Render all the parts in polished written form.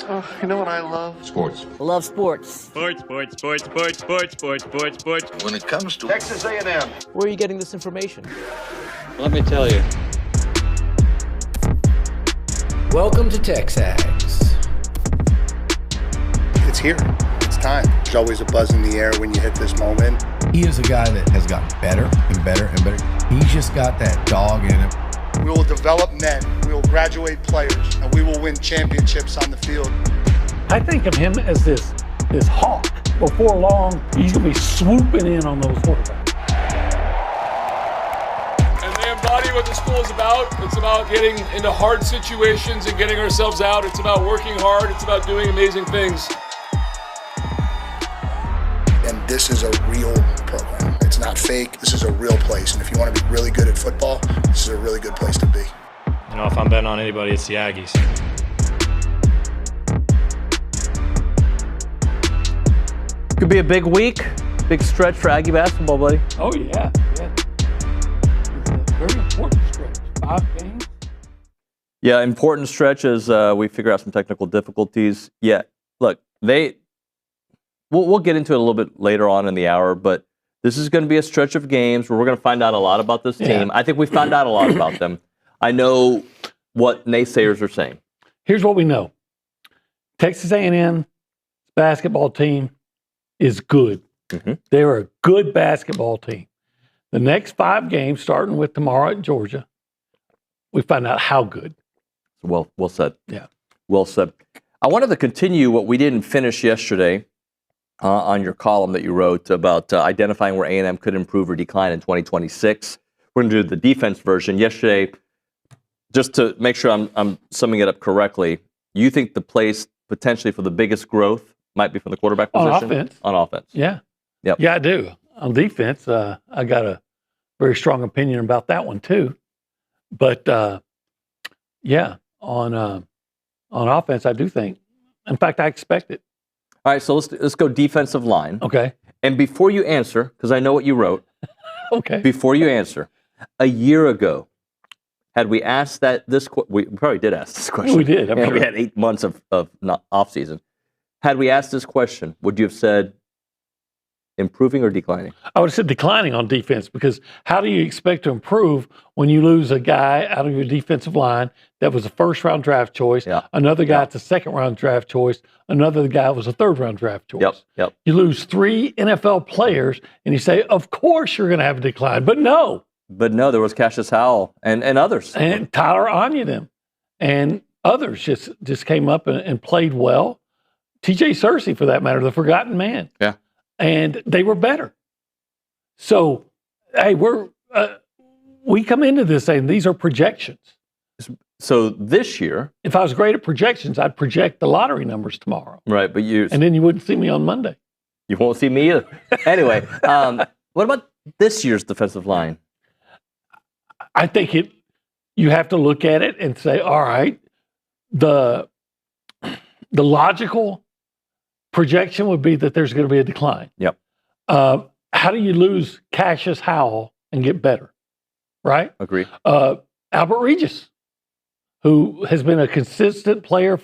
Oh, you know what I love? Sports. Love sports. Sports. When it comes to Texas A&M. Where are you getting this information? Let me tell you. Welcome to TexAgs. It's here. It's time. There's always a buzz in the air when you hit this moment. He is a guy that has gotten better and better and better. He's just got that dog in him. We will develop men. We will graduate players, and we will win championships on the field. I think of him as this hawk. Before long, he's going to be swooping in on those quarterbacks. And they embody what the school is about. It's about getting into hard situations and getting ourselves out. It's about working hard. It's about doing amazing things. And this is a real program. It's not fake. This is a real place. And if you want to be really good at football, this is a really good place to be. You know, if I'm betting on anybody, it's the Aggies. Could be a big week, big stretch for Aggie basketball, buddy. Oh, yeah. It's a very important stretch. 5 games. Yeah, important stretch as we figure out some technical difficulties. Yeah, look, we'll get into it a little bit later on in the hour, but this is going to be a stretch of games where we're going to find out a lot about this team. Yeah. I think we found out a lot about them. I know what naysayers are saying. Here's what we know. Texas A&M basketball team is good. Mm-hmm. They're a good basketball team. The next 5 games, starting with tomorrow at Georgia, we find out how good. Well said. Yeah. Well said. I wanted to continue what we didn't finish yesterday on your column that you wrote about identifying where A&M could improve or decline in 2026. We're going to do the defense version. Yesterday, just to make sure I'm summing it up correctly, you think the place potentially for the biggest growth might be from the quarterback position? On offense. On offense. Yeah. Yep. Yeah, I do. On defense, I got a very strong opinion about that one too. But yeah, on offense, I do think. In fact, I expect it. All right, so let's go defensive line. Okay. And before you answer, because I know what you wrote. Okay. Before you answer, a year ago, had we asked we probably did ask this question. We did. I'm sure. We had 8 months of not off season. Had we asked this question, would you have said improving or declining? I would have said declining on defense, because how do you expect to improve when you lose a guy out of your defensive line that was a first-round draft choice, another guy that's a second-round draft choice, another guy was a third-round draft choice? Yep. You lose 3 NFL players, and you say, of course you're going to have a decline. But no, there was Cassius Howell and others. And Tyler Onyedem and others just came up and played well. TJ Searcy, for that matter, the forgotten man. Yeah. And they were better. So, hey, we come into this saying these are projections. So this year, if I was great at projections, I'd project the lottery numbers tomorrow. Right, but and then you wouldn't see me on Monday. You won't see me either. Anyway, what about this year's defensive line? I think you have to look at it and say, all right, the logical projection would be that there's going to be a decline. Yep. How do you lose Cassius Howell and get better? Right? Agree. Albert Regis, who has been a consistent player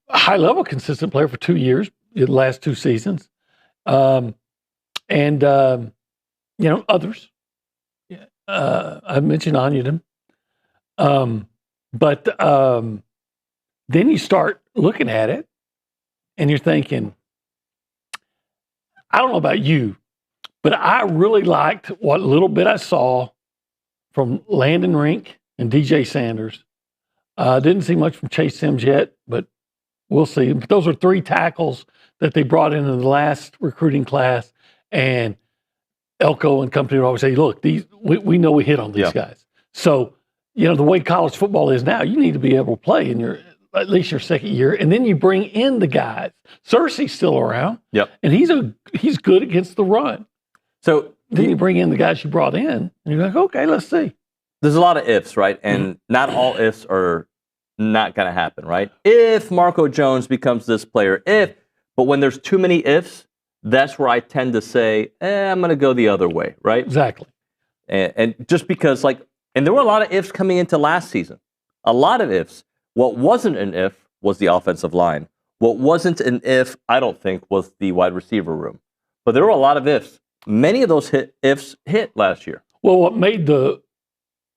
a high-level consistent player for 2 years, the last 2 seasons. And others. I mentioned Onyedem. But then you start looking at it, and you're thinking, I don't know about you, but I really liked what little bit I saw from Landon Rink and DJ Sanders. Didn't see much from Chase Sims yet, but we'll see. But those are 3 tackles that they brought in the last recruiting class. And Elko and company would always say, look, we know we hit on these guys. So, the way college football is now, you need to be able to play in at least your second year, and then you bring in the guys. Cersei's still around, and he's good against the run. So then you bring in the guys you brought in, and you're like, okay, let's see. There's a lot of ifs, right? And not all ifs are not going to happen, right? If Marco Jones becomes this player, but when there's too many ifs, that's where I tend to say, I'm going to go the other way, right? Exactly. And just because, and there were a lot of ifs coming into last season. A lot of ifs. What wasn't an if was the offensive line. What wasn't an if, I don't think, was the wide receiver room. But there were a lot of ifs. Many of those ifs hit last year. Well, what made the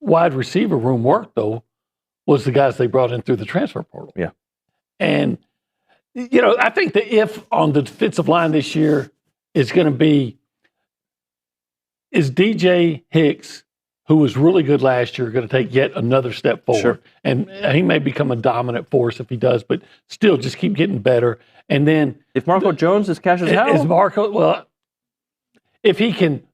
wide receiver room work, though, was the guys they brought in through the transfer portal. Yeah. And, I think the if on the defensive line this year is going to be, is DJ Hicks, who was really good last year, going to take yet another step forward. Sure. And he may become a dominant force if he does, but still just keep getting better. And then If Marco Jones is cash as hell, is Marco, well, if he can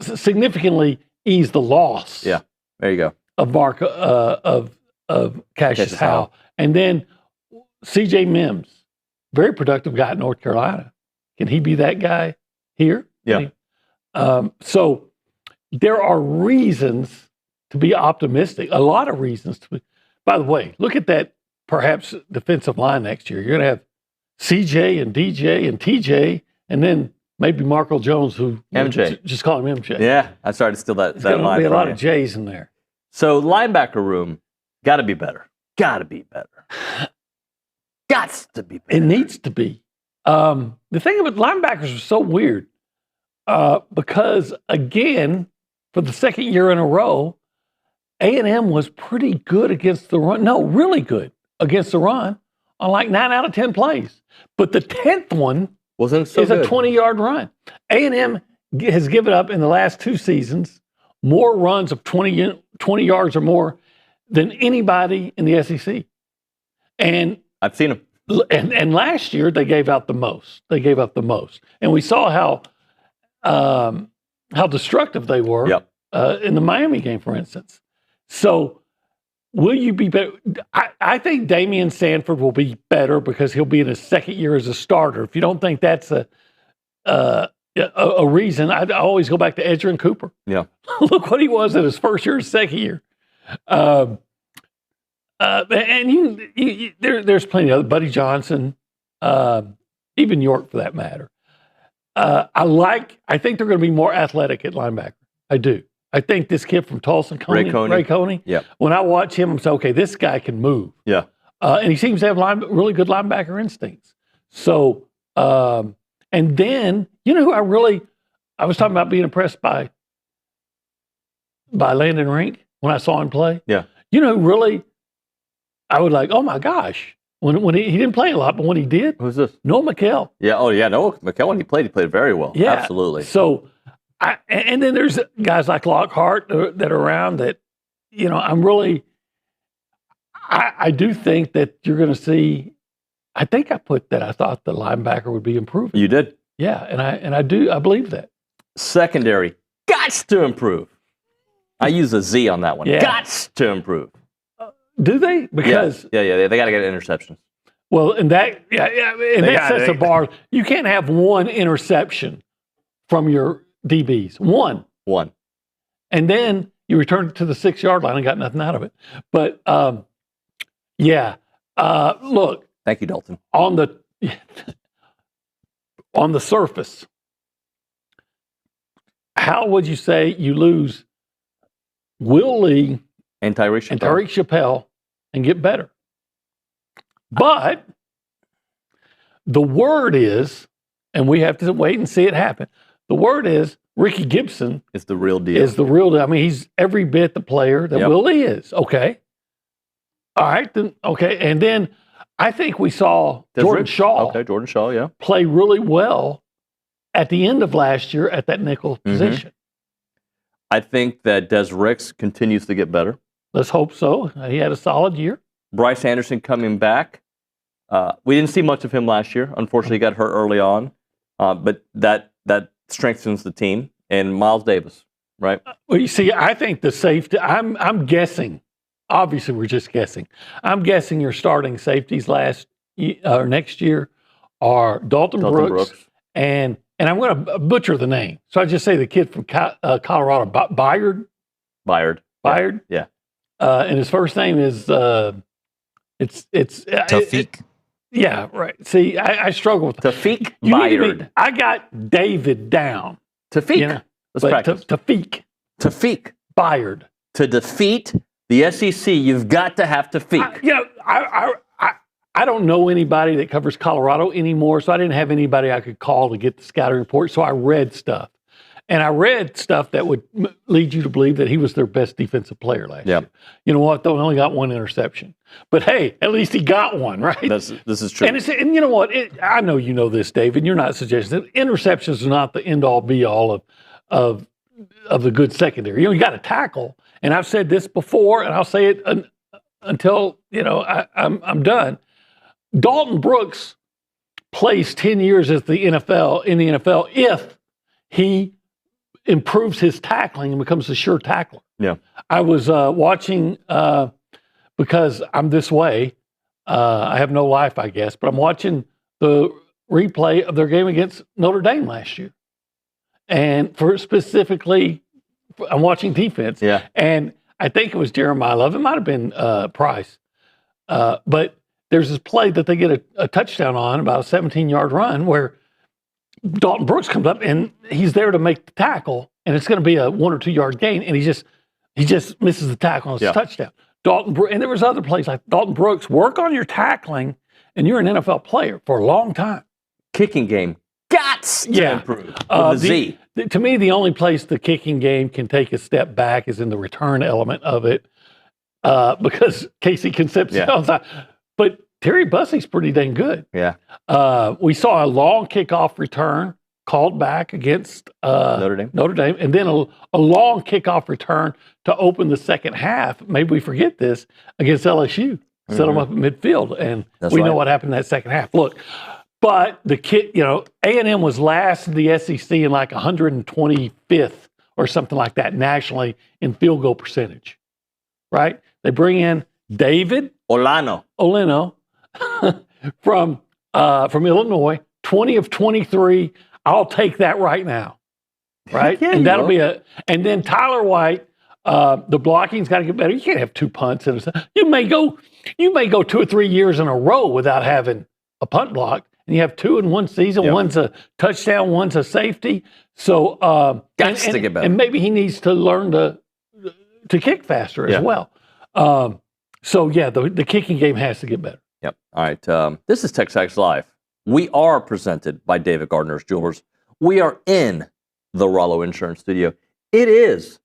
significantly ease the loss yeah, there you go. of Marco of Cassius Howe. And then CJ Mims, very productive guy at North Carolina. Can he be that guy here? Yeah. So there are reasons to be optimistic, a lot of reasons to be. By the way, look at that perhaps defensive line next year. You're going to have CJ and DJ and TJ, and then maybe Marco Jones, who MJ. Just call him MJ. Yeah, I started to steal that There's going line to be a from lot you. of J's in there. So linebacker room, got to be better. Got to be better. Gots to be better. It needs to be. The thing about linebackers was so weird because, again, for the second year in a row, A&M was pretty good against the run. No, really good against the run on like 9 out of 10 plays. But the 10th one Wasn't so is good. a 20-yard run. A&M has given up in the last 2 seasons more runs of 20 yards or more than anybody in the SEC. And I've seen him. And last year they gave out the most. They gave up the most, and we saw how destructive they were in the Miami game, for instance. So, will you be better? I think Damian Sanford will be better because he'll be in his second year as a starter. If you don't think that's a reason, I always go back to Edgerrin Cooper. Yeah, look what he was in his first year, his second year. And there's plenty of other, Buddy Johnson, even York for that matter. I think they're going to be more athletic at linebacker. I do. I think this kid from Tulsa, Ray Coney. Yeah. When I watch him, I'm saying, okay, this guy can move. Yeah. And he seems to have really good linebacker instincts. So, and then, who I was talking about being impressed by Landon Rink when I saw him play. Yeah. Who really, I would like, oh my gosh, when he didn't play a lot, but when he did. Who's this? Noah McKell. Yeah. Oh, yeah. Noah McKell, when he played very well. Yeah. Absolutely. So, and then there's guys like Lockhart that are around that, I'm really, I do think that you're going to see, I think I put that I thought the linebacker would be improving. You did? Yeah, and I believe that. Secondary, gots to improve. I use a Z on that one. Yeah. Gots to improve. Do they? Because yeah, they got to get interceptions. well, and that sets a bar. You can't have one interception from your DBs. One. And then you return it to the 6-yard line and got nothing out of it. But look. Thank you, Dalton. On the surface, how would you say you lose Will Lee and Tyreek Chappelle and get better? But the word is, and we have to wait and see it happen, the word is Ricky Gibson is the real deal. I mean, he's every bit the player that Will Lee is. Okay. All right. Then, okay. And then I think we saw Jordan Shaw play really well at the end of last year at that nickel position. I think that Des Ricks continues to get better. Let's hope so. He had a solid year. Bryce Anderson coming back. We didn't see much of him last year. Unfortunately, he got hurt early on. But that strengthens the team. And Miles Davis, right? Well, you see, I think the safety, I'm guessing. Obviously, we're just guessing. I'm guessing your starting safeties next year are Dalton Brooks. And I'm going to butcher the name. So I just say the kid from Colorado, Byard. Byard. Yeah. And his first name is it's Tawfiq. Yeah, right. See, I struggle with Tawfiq Byard. I got David down. Tawfiq. Let's practice. Tawfiq Byard. To defeat the SEC, you've got to have Tawfiq. I don't know anybody that covers Colorado anymore, so I didn't have anybody I could call to get the scouting report. So I read stuff. And I read stuff that would lead you to believe that he was their best defensive player last year. You know what? They only got one interception. But hey, at least he got one, right? This is true. And you know what? I know you know this, David. You're not suggesting that interceptions are not the end-all, be-all of the good secondary. You got to tackle. And I've said this before, and I'll say it until, I'm done. Dalton Brooks plays 10 years in the NFL if he improves his tackling and becomes a sure tackler. Yeah. I was watching, because I'm this way, I have no life, I guess, but I'm watching the replay of their game against Notre Dame last year. And I'm watching defense. Yeah. And I think it was Jeremiah Love. It might have been Price. But there's this play that they get a touchdown on, about a 17-yard run, where Dalton Brooks comes up and he's there to make the tackle, and it's going to be a 1 or 2 yard gain, and he just misses the tackle on his touchdown. And there was other plays like Dalton Brooks. Work on your tackling, and you're an NFL player for a long time. Kicking game gots to improve. To me, the only place the kicking game can take a step back is in the return element of it, because Casey Concepcion's but Terry Bussey's pretty dang good. Yeah. We saw a long kickoff return called back against Notre Dame, and then a long kickoff return to open the second half. Maybe we forget this against LSU. Set them up at midfield, and we know what happened in that second half. Look, but the A&M was last in the SEC in like 125th or something like that nationally in field goal percentage. Right? They bring in David Olino from Illinois, 20 of 23. I'll take that right now. Right? Yeah, and that'll be and then Tyler White, the blocking's got to get better. You can't have 2 punts in a, you may go 2 or 3 years in a row without having a punt block, and you have 2 in one season. Yep. One's a touchdown, one's a safety. So got to get better. And maybe he needs to learn to kick faster as well. The kicking game has to get better. Yep. All right. This is TexAgs Live. We are presented by David Gardner's Jewelers. We are in the Rollo Insurance Studio. It is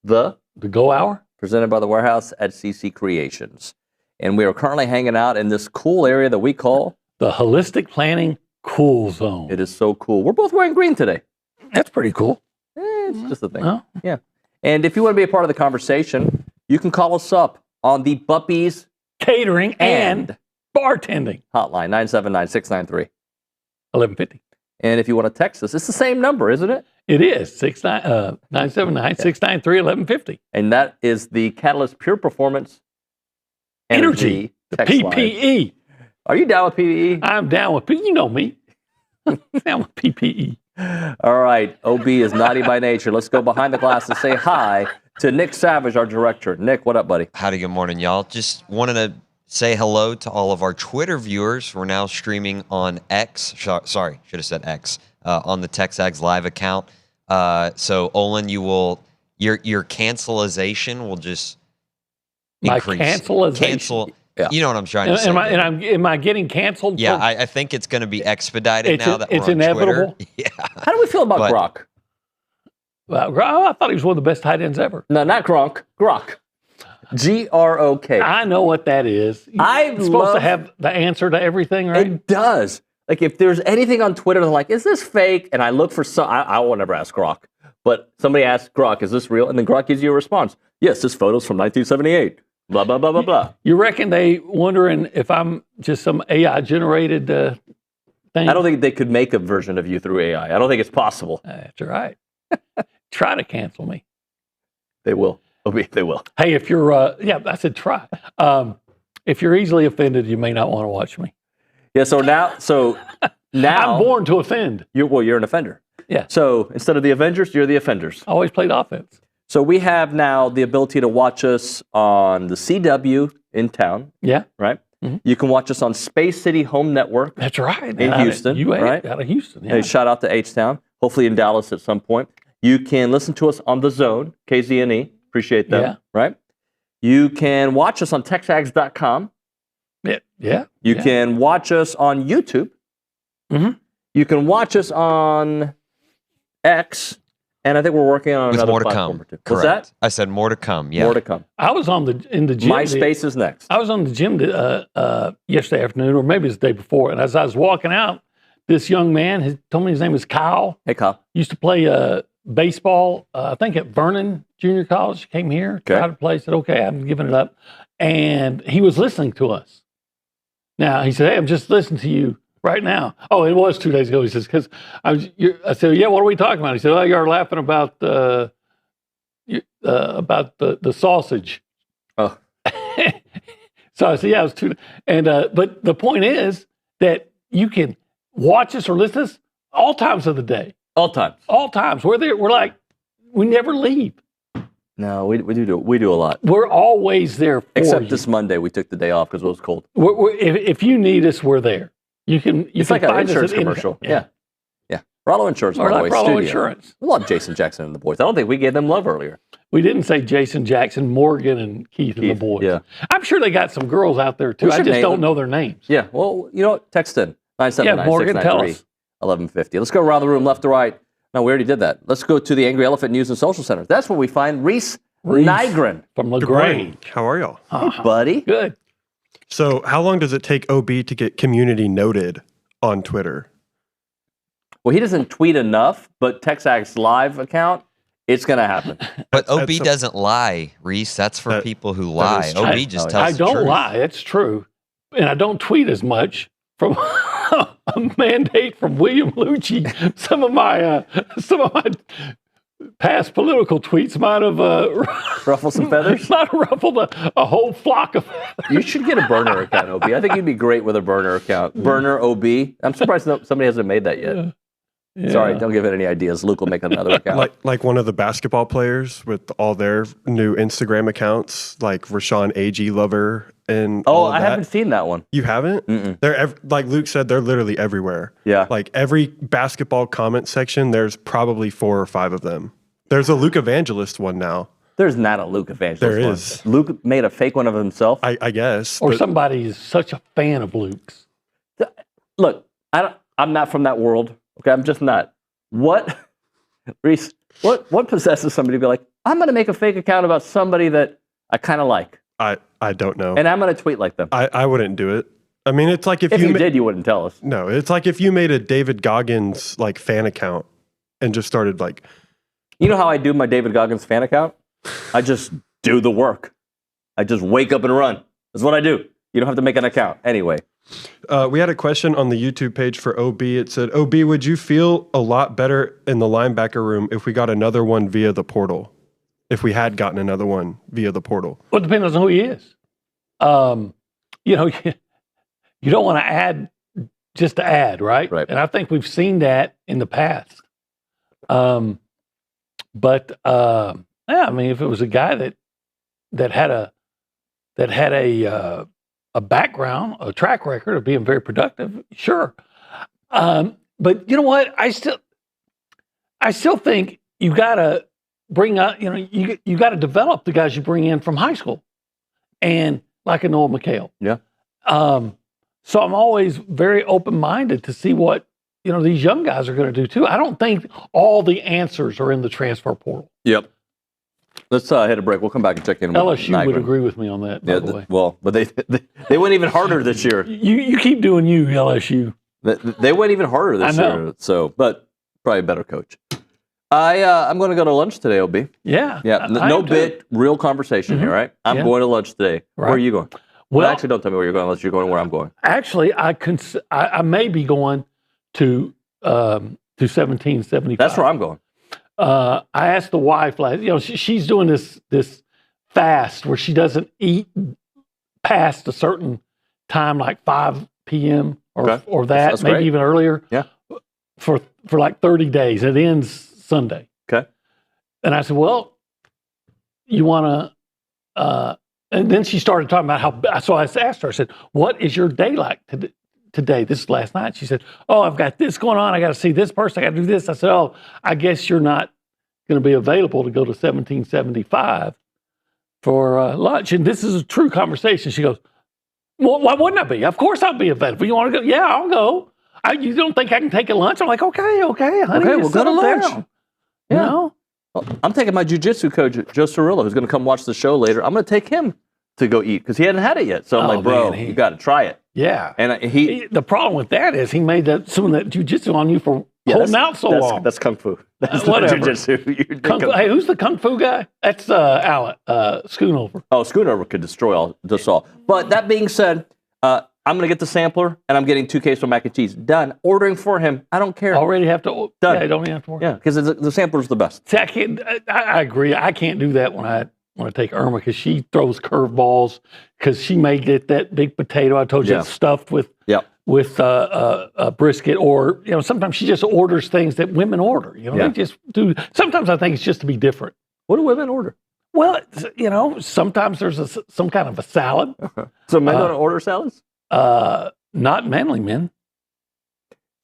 the Go Hour presented by the Warehouse at CC Creations. And we are currently hanging out in this cool area that we call the Holistic Planning Cool Zone. It is so cool. We're both wearing green today. That's pretty cool. It's just a thing. Oh. Yeah. And if you want to be a part of the conversation, you can call us up on the Buppies Catering and Bartending hotline, 979-693-1150. And if you want to text us, it's the same number, isn't it? It is, 979-693-1150. And that is the Catalyst Pure Performance Energy the PPE. Line. Are you down with PPE? I'm down with PPE. You know me. Down with PPE. All right. OB is naughty by nature. Let's go behind the glass and say hi to Nick Savage, our director. Nick, what up, buddy? Howdy, good morning, y'all. Just wanted to say hello to all of our Twitter viewers. We're now streaming on X. Sorry, should have said X. On the TexAgs Live account. So, Olin, your cancelization will just increase. My cancelization? Cancel. Yeah. You know what I'm trying to say. Am I getting canceled? Yeah, I think it's going to be expedited now that it's we're on inevitable. Twitter. Yeah. How do we feel about Gronk? Well, I thought he was one of the best tight ends ever. No, not Gronk. Grok. G-R-O-K. I know what that is. It's supposed to have the answer to everything, right? It does. Like, if there's anything on Twitter, they're like, is this fake? And I look for some, I will never ask Grok. But somebody asks Grok, is this real? And then Grok gives you a response. Yes, this photo's from 1978. Blah, blah, blah, blah, blah. You reckon they wondering if I'm just some AI-generated thing? I don't think they could make a version of you through AI. I don't think it's possible. That's right. Try to cancel me. They will. They will. Hey, if you're, I said try. If you're easily offended, you may not want to watch me. Yeah, so now I'm born to offend. You're an offender. Yeah. So instead of the Avengers, you're the offenders. I always played offense. So we have now the ability to watch us on the CW in town. Yeah. Right? Mm-hmm. You can watch us on Space City Home Network. That's right. In Houston. Right? Out of Houston. Yeah. Hey, shout out to H-Town. Hopefully in Dallas at some point. You can listen to us on The Zone, KZNE. Appreciate them. Yeah. Right? You can watch us on TexAgs.com. Yeah. You can watch us on YouTube. Mhm. You can watch us on X, and I think we're working on With another more to platform come. or two. Correct. What's that? I said more to come. Yeah. More to come. I was in the gym. MySpace is next. I was on the gym yesterday afternoon, or maybe it was the day before, and as I was walking out, this young man told me his name was Kyle. Hey, Kyle. Used to play baseball, I think at Vernon Junior College. Came here, tried to play, said, okay, I'm giving it up. And he was listening to us. Now, he said, hey, I'm just listening to you right now. Oh, it was 2 days ago. He says, because I said, yeah, what are we talking about? He said, oh, you're laughing about the sausage. Oh. So I said, yeah, it was 2 days. And, but the point is that you can watch us or listen to us all times of the day. All times. All times. We're there. We're like, we never leave. No, we do a lot. We're always there for Except you. this Monday, we took the day off because it was cold. If you need us, we're there. It's like an insurance commercial. Yeah. Rollo Insurance, by Or the like way, Rollo studio. Insurance. We love Jason Jackson and the boys. I don't think we gave them love earlier. We didn't say Jason Jackson, Morgan, and Keith and the boys. Yeah. I'm sure they got some girls out there too. We I should just name don't them. know their names. Yeah. Well, you know what? Text in. 979 Morgan, tell us. 1150. Let's go around the room left to right. No, we already did that. Let's go to the Angry Elephant News and Social Center. That's where we find Reese Nygren. From Good LaGrange. morning. How are y'all? Buddy. Good. So how long does it take OB to get community noted on Twitter? Well, he doesn't tweet enough, but TexAgs live account, it's going to happen. But OB That's doesn't lie, Reese. That's for people who lie. is true. OB just tells I the don't truth. lie. It's true. And I don't tweet as much from a mandate from William Liucci. Some of my past political tweets might have Ruffle some feathers? might have ruffled a whole flock of feathers. You should get a burner account, OB. I think you'd be great with a burner account. Burner OB. I'm surprised somebody hasn't made that yet. Yeah. Sorry, don't give it any ideas. Luke will make another account. Like one of the basketball players with all their new Instagram accounts, like Rashawn Aggie lover and all of I that. haven't seen that one. You haven't? Mm-mm. They're like Luke said, they're literally everywhere. Yeah. Like every basketball comment section, there's probably 4 or 5 of them. There's a Luke Evangelist one now. There's not a Luke Evangelist There one. is. Luke made a fake one of himself. I guess. Or but- somebody is such a fan of Luke's. Look, I'm not from that world. Okay, I'm just not. What, Reese? What possesses somebody to be like, I'm going to make a fake account about somebody that I kind of like, I don't know. and I'm going to tweet like them. I wouldn't do it. I mean, it's like If you you did, you wouldn't tell us. No, it's like if you made a David Goggins like fan account and just started like, You know how I do my David Goggins fan account? I just do the work. I just wake up and run. That's what I do. You don't have to make an account. Anyway. we had a question on the YouTube page for OB. It said, OB, would you feel a lot better in the linebacker room if we got another one via the portal? If we had gotten another one via the portal? Well, it depends on who he is. You know, you don't want to add just to add, right? Right. And I think we've seen that in the past. Yeah, I mean, if it was a guy that had a background, a track record of being very productive, sure. But you know what? I still think you got to bring up, you know, you got to develop the guys you bring in from high school, and like a Noah McHale. Yeah. So I'm always very open-minded to see what, you know, these young guys are going to do too. I don't think all the answers are in the transfer portal. Yep. Let's hit a break. We'll come back and check in. LSU would agree with me on that, by the way. Well, but they went even harder this year. You keep doing you, LSU. They went even harder this I know. year. So, but probably a better coach. I'm going to go to lunch today, OB. Yeah. Yeah. I No am too. bit, real conversation here, right? I'm Yeah. going to lunch today. Where are Right. you going? Well, Actually, don't tell me where you're going unless you're going where I'm going. actually, I may be going to 1775. That's where I'm going. I asked the wife, like, you know, she's doing this fast where she doesn't eat past a certain time, like 5 p.m. or Okay. or that, That's maybe great. even earlier. Yeah. For like 30 days. It ends Sunday. Okay. And I said, well, you want to, and then she started talking about so I asked her, I said, what is your day like today? This is last night. She said, oh, I've got this going on. I got to see this person. I got to do this. I said, oh, I guess you're not going to be available to go to 1775 for lunch. And this is a true conversation. She goes, Well, why wouldn't I be? Of course I'll be available. You want to go? Yeah, I'll go. You don't think I can take a lunch? I'm like, okay, honey. Okay, we'll go to lunch. Down. Yeah. You know? Well, I'm taking my jiu-jitsu coach, Joe Cirillo, who's going to come watch the show later. I'm going to take him to go eat because he hadn't had it yet. So I'm like, bro, man, you got to try it. Yeah. And the problem with that is he made some of that jiu-jitsu on you for holding out so long. That's kung fu. That's not jiu-jitsu. Hey, who's the kung fu guy? That's Allen Schoonover. Oh, Schoonover could destroy us all. But that being said, I'm going to get the sampler, and I'm getting 2 cases of mac and cheese. Done. Ordering for him. I don't care. Already have to. Done. Yeah, I don't even have to order. Yeah, because the sampler's the best. See, I agree. I can't do that when I take Irma because she throws curveballs because she may get that big potato I told you that's stuffed with brisket, or sometimes she just orders things that women order. They just do. Sometimes I think it's just to be different. What do women order? Well, sometimes there's some kind of a salad. So men don't order salads? Not manly men.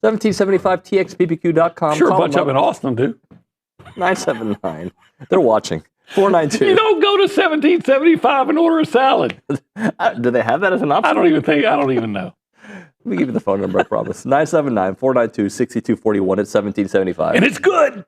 1775txbbq.com. Sure, a bunch of in Austin do. 979. They're watching. 492. You don't go to 1775 and order a salad. Do they have that as an option? I don't even know. Let me give you the phone number, I promise. 979-492-6241 at 1775. And it's good.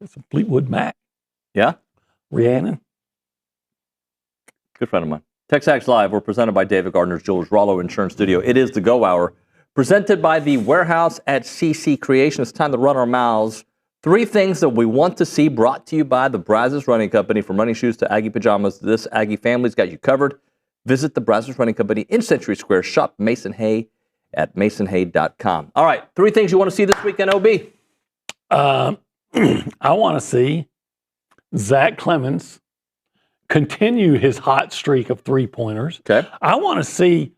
some Fleetwood Mac. Yeah? Rhiannon. Good friend of mine. TexAgs Live, we're presented by David Gardner's Jewelers, Rollo Insurance Studio. It is the Go Hour, presented by the Warehouse at CC Creation. It's time to run our mouths. 3 things that we want to see, brought to you by the Brazos Running Company. From running shoes to Aggie pajamas, this Aggie family's got you covered. Visit the Brazos Running Company in Century Square. Shop Mason Hay at masonhay.com. All right, 3 things you want to see this weekend, OB. I want to see Zach Clemens continue his hot streak of 3-pointers. Okay. I want to see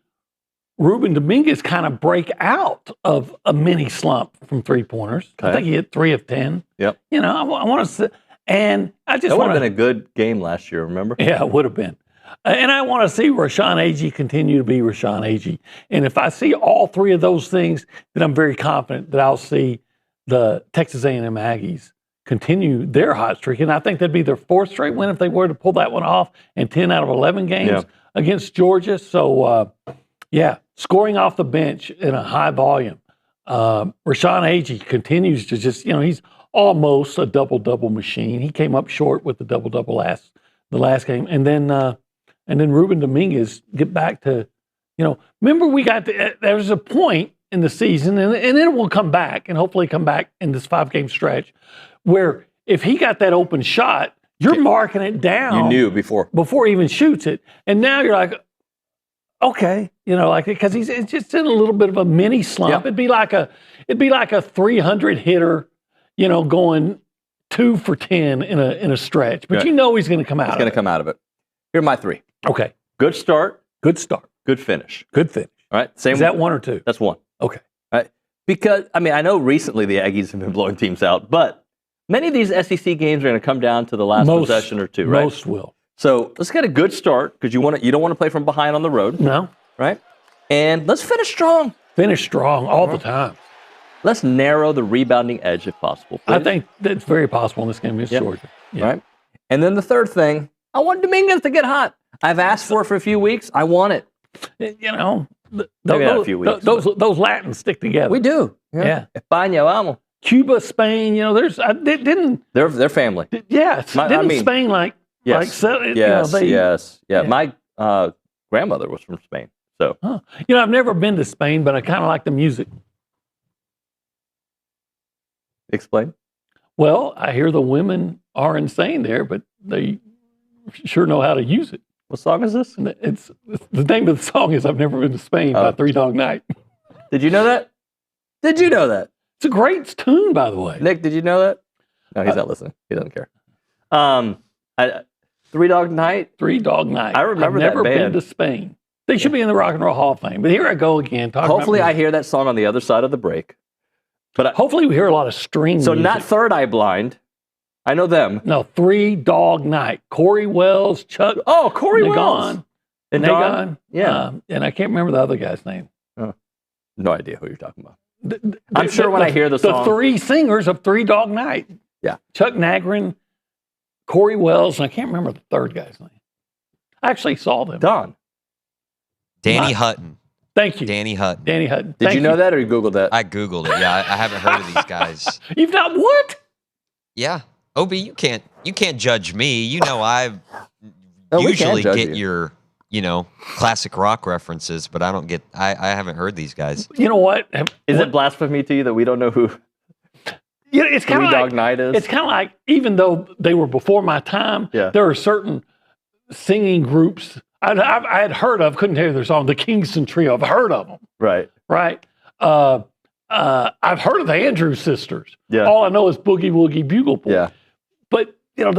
Ruben Dominguez kind of break out of a mini slump from 3-pointers. Okay. I think he hit 3 of 10. Yep. You know, I want to see, and I just That would want have been a good game last year, remember? Yeah, it would have been. And I want to see Rashawn Agee continue to be Rashawn Agee. And if I see all 3 of those things, then I'm very confident that I'll see the Texas A&M Aggies continue their hot streak. And I think that'd be their 4th straight win if they were to pull that one off in 10 out of 11 games against Georgia. So, scoring off the bench in a high volume. Rashawn Agee continues to just, he's almost a double-double machine. He came up short with the double-double the last game. And then Ruben Dominguez get back to, remember there was a point in the season, and it will come back, and hopefully come back in this 5-game stretch, where if he got that open shot, you're marking it down. You knew before he even shoots it. And now you're like, okay, because he's just in a little bit of a mini slump. Yep. It'd be like a 300 hitter, going 2 for 10 in a stretch. But he's going to come out. He's going to come out of it. Here are my 3. Okay. Good start. Good start. Good finish. Good finish. All right. Is that 1 or 2? That's 1. Okay. All right. Because, I know recently the Aggies have been blowing teams out, but many of these SEC games are going to come down to the last possession or 2, right? Most will. So let's get a good start, because you don't want to play from behind on the road. No. Right? And let's finish strong. Finish strong all the time. Let's narrow the rebounding edge if possible, please. I think that's very possible in this game against Georgia. Yeah. Right? And then the 3rd thing, I want Dominguez to get hot. I've asked for it for a few weeks. I want it. Maybe not a few weeks, those Latins stick together. We do. Yeah. España, vamos. Cuba, Spain, there's They're family. Spain Yes. Yes. Yeah. My grandmother was from Spain. So, I've never been to Spain, but I kind of like the music. Explain. Well, I hear the women are insane there, but they sure know how to use it. What song is this? And it's the name of the song is "I've Never Been to Spain" by 3 Dog Night. Did you know that? Did you know that? It's a great tune, by the way. Nick, did you know that? No, he's not listening. He doesn't care. 3 Dog Night. 3 Dog Night. I remember I've never that band. been to Spain. They should be in the Rock and Roll Hall of Fame. But here I go again. Hopefully, I hear that song on the other side of the break. But hopefully, we hear a lot of string. So music. not Third Eye Blind. I know them. No, 3 Dog Night. Corey Wells, Chuck. Oh, Corey Wells. And Nagon. Yeah. And I can't remember the other guy's name. No idea who you're talking about. I'm sure when I hear the song. The 3 singers of 3 Dog Night. Yeah. Chuck Nagrin, Corey Wells, and I can't remember the third guy's name. I actually saw them. Danny Hutton. Thank you. Danny Hutton. Danny Hutton. Did you know that or you Googled that? I Googled it. Yeah, I haven't heard of these guys. You've not what? Yeah. OB, you can't judge me. I No, we usually can't judge get you. your, classic rock references, but I haven't heard these guys. You know what? Is it blasphemy to you that we don't know who it's kind of 3 Dog Night is? It's kind of like, even though they were before my time, there are certain singing groups I had heard of, couldn't tell you their song, the Kingston Trio. I've heard of them. Right. I've heard of the Andrews Sisters. Yeah. All I know is Boogie Woogie Bugle Boy. Yeah. But, look,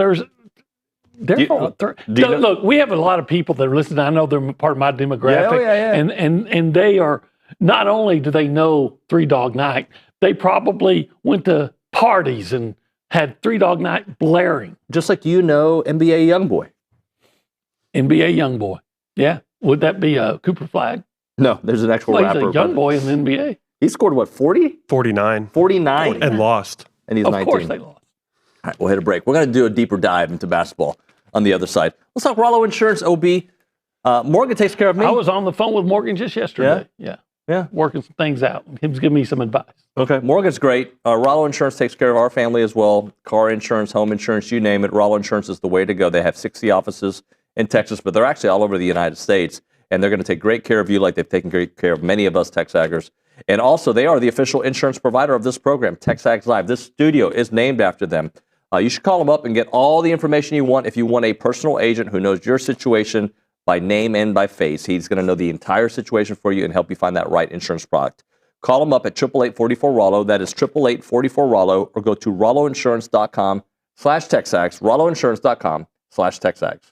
we have a lot of people that are listening. I know they're part of my demographic. Yeah. And they are, not only do they know 3 Dog Night, they probably went to parties and had 3 Dog Night blaring. Just like NBA Youngboy. NBA Youngboy. Yeah. Would that be a Cooper Flagg? No, there's an actual rapper. He's a young boy in the NBA. He scored, 40? 49. 49. And lost. And he's of 19. Of course they lost. All right, we'll hit a break. We're going to do a deeper dive into basketball on the other side. Let's talk Rollo Insurance, OB. Morgan takes care of me. I was on the phone with Morgan just yesterday. Yeah? working some things out. He was giving me some advice. Okay, Morgan's great. Rollo Insurance takes care of our family as well. Car insurance, home insurance, you name it. Rollo Insurance is the way to go. They have 60 offices in Texas, but they're actually all over the United States, and they're going to take great care of you like they've taken great care of many of us TexAgers. And also, they are the official insurance provider of this program, TexAgs Live. This studio is named after them. You should call them up and get all the information you want if you want a personal agent who knows your situation by name and by face. He's going to know the entire situation for you and help you find that right insurance product. Call them up at 888-44-ROLLO. That is 888-44-ROLLO, or go to rolloinsurance.com/TexAgs, rolloinsurance.com/TexAgs.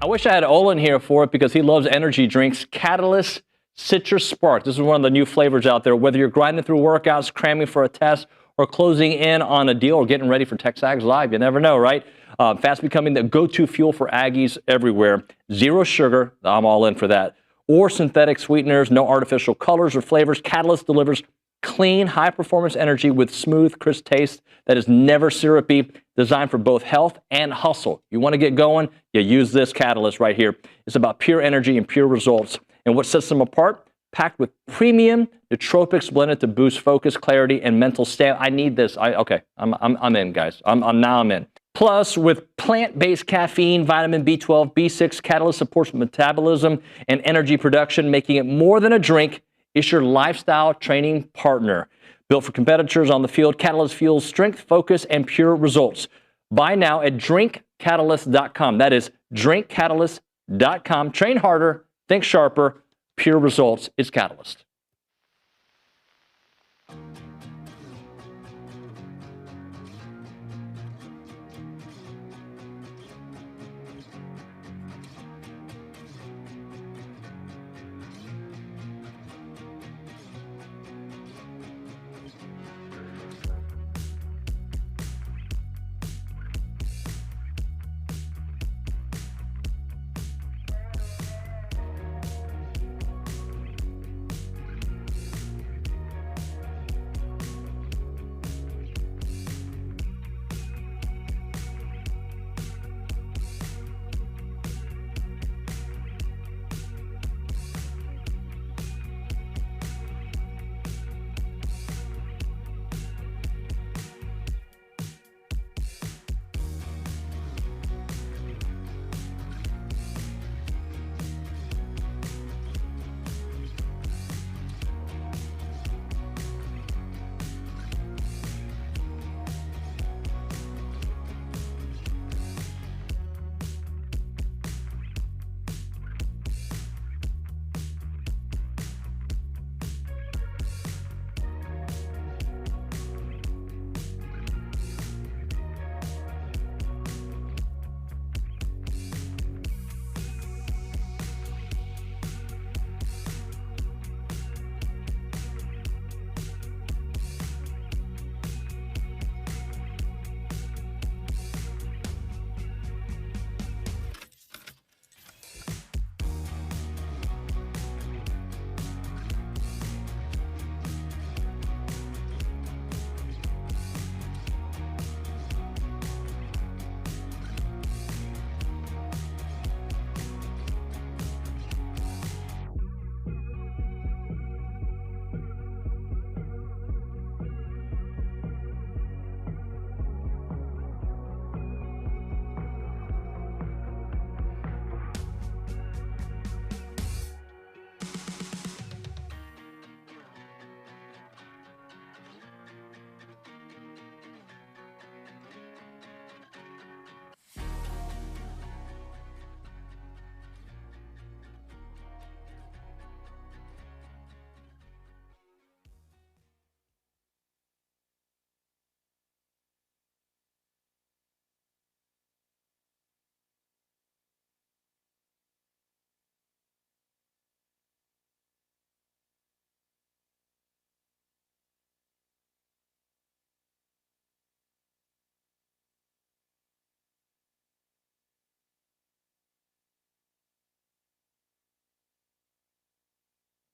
I wish I had Olin here for it because he loves energy drinks. Catalyst Citrus Spark. This is one of the new flavors out there. Whether you're grinding through workouts, cramming for a test, or closing in on a deal, or getting ready for TexAgs Live, you never know, right? Fast becoming the go-to fuel for Aggies everywhere. Zero sugar. I'm all in for that. Or synthetic sweeteners, no artificial colors or flavors. Catalyst delivers clean, high-performance energy with smooth, crisp taste that is never syrupy, designed for both health and hustle. You want to get going? You use this Catalyst right here. It's about pure energy and pure results. And what sets them apart? Packed with premium nootropics blended to boost focus, clarity, and mental stamina. I need this. I'm in, guys. I'm in. Plus, with plant-based caffeine, vitamin B12, B6, Catalyst supports metabolism and energy production, making it more than a drink. It's your lifestyle training partner. Built for competitors on the field, Catalyst fuels strength, focus, and pure results. Buy now at drinkcatalyst.com. That is drinkcatalyst.com. Train harder, think sharper, pure results. It's Catalyst.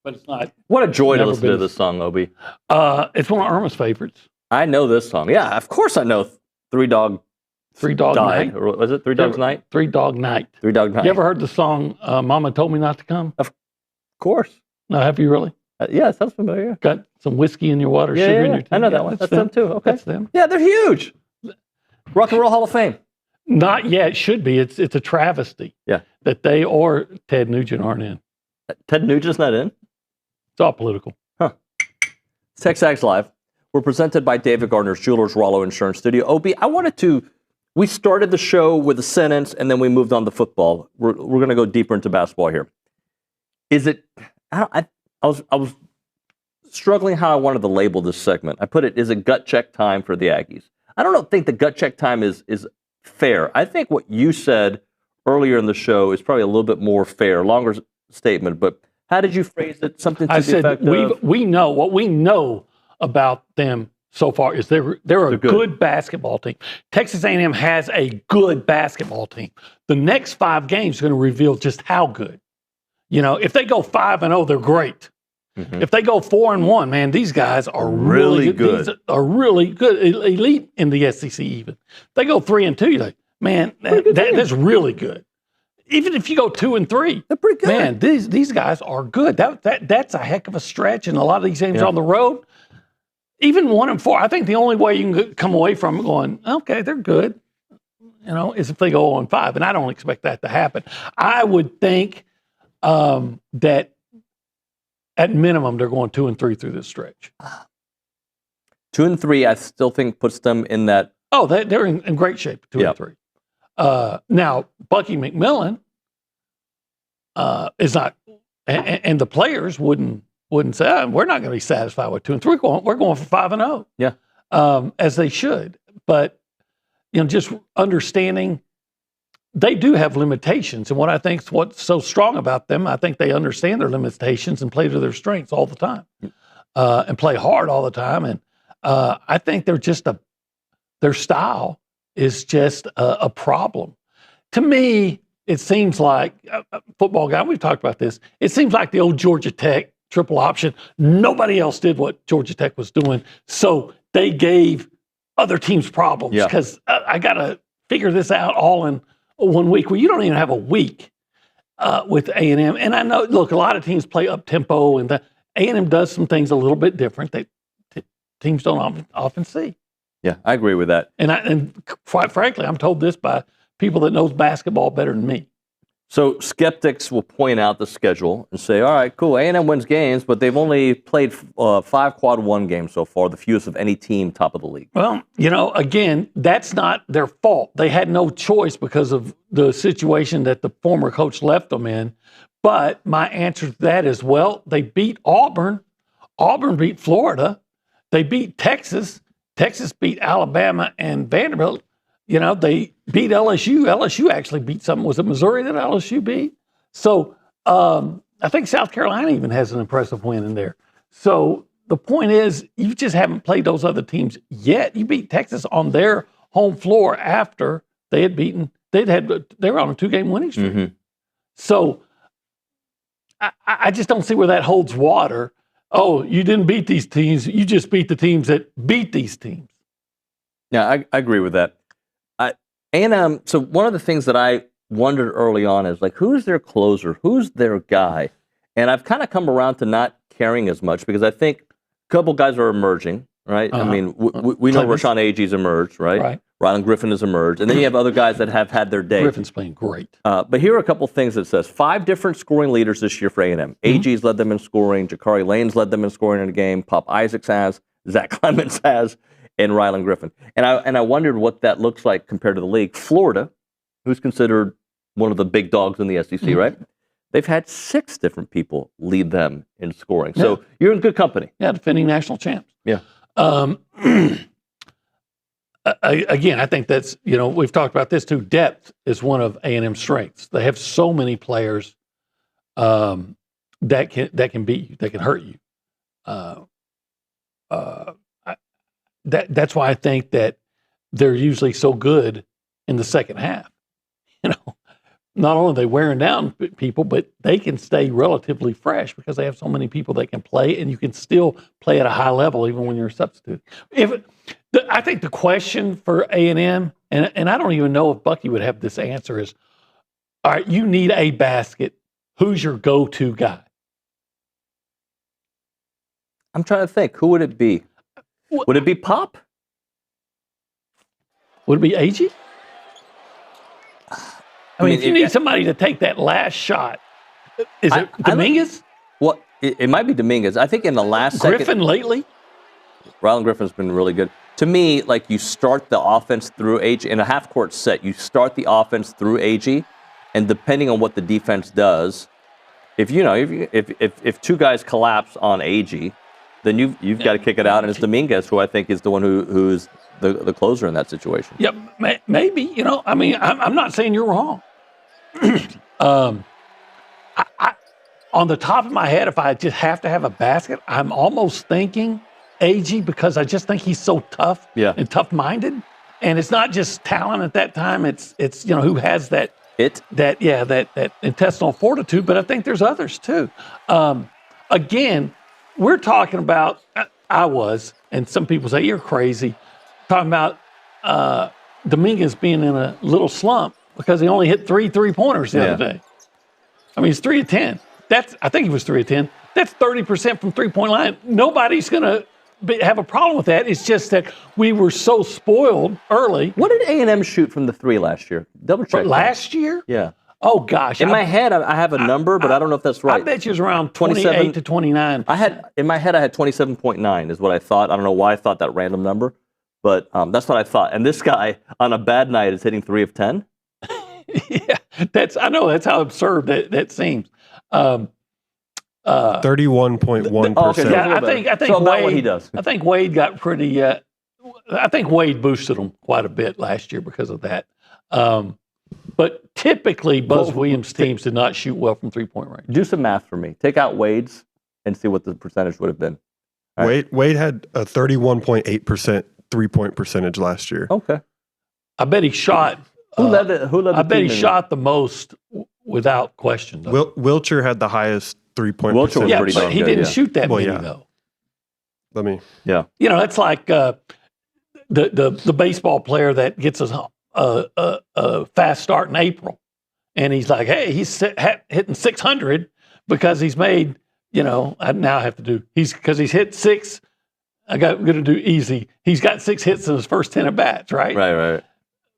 but it's not. What a joy to Never listen to been- this song, Obi. It's one of Irma's favorites. I know this song. Yeah, of course I know Three Dog Three Dog Died. Night. Or was it Three Dogs Night? Three Dog Night. Three Dog Night. You ever heard the song "Mama Told Me Not to Come"? Of course. No, have you really? Yeah, it sounds familiar. Got some whiskey in your water, Yeah, sugar yeah, in yeah. your tea. I know that Yeah, one. That's them too. Okay. That's them. Yeah, they're huge. Rock and Roll Hall of Fame. Not yet. It should be. It's a travesty. Yeah. That they or Ted Nugent aren't in. Ted Nugent's not in? It's all political. TexAgs Live. We're presented by David Gardner's Jewelers, Rollo Insurance Studio. OB, we started the show with a sentence and then we moved on to football. We're going to go deeper into basketball here. Is it, I was struggling how I wanted to label this segment. I put it, is it gut check time for the Aggies? I don't think the gut check time is fair. I think what you said earlier in the show is probably a little bit more fair, longer statement, but how did you phrase it? Something to I the said effect of? we know what we know about them so far is they're a good basketball team. Texas A&M has a good basketball team. The next 5 games are going to reveal just how good. You know, if they go 5-0, they're great. Mm-hmm. If they go 4-1, man, these guys are really good. These are really good, elite in the SEC. Even if they go 3-2, you're like, man, that's really good. Even if you go 2-3, they're pretty good. Man, these guys are good. That's a heck of a stretch, and a lot of these games are on the road. Even 1-4, I think the only way you can come away from it going, okay, they're good, is if they go 0-5, and I don't expect that to happen. I would think that at minimum they're going 2-3 through this stretch. 2-3, I still think puts them in that. Oh, they're in great shape. 2-3. Now Bucky McMillan is not, and the players wouldn't say we're not going to be satisfied with 2-3. We're going for 5-0. Yeah, as they should. But just understanding they do have limitations, and what I think is what's so strong about them, I think they understand their limitations and play to their strengths all the time, and play hard all the time. And I think they're just their style is just a problem. To me, it seems like football guy. We've talked about this. It seems like the old Georgia Tech triple option. Nobody else did what Georgia Tech was doing, so they gave other teams problems because I got to figure this out all in 1 week. Well, you don't even have a week with A&M. And I know, look, a lot of teams play up tempo, and A&M does some things a little bit different that teams don't often see. Yeah, I agree with that. And quite frankly, I'm told this by people that knows basketball better than me. So skeptics will point out the schedule and say, all right, cool, A&M wins games, but they've only played 5 quad 1 games so far, the fewest of any team top of the league. Well, again, that's not their fault. They had no choice because of the situation that the former coach left them in. But my answer to that is, well, they beat Auburn. Auburn beat Florida. They beat Texas. Texas beat Alabama and Vanderbilt. They beat LSU. LSU actually beat something. Was it Missouri that LSU beat? So I think South Carolina even has an impressive win in there. So the point is, you just haven't played those other teams yet. You beat Texas on their home floor after they had beaten. They were on a 2-game winning streak. Mm-hmm. So I just don't see where that holds water. Oh, you didn't beat these teams. You just beat the teams that beat these teams. Yeah, I agree with that. A&M, so one of the things that I wondered early on is, who's their closer? Who's their guy? And I've kind of come around to not caring as much because I think a couple guys are emerging, right? Uh-huh. I mean, we know Rashawn Aggie's emerged, right? Right. Rylan Griffin has emerged. And then you have other guys that have had their day. Griffin's playing great. But here are a couple things it says. 5 different scoring leaders this year for A&M. Aggie's led them in scoring. Jakari Lane's led them in scoring in a game. Pop Isaacs has. Zach Clemens has. And Rylan Griffin. And I wondered what that looks like compared to the league. Florida, who's considered one of the big dogs in the SEC, right? They've had 6 different people lead them in scoring. So you're in good company. Yeah, defending national champs. Yeah. Again, I think that's, we've talked about this too. Depth is one of A&M's strengths. They have so many players that can beat you, that can hurt you. That's why I think that they're usually so good in the second half. not only are they wearing down people, but they can stay relatively fresh because they have so many people that can play, and you can still play at a high level even when you're a substitute. I think the question for A&M, and I don't even know if Bucky would have this answer, is, all right, you need a basket. Who's your go-to guy? I'm trying to think. Who would it be? Would it be Pop? Would it be Aggie? I mean, if you need somebody to take that last shot, is it Dominguez? Well, it might be Dominguez. I think in the last Griffin lately? Rylan Griffin's been really good. To me, like, you start the offense through Aggie. In a half-court set, you start the offense through Aggie, and depending on what the defense does, if two guys collapse on Aggie, then you've got to kick it out, and it's Dominguez, who I think is the one who's the closer in that situation. Yep, maybe. I mean, I'm not saying you're wrong. On the top of my head, if I just have to have a basket, I'm almost thinking Aggie, because I just think he's so tough and tough-minded, and it's not just talent at that time. It's who has that intestinal fortitude. But I think there's others too. Again, we're talking about. And some people say you're crazy, talking about Dominguez being in a little slump because he only hit 3 3-pointers the other day. I mean, he's 3 of 10. I think he was 3 of 10. That's 30% from three-point line. Nobody's going to have a problem with that. It's just that we were so spoiled early. What did A&M shoot from the 3 last year? Double check. Last year? Yeah. Oh, gosh. In my head, I have a number, but I don't know if that's right. I bet you it was around 28 to 29. In my head, I had 27.9 is what I thought. I don't know why I thought that random number, but that's what I thought. And this guy, on a bad night, is hitting 3 of 10? Yeah, I know that's how absurd that seems. 31.1%. Okay, yeah, I think so about Wade. What he does. I think Wade got pretty. I think Wade boosted him quite a bit last year because of that. But typically, Buzz Williams' teams did not shoot well from three-point range. Do some math for me. Take out Wade's and see what the percentage would have been. Wade had a 31.8% three-point percentage last year. Okay. I bet he shot. Who led the I bet he shot the most without question. Wilcher had the highest three-point Wilcher was percentage. pretty but he didn't shoot that many, though. Let me. Yeah. It's like the baseball player that gets a fast start in April, and he's like, hey, he's hitting 600 because he's made. I now have to do. Because he's hit 6. I'm going to do easy. He's got 6 hits in his first 10 at bats, right? Right.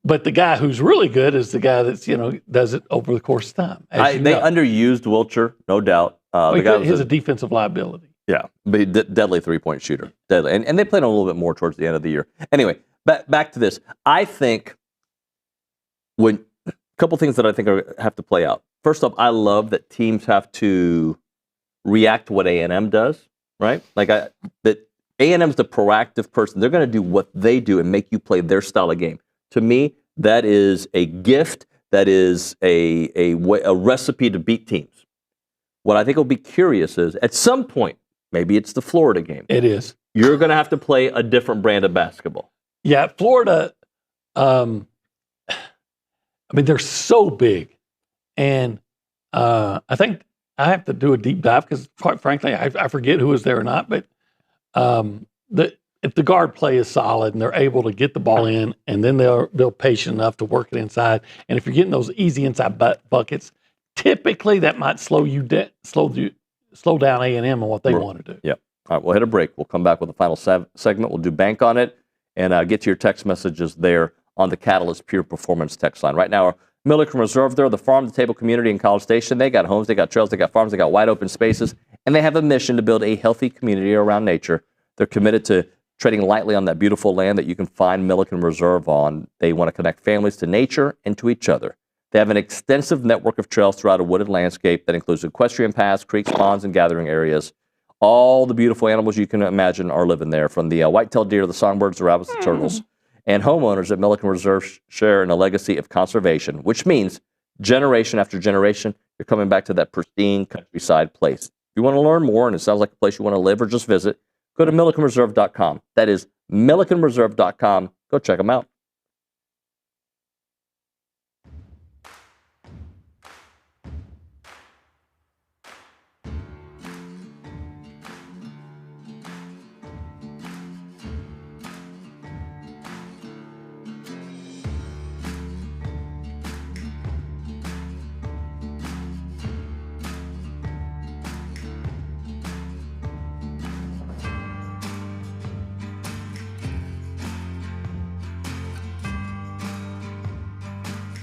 But the guy who's really good is the guy that's does it over the course of time. They underused Wilcher, no doubt. The guy he's a defensive liability. Yeah, but deadly three-point shooter, deadly, and they played him a little bit more towards the end of the year. Anyway, back to this. I think a couple things that I think have to play out. First off, I love that teams have to react to what A&M does. Right, that A&M's the proactive person. They're going to do what they do and make you play their style of game. To me, that is a gift. That is a recipe to beat teams. What I think will be curious is, at some point, maybe it's the Florida game. It is. You're going to have to play a different brand of basketball. Yeah, Florida, they're so big. And I think I have to do a deep dive because, quite frankly, I forget who was there or not. But if the guard play is solid and they're able to get the ball in, and then they're patient enough to work it inside. And if you're getting those easy inside buckets, typically that might slow down A&M on what they want to do. Yeah. All right, we'll hit a break. We'll come back with the final segment. We'll do bank on it and get to your text messages there on the Catalyst Pure Performance text line. Right now, Milliken Reserve, they're the farm-to-table community in College Station. They got homes, they got trails, they got farms, they got wide open spaces, and they have a mission to build a healthy community around nature. They're committed to treading lightly on that beautiful land that you can find Milliken Reserve on. They want to connect families to nature and to each other. They have an extensive network of trails throughout a wooded landscape that includes equestrian paths, creeks, ponds, and gathering areas. All the beautiful animals you can imagine are living there, from the white-tailed deer, the songbirds, the rabbits, the turtles. And homeowners at Milliken Reserve share in a legacy of conservation, which means generation after generation, you're coming back to that pristine countryside place. If you want to learn more, and it sounds like a place you want to live or just visit, go to millikenreserve.com. That is millikenreserve.com. Go check them out.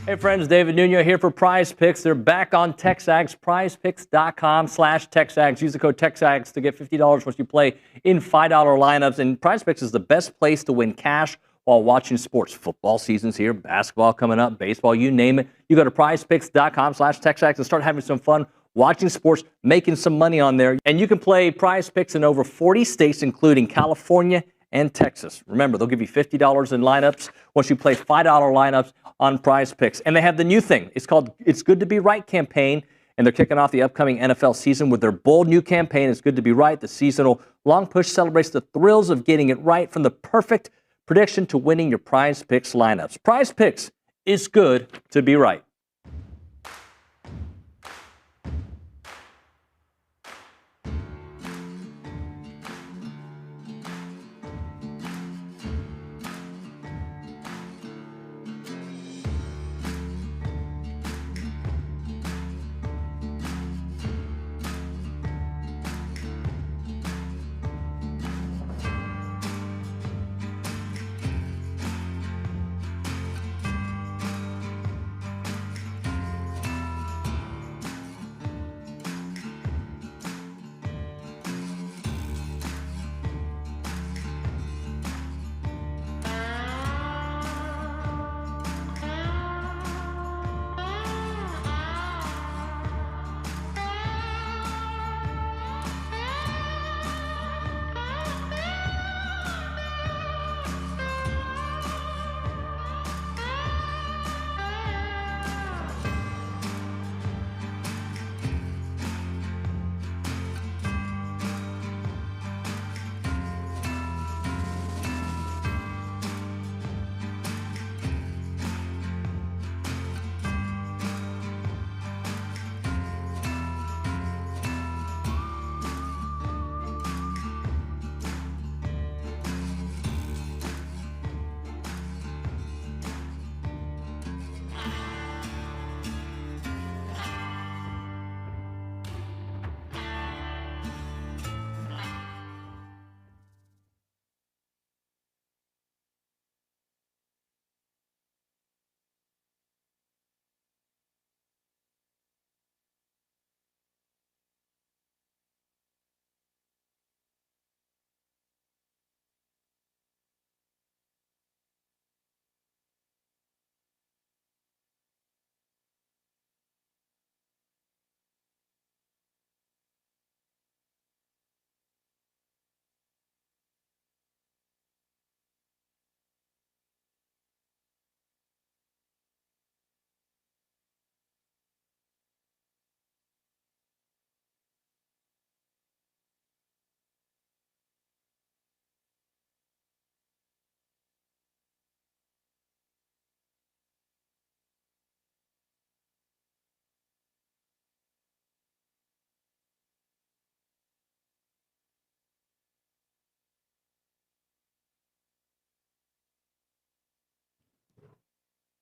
Hey friends, David Nuño here for Prize Picks. They're back on TexAgs, prizepicks.com/TexAgs. Use the code TexAgs to get $50 once you play in $5 lineups. And Prize Picks is the best place to win cash while watching sports. Football season's here, basketball coming up, baseball, you name it. You go to prizepicks.com/TexAgs and start having some fun watching sports, making some money on there. And you can play Prize Picks in over 40 states, including California and Texas. Remember, they'll give you $50 in lineups once you play $5 lineups on Prize Picks. And they have the new thing. It's called It's Good to Be Right campaign, and they're kicking off the upcoming NFL season with their bold new campaign, It's Good to Be Right. The seasonal long push celebrates the thrills of getting it right, from the perfect prediction to winning your Prize Picks lineups. Prize Picks, it's good to be right.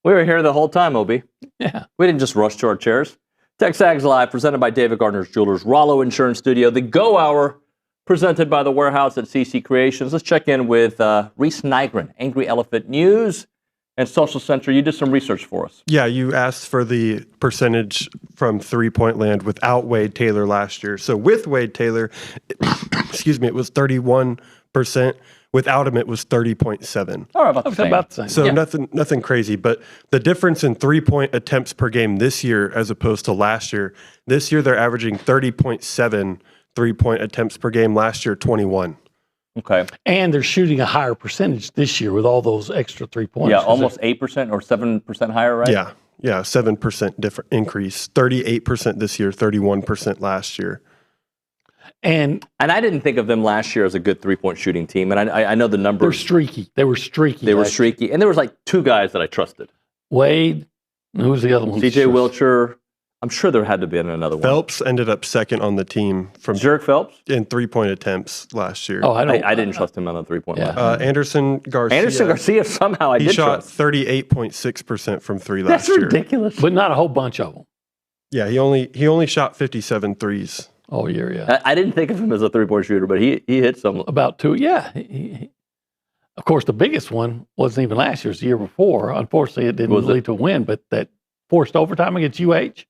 We were here the whole time, Obi. Yeah. We didn't just rush to our chairs. TexAgs Live, presented by David Gardner's Jewelers, Rollo Insurance Studio, the Go Hour, presented by the Warehouse at CC Creations. Let's check in with Reese Nygren, Angry Elephant News and Social Center. You did some research for us. Yeah, you asked for the percentage from three-point land without Wade Taylor last year. So with Wade Taylor, excuse me, it was 31%. Without him, it was 30.7. All right, about the same. So nothing crazy. But the difference in three-point attempts per game this year as opposed to last year, this year they're averaging 30.7 three-point attempts per game. Last year, 21. Okay. And they're shooting a higher percentage this year with all those extra 3 points. Yeah, almost 8% or 7% higher, right? Yeah, 7% different increase. 38% this year, 31% last year. And I didn't think of them last year as a good three-point shooting team. And I know the numbers. They're streaky. They were streaky. They were streaky. And there was like two guys that I trusted. Wade, and who was the other one? CJ Wilcher. I'm sure there had to be another one. Phelps ended up second on the team from Jerk Phelps in three-point attempts last year. Oh, I didn't trust him on the three-point line. Anderson Garcia. Anderson Garcia somehow I did trust. He shot 38.6% from three last year. That's ridiculous. But not a whole bunch of them. Yeah, he only shot 57 threes. All year, yeah. I didn't think of him as a three-point shooter, but he hit some. About two, yeah. Of course, the biggest one wasn't even last year; it was the year before. Unfortunately, it didn't lead to a win. But that forced overtime against UH.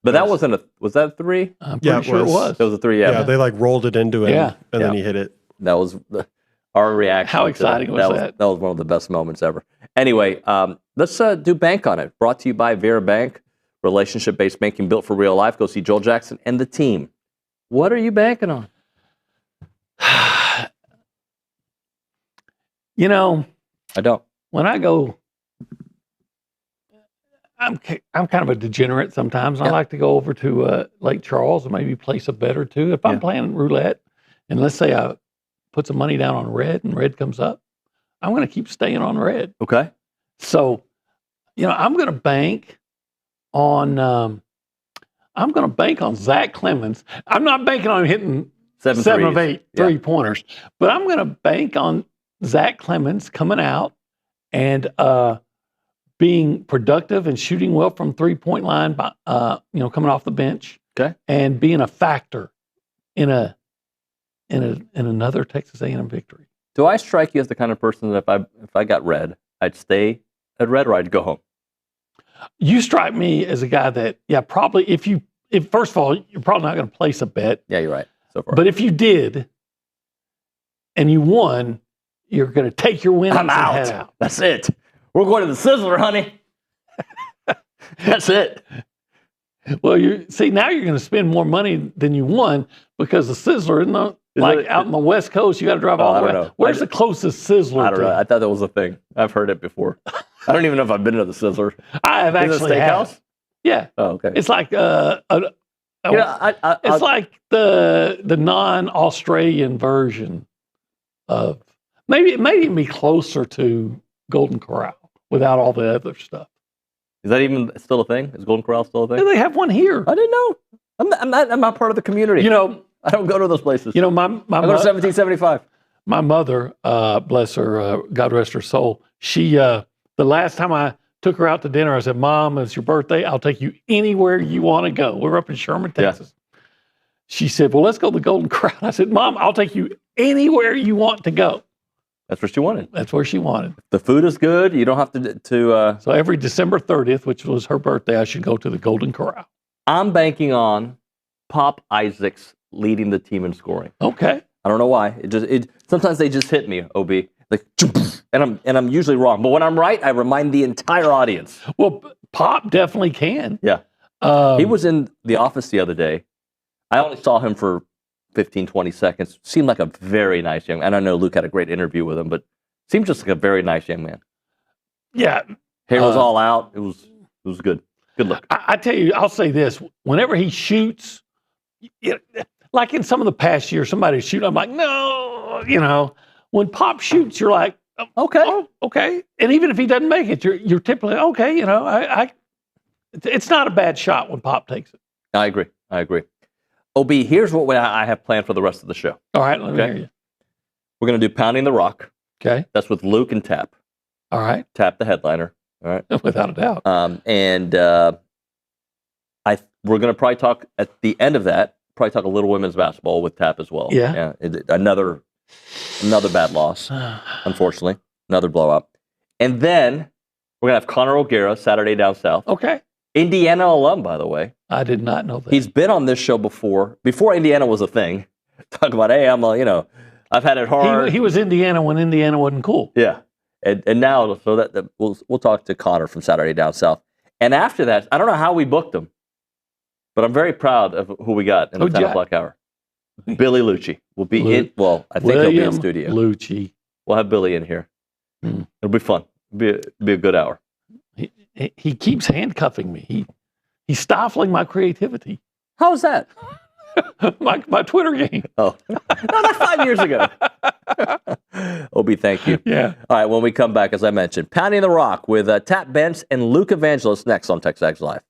But that wasn't was that a 3? I'm pretty sure it was. It was a 3, yeah. Yeah, they like rolled it into him, Yeah. and then he hit it. That was our reaction. How exciting was that? That was one of the best moments ever. Anyway, let's do Bank on It. Brought to you by Vera Bank, relationship-based banking built for real life. Go see Joel Jackson and the team. What are you banking on? You know, I don't. when I go, I'm kind of a degenerate sometimes. I like to go over to Lake Charles and maybe place a bet or two. If I'm playing roulette, and let's say I put some money down on red and red comes up, I'm going to keep staying on red. Okay. So, I'm going to bank on Zach Clemens. I'm not banking on hitting 7 of 8 3-pointers, but I'm going to bank on Zach Clemens coming out and being productive and shooting well from 3-point line, by, coming off the bench, and being a factor in another Texas A&M victory. Do I strike you as the kind of person that if I got red, I'd stay at red or I'd go home? You strike me as a guy that, probably if first of all, you're probably not going to place a bet. Yeah, you're right. So far. But if you did and you won, you're going to take your winnings and head out. That's it. We're going to the Sizzler, honey. That's it. Well, now you're going to spend more money than you won because the Sizzler, out in the West Coast, you got to drive all the way. Know. Where's the closest Sizzler? I don't know. I thought that was a thing. I've heard it before. I don't even know if I've been to the Sizzler. I have actually. Steakhouse? Yeah. Oh, okay. It's like it's like the non-Australian version of maybe it may even be closer to Golden Corral without all the other stuff. Is that even still a thing? Is Golden Corral still a thing? Yeah, they have one here. I didn't know. I'm not part of the community. I don't go to those places. My I go to 1775. My mother, bless her, God rest her soul. She the last time I took her out to dinner, I said, "Mom, it's your birthday. I'll take you anywhere you want to go." We're up in Sherman, Texas. Yeah. She said, "Well, let's go to the Golden Corral." I said, "Mom, I'll take you anywhere you want to go." That's what she wanted. That's where she wanted. The food is good. You don't have to. So every December 30th, which was her birthday, I should go to the Golden Corral. I'm banking on Pop Isaacs leading the team in scoring. Okay. I don't know why. Sometimes they just hit me, OB. Like, and I'm usually wrong. But when I'm right, I remind the entire audience. Well, Pop definitely can. Yeah. He was in the office the other day. I only saw him for 15, 20 seconds. Seemed like a very nice young man. And I know Luke had a great interview with him, but seemed just like a very nice young man. Yeah. Hair was all out. It was good. Good look. I tell you, I'll say this. Whenever he shoots, like in some of the past years, somebody shoot, I'm like, no, when Pop shoots, you're like, okay. Oh, okay. And even if he doesn't make it, you're typically, okay, it's not a bad shot when Pop takes it. I agree. OB, here's what I have planned for the rest of the show. All right, let me hear you. We're going to do Pounding the Rock. Okay. That's with Luke and Tap. All right. Tap, the headliner. All right. Without a doubt. We're going to probably talk at the end of that, talk a little women's basketball with Tap as well. Yeah. Another bad loss, unfortunately. Another blowout. And then we're going to have Connor O'Gara, Saturday Down South. Okay. Indiana alum, by the way. I did not know that. He's been on this show before Indiana was a thing. Talk about, hey, I've had it hard. He was Indiana when Indiana wasn't cool. Yeah. And now, so that we'll talk to Connor from Saturday Down South. And after that, I don't know how we booked him, but I'm very proud of who we got in the 10 o'clock hour. Billy Liucci will be in. Well, I think he'll be in studio. Liucci. We'll have Billy in here. It'll be fun. It'll be a good hour. He keeps handcuffing me. He's stifling my creativity. How is that? my Twitter game. Oh, no, that's 5 years ago. Obi, thank you. Yeah. All right, when we come back, as I mentioned, Pounding the Rock with Tap Bentz and Luke Evangelist next on TexAgs Live.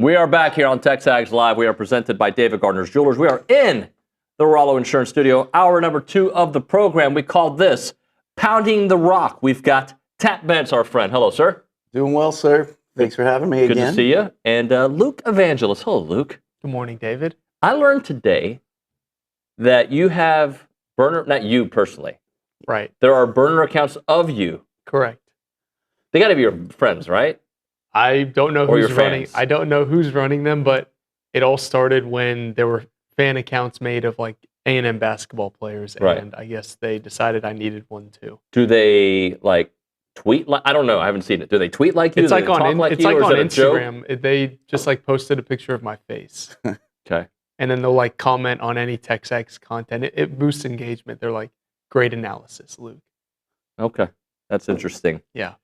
We are back here on TexAgs Live. We are presented by David Gardner's Jewelers. We are in the Rollo Insurance Studio, hour number 2 of the program. We call this Pounding the Rock. We've got Tat Bentz, our friend. Hello, sir. Doing well, sir. Thanks for having me again. Good to see you. And Luke Evangelist. Hello, Luke. Good morning, David. I learned today that you have burner, not you personally. Right. There are burner accounts of you. Correct. They got to be your friends, right? I don't know Or who's your running. fans. I don't know who's running them, but it all started when there were fan accounts made of like A&M basketball players, Right. and I guess they decided I needed one too. Do they like tweet? I don't know. I haven't seen it. Do they tweet like you? It's Do like they talk on like it's you, like or is on it a joke? Instagram. They just like posted a picture of my face, Okay. and then they'll like comment on any TexAgs content. It boosts engagement. They're like, great analysis, Luke. Okay. That's interesting. Yeah.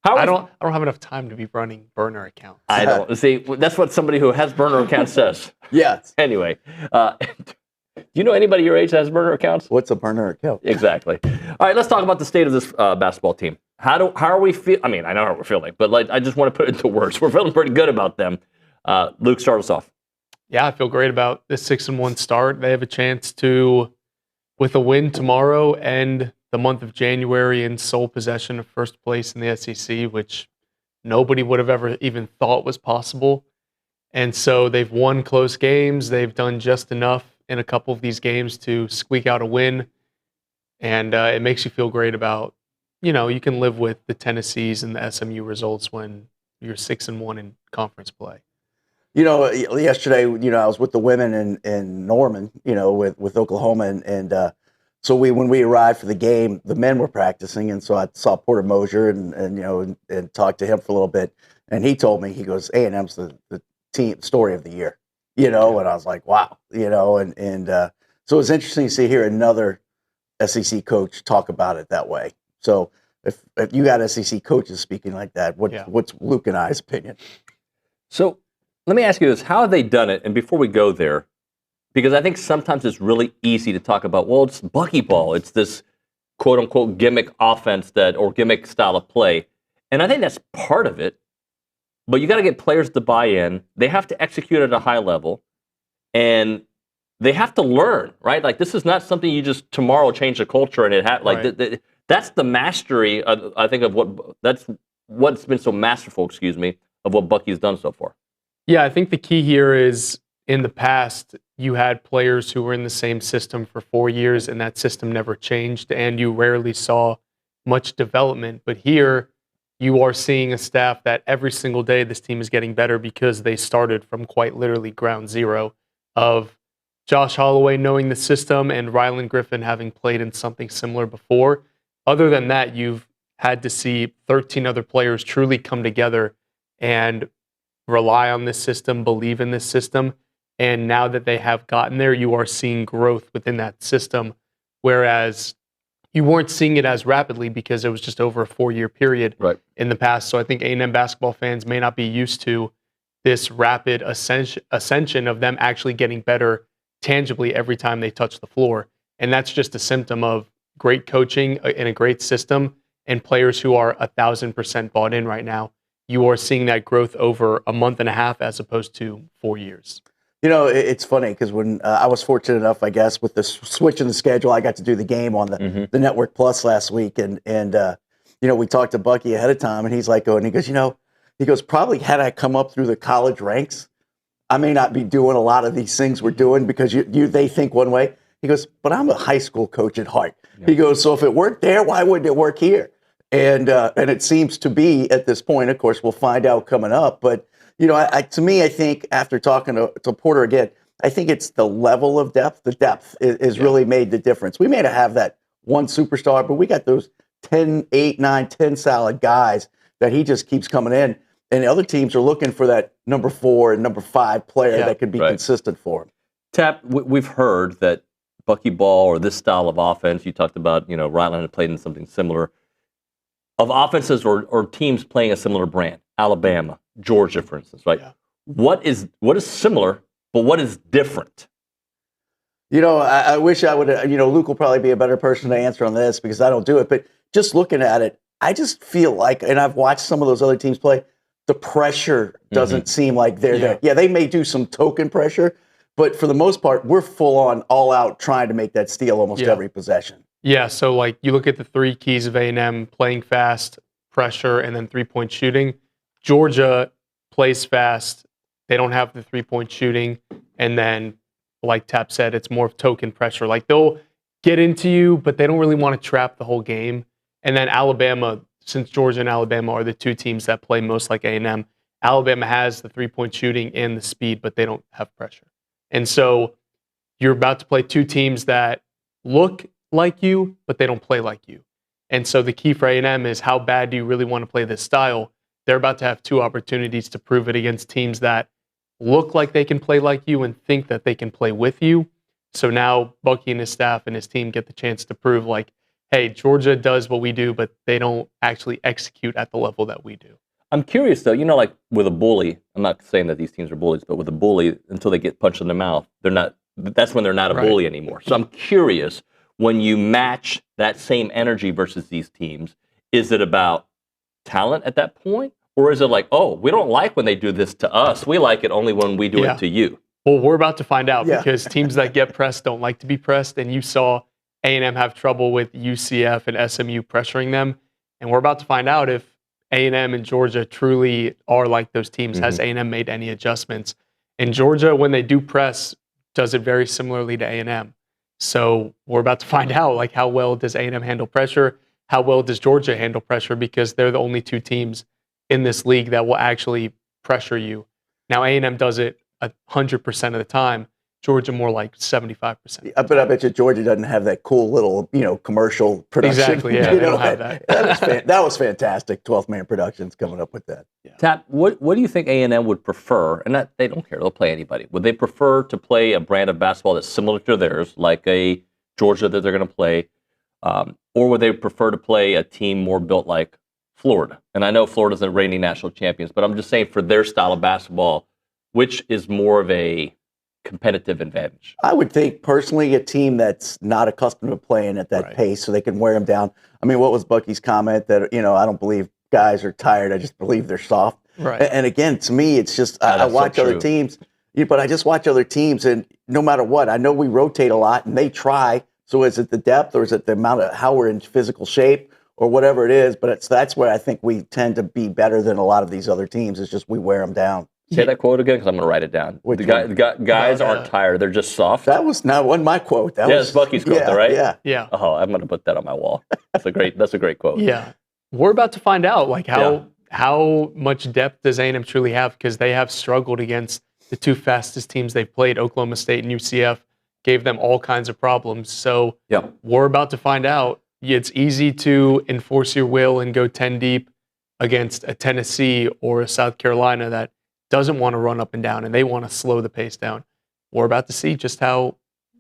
How I don't have enough time to be running burner accounts. I don't see. That's what somebody who has burner accounts says. Yes. Anyway, do you know anybody your age that has burner accounts? What's a burner account? Exactly. All right, let's talk about the state of this basketball team. How are we feel? I mean, I know how we're feeling, but like, I just want to put it into words. We're feeling pretty good about them. Luke, start us off. Yeah, I feel great about this 6-1 start. They have a chance to, with a win tomorrow, end the month of January in sole possession of first place in the SEC, which nobody would have ever even thought was possible. And so they've won close games. They've done just enough in a couple of these games to squeak out a win. And it makes you feel great about, you can live with the Tennessees and the SMU results when you're 6-1 in conference play. Yesterday, I was with the women in Norman, with Oklahoma, and so when we arrived for the game, the men were practicing, and so I saw Porter Mosier and talked to him for a little bit, and he told me, he goes, A&M's the team story of the year, and I was like, wow, and so it was interesting to see here another SEC coach talk about it that way. So if you got SEC coaches speaking like that, what's Luke and I's opinion? So let me ask you this: how have they done it? And before we go there, because I think sometimes it's really easy to talk about, well, it's buckyball. It's this quote-unquote gimmick offense or gimmick style of play. And I think that's part of it. But you got to get players to buy in. They have to execute at a high level. And they have to learn, right? Like, this is not something you just tomorrow change the culture and it that's the mastery, I think, of that's what's been so masterful, of what Bucky's done so far. Yeah, I think the key here is, in the past, you had players who were in the same system for 4 years, and that system never changed, and you rarely saw much development. But here, you are seeing a staff that every single day this team is getting better because they started from quite literally ground zero of Josh Holloway knowing the system and Rylan Griffin having played in something similar before. Other than that, you've had to see 13 other players truly come together and rely on this system, believe in this system. And now that they have gotten there, you are seeing growth within that system, whereas you weren't seeing it as rapidly because it was just over a 4-year period in the past. So I think A&M basketball fans may not be used to this rapid ascension of them actually getting better tangibly every time they touch the floor. And that's just a symptom of great coaching in a great system and players who are 1,000% bought in right now. You are seeing that growth over a month and a half as opposed to 4 years. It's funny because when I was fortunate enough, I guess, with the switch in the schedule, I got to do the game on the Network Plus last week. And we talked to Bucky ahead of time, and he's like, he goes, probably had I come up through the college ranks, I may not be doing a lot of these things we're doing because they think one way. He goes, but I'm a high school coach at heart. Yeah. He goes, so if it worked there, why wouldn't it work here? And it seems to be at this point. Of course, we'll find out coming up. But to me, I think after talking to Porter again, I think it's the level of depth. The depth is really made the difference. We may not have that one superstar, but we got those 10, 8, 9, 10 solid guys that he just keeps coming in. And the other teams are looking for that number 4 and number 5 player that could be consistent for him. Tap, we've heard that buckyball or this style of offense, you talked about, Ryland had played in something similar, of offenses or teams playing a similar brand, Alabama, Georgia, for instance, right? Yeah. What is similar, but what is different? I wish I would, Luke will probably be a better person to answer on this because I don't do it, but just looking at it, I just feel like, and I've watched some of those other teams play, the pressure doesn't seem like they're there. Yeah, they may do some token pressure, but for the most part, we're full on, all out trying to make that steal almost every possession. Yeah, so like you look at the 3 keys of A&M: playing fast, pressure, and then 3-point shooting. Georgia plays fast. They don't have the 3-point shooting. And then, like Tap said, it's more of token pressure. Like they'll get into you, but they don't really want to trap the whole game. And then Alabama, since Georgia and Alabama are the 2 teams that play most like A&M, Alabama has the 3-point shooting and the speed, but they don't have pressure. And so you're about to play 2 teams that look like you, but they don't play like you. And so the key for A&M is, how bad do you really want to play this style? They're about to have 2 opportunities to prove it against teams that look like they can play like you and think that they can play with you. So now Bucky and his staff and his team get the chance to prove, like, hey, Georgia does what we do, but they don't actually execute at the level that we do. I'm curious, though, like with a bully, I'm not saying that these teams are bullies, but with a bully, until they get punched in the mouth, that's when they're not a bully anymore. So I'm curious, when you match that same energy versus these teams, is it about talent at that point? Or is it like, oh, we don't like when they do this to us. We like it only when we do it to you? Well, we're about to find out because teams that get pressed don't like to be pressed. And you saw A&M have trouble with UCF and SMU pressuring them. And we're about to find out if A&M and Georgia truly are like those teams. Has A&M made any adjustments? And Georgia, when they do press, does it very similarly to A&M. So we're about to find out, like, how well does A&M handle pressure? How well does Georgia handle pressure? Because they're the only 2 teams in this league that will actually pressure you. Now, A&M does it 100% of the time. Georgia more like 75%. I bet you Georgia doesn't have that cool little, commercial production. Exactly, yeah, they don't have that. That was fantastic. 12th Man Productions coming up with that. Yeah. Tap, what do you think A&M would prefer? And that, they don't care. They'll play anybody. Would they prefer to play a brand of basketball that's similar to theirs, like a Georgia that they're going to play? Or would they prefer to play a team more built like Florida? And I know Florida's the reigning national champions, but I'm just saying, for their style of basketball, which is more of a competitive advantage? I would think, personally, a team that's not accustomed to playing at that pace, so they can wear them down. I mean, what was Bucky's comment that, I don't believe guys are tired. I just believe they're soft. Right. And again, to me, it's just, I watch other teams, but I just watch other teams, and no matter what, I know we rotate a lot and they try. So is it the depth, or is it the amount of how we're in physical shape, or whatever it is? But that's where I think we tend to be better than a lot of these other teams. It's just we wear them down. Say that quote again, because I'm going to write it down. The guys aren't tired; they're just soft. That was not one my quote. That was Bucky's quote, though, right? Yeah. Oh, I'm going to put that on my wall. That's a great quote. Yeah, we're about to find out, like, how much depth does A&M truly have, because they have struggled against the 2 fastest teams they've played, Oklahoma State and UCF, gave them all kinds of problems. So we're about to find out. It's easy to enforce your will and go 10 deep against a Tennessee or a South Carolina that doesn't want to run up and down, and they want to slow the pace down. We're about to see just how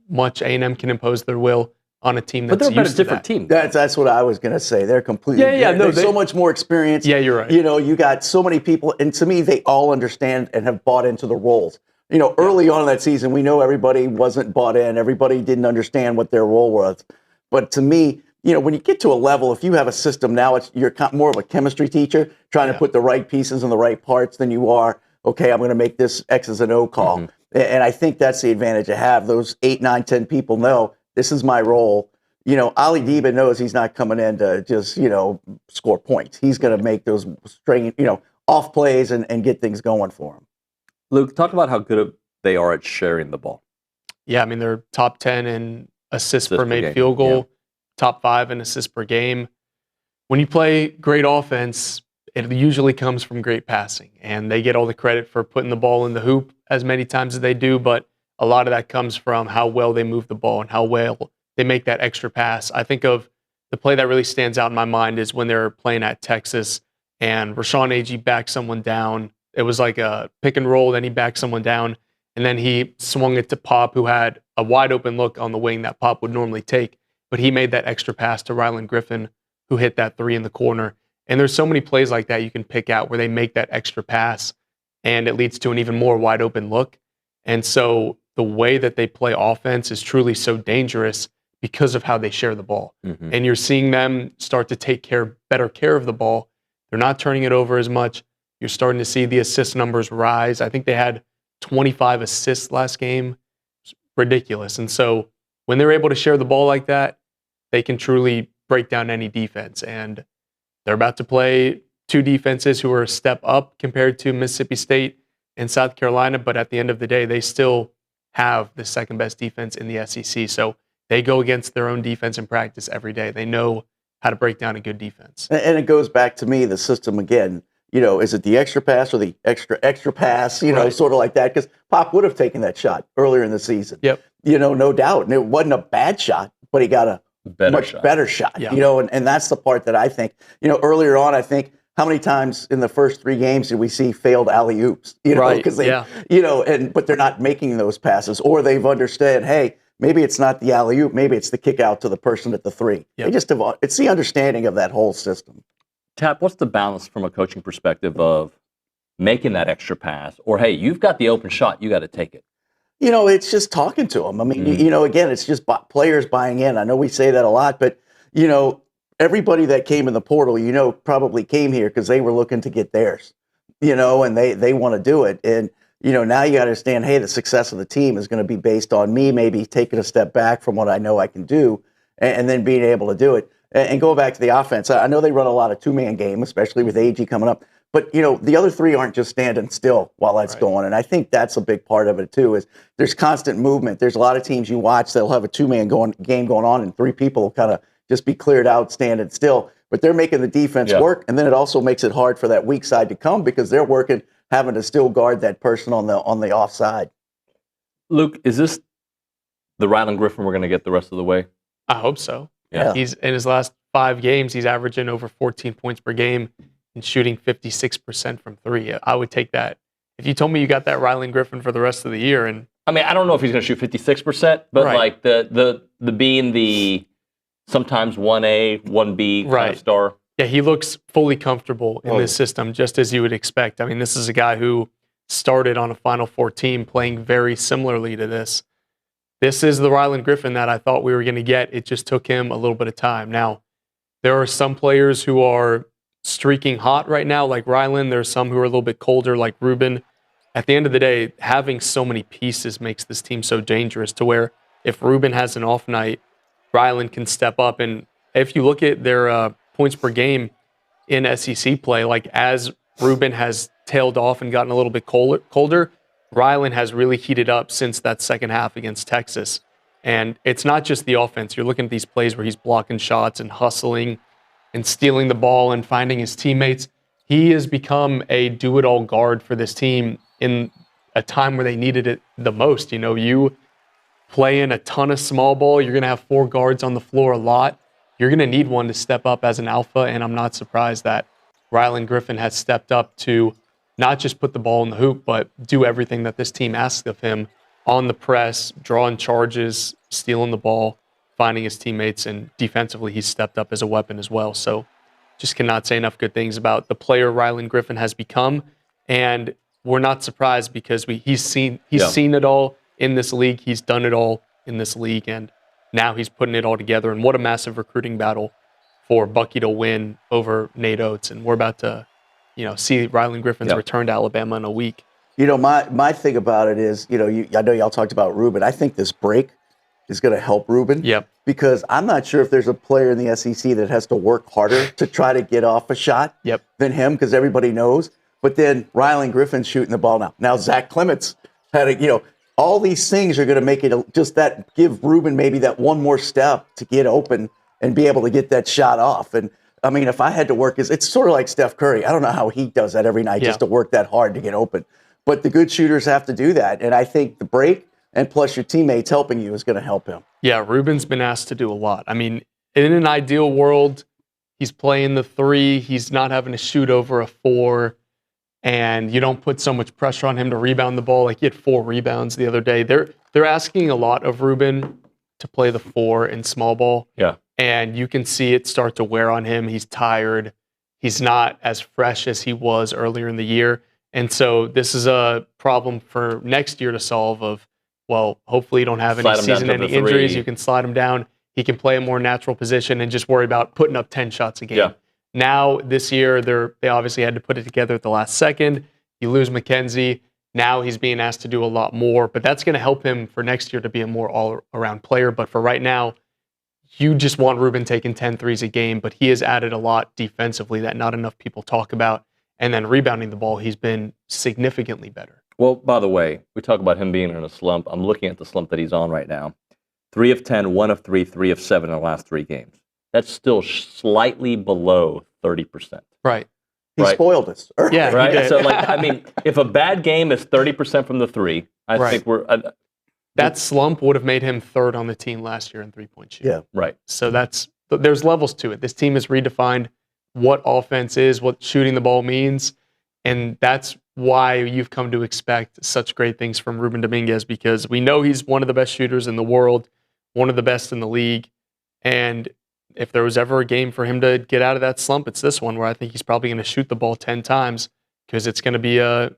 much A&M can impose their will on a team that's used to that. Team. That's what I was going to say. They're completely they're so much more experienced. Yeah, you're right. You got so many people, and to me, they all understand and have bought into the roles. Early on in that season, we know everybody wasn't bought in. Everybody didn't understand what their role was. But to me, when you get to a level, if you have a system now, you're more of a chemistry teacher trying to put the right pieces in the right parts than you are, okay, I'm going to make this X's and O call. And I think that's the advantage I have. Those 8, 9, 10 people know this is my role. Ali Deba knows he's not coming in to just, score points. He's going to make those off plays and get things going for him. Luke, talk about how good they are at sharing the ball. Yeah, I mean, they're top 10 in assists per made field goal, top 5 in assists per game. When you play great offense, it usually comes from great passing, and they get all the credit for putting the ball in the hoop as many times as they do, but a lot of that comes from how well they move the ball and how well they make that extra pass. I think of the play that really stands out in my mind is when they were playing at Texas, and Rashawn Agee backed someone down. It was like a pick and roll, then he backed someone down, and then he swung it to Pop, who had a wide open look on the wing that Pop would normally take, but he made that extra pass to Ryland Griffin, who hit that 3 in the corner. And there's so many plays like that you can pick out where they make that extra pass and it leads to an even more wide open look. And so the way that they play offense is truly so dangerous because of how they share the ball. And you're seeing them start to take better care of the ball. They're not turning it over as much. You're starting to see the assist numbers rise. I think they had 25 assists last game. It's ridiculous. And so when they're able to share the ball like that, they can truly break down any defense. And they're about to play two defenses who are a step up compared to Mississippi State and South Carolina. But at the end of the day, they still have the second best defense in the SEC. So they go against their own defense in practice every day. They know how to break down a good defense. And it goes back to me, the system again. Is it the extra pass or the extra pass? Sort of like that. Because Pop would have taken that shot earlier in the season. Yep. No doubt. And it wasn't a bad shot, but he got a much better shot. Yeah. And that's the part that I think. Earlier on, I think how many times in the first 3 games did we see failed alley oops? Because they, but they're not making those passes, or they've understood, hey, maybe it's not the alley oop, maybe it's the kick out to the person at the 3. Yep. They just have, it's the understanding of that whole system. Tap, what's the balance from a coaching perspective of making that extra pass, or hey, you've got the open shot, you got to take it? It's just talking to them. I mean, again, it's just players buying in. I know we say that a lot, but everybody that came in the portal, probably came here because they were looking to get theirs, and they want to do it. And now you understand, hey, the success of the team is going to be based on me maybe taking a step back from what I know I can do, and then being able to do it. And go back to the offense. I know they run a lot of 2-man game, especially with Aggie coming up. But, the other 3 aren't just standing still while that's going. And I think that's a big part of it, too, is there's constant movement. There's a lot of teams you watch, they'll have a 2-man game going on, and 3 people will kind of just be cleared out, standing still. But they're making the defense work. And then it also makes it hard for that weak side to come because they're working, having to still guard that person on the offside. Luke, is this the Rylan Griffin we're going to get the rest of the way? I hope so. Yeah. He's in his last 5 games, he's averaging over 14 points per game and shooting 56% from 3. I would take that. If you told me you got that Rylan Griffin for the rest of the year, and I mean, I don't know if he's going to shoot 56%, but like the being the sometimes 1A, 1B kind of star. Yeah, he looks fully comfortable in this system, just as you would expect. I mean, this is a guy who started on a Final Four team playing very similarly to this. This is the Rylan Griffin that I thought we were going to get. It just took him a little bit of time. Now, there are some players who are streaking hot right now, like Rylan. There's some who are a little bit colder, like Ruben. At the end of the day, having so many pieces makes this team so dangerous to where if Ruben has an off night, Rylan can step up. And if you look at their points per game in SEC play, like as Ruben has tailed off and gotten a little bit colder, Rylan has really heated up since that second half against Texas. And it's not just the offense. You're looking at these plays where he's blocking shots and hustling and stealing the ball and finding his teammates. He has become a do-it-all guard for this team in a time where they needed it the most. You play in a ton of small ball. You're going to have 4 guards on the floor a lot. You're going to need one to step up as an alpha, and I'm not surprised that Rylan Griffin has stepped up to not just put the ball in the hoop, but do everything that this team asks of him on the press, drawing charges, stealing the ball, finding his teammates, and defensively he's stepped up as a weapon as well. So just cannot say enough good things about the player Rylan Griffin has become, and we're not surprised because he's seen it all in this league. He's done it all in this league, and now he's putting it all together. And what a massive recruiting battle for Bucky to win over Nate Oates. And we're about to, see Rylan Griffin's return to Alabama in a week. My thing about it is, I know y'all talked about Ruben. I think this break is going to help Ruben. Yep. Because I'm not sure if there's a player in the SEC that has to work harder to try to get off a shot than him, because everybody knows. But then Rylan Griffin's shooting the ball now. Now Zach Clements had all these things are going to make it give Ruben maybe that one more step to get open and be able to get that shot off. And I mean, if I had to work, it's sort of like Steph Curry. I don't know how he does that every night just to work that hard to get open. But the good shooters have to do that. And I think the break and plus your teammates helping you is going to help him. Yeah, Ruben's been asked to do a lot. I mean, in an ideal world, he's playing the 3. He's not having to shoot over a 4. And you don't put so much pressure on him to rebound the ball. Like he had 4 rebounds the other day. They're asking a lot of Ruben to play the 4 in small ball. Yeah. And you can see it start to wear on him. He's tired. He's not as fresh as he was earlier in the year. And so this is a problem for next year to solve of, well, hopefully you don't have any season-ending injuries. You can slide him down. He can play a more natural position and just worry about putting up 10 shots a game. Yeah. Now, this year, they obviously had to put it together at the last second. You lose McKenzie. Now he's being asked to do a lot more, but that's going to help him for next year to be a more all-around player. But for right now, you just want Ruben taking 10 threes a game, but he has added a lot defensively that not enough people talk about. And then rebounding the ball, he's been significantly better. Well, by the way, we talk about him being in a slump. I'm looking at the slump that he's on right now. 3 of 10, 1 of 3, 3 of 7 in the last 3 games. That's still slightly below 30%. Right. He spoiled us. Yeah, right. So, like, I mean, if a bad game is 30% from the 3, I think we're. That slump would have made him 3rd on the team last year in 3-point shooting. Yeah. Right. So there's levels to it. This team has redefined what offense is, what shooting the ball means, and that's why you've come to expect such great things from Ruben Dominguez, because we know he's one of the best shooters in the world, one of the best in the league, and if there was ever a game for him to get out of that slump, it's this one, where I think he's probably going to shoot the ball 10 times because it's going to be a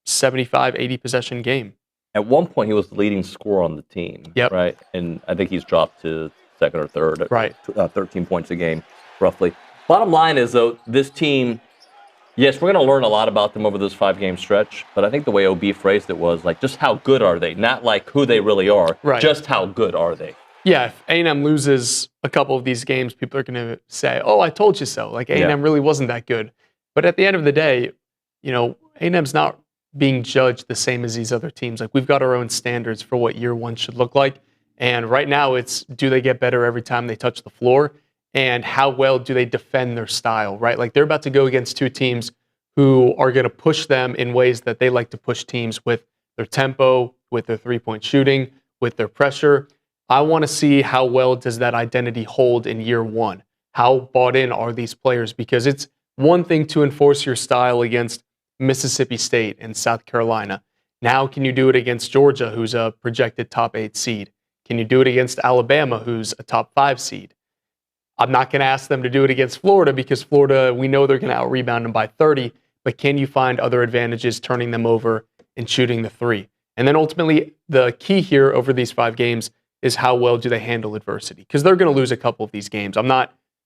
75, 80 possession game. At one point, he was the leading scorer on the team. Yep. Right. And I think he's dropped to 2nd or 3rd. Right. 13 points a game, roughly. Bottom line is, though, this team, yes, we're going to learn a lot about them over this 5-game stretch, but I think the way OB phrased it was like, just how good are they? Not like who they really are. Right. Just how good are they? Yeah, if A&M loses a couple of these games, people are going to say, oh, I told you so. Like, A&M really wasn't that good. But at the end of the day, you know, A&M's not being judged the same as these other teams. Like, we've got our own standards for what year one should look like. And right now, it's do they get better every time they touch the floor? And how well do they defend their style, right? Like, they're about to go against 2 teams who are going to push them in ways that they like to push teams with their tempo, with their 3-point shooting, with their pressure. I want to see how well does that identity hold in year one. How bought in are these players? Because it's one thing to enforce your style against Mississippi State and South Carolina. Now, can you do it against Georgia, who's a projected top 8 seed? Can you do it against Alabama, who's a top 5 seed? I'm not going to ask them to do it against Florida because Florida, we know they're going to out-rebound them by 30, but can you find other advantages turning them over and shooting the 3? And then ultimately, the key here over these 5 games is how well do they handle adversity? Because they're going to lose a couple of these games.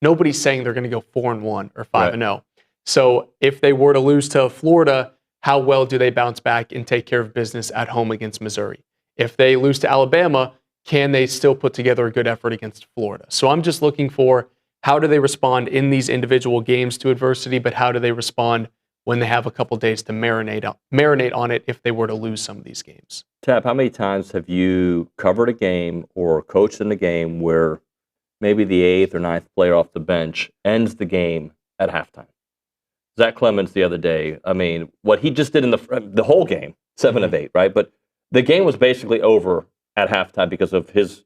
Nobody's saying they're going to go 4-1 or 5-0. So if they were to lose to Florida, how well do they bounce back and take care of business at home against Missouri? If they lose to Alabama, can they still put together a good effort against Florida? So I'm just looking for how do they respond in these individual games to adversity, but how do they respond when they have a couple days to marinate on it if they were to lose some of these games? Tab, how many times have you covered a game or coached in a game where maybe the 8th or 9th player off the bench ends the game at halftime? Zach Clemens the other day, I mean, what he just did in the whole game, 7 of 8, right? But the game was basically over at halftime because of his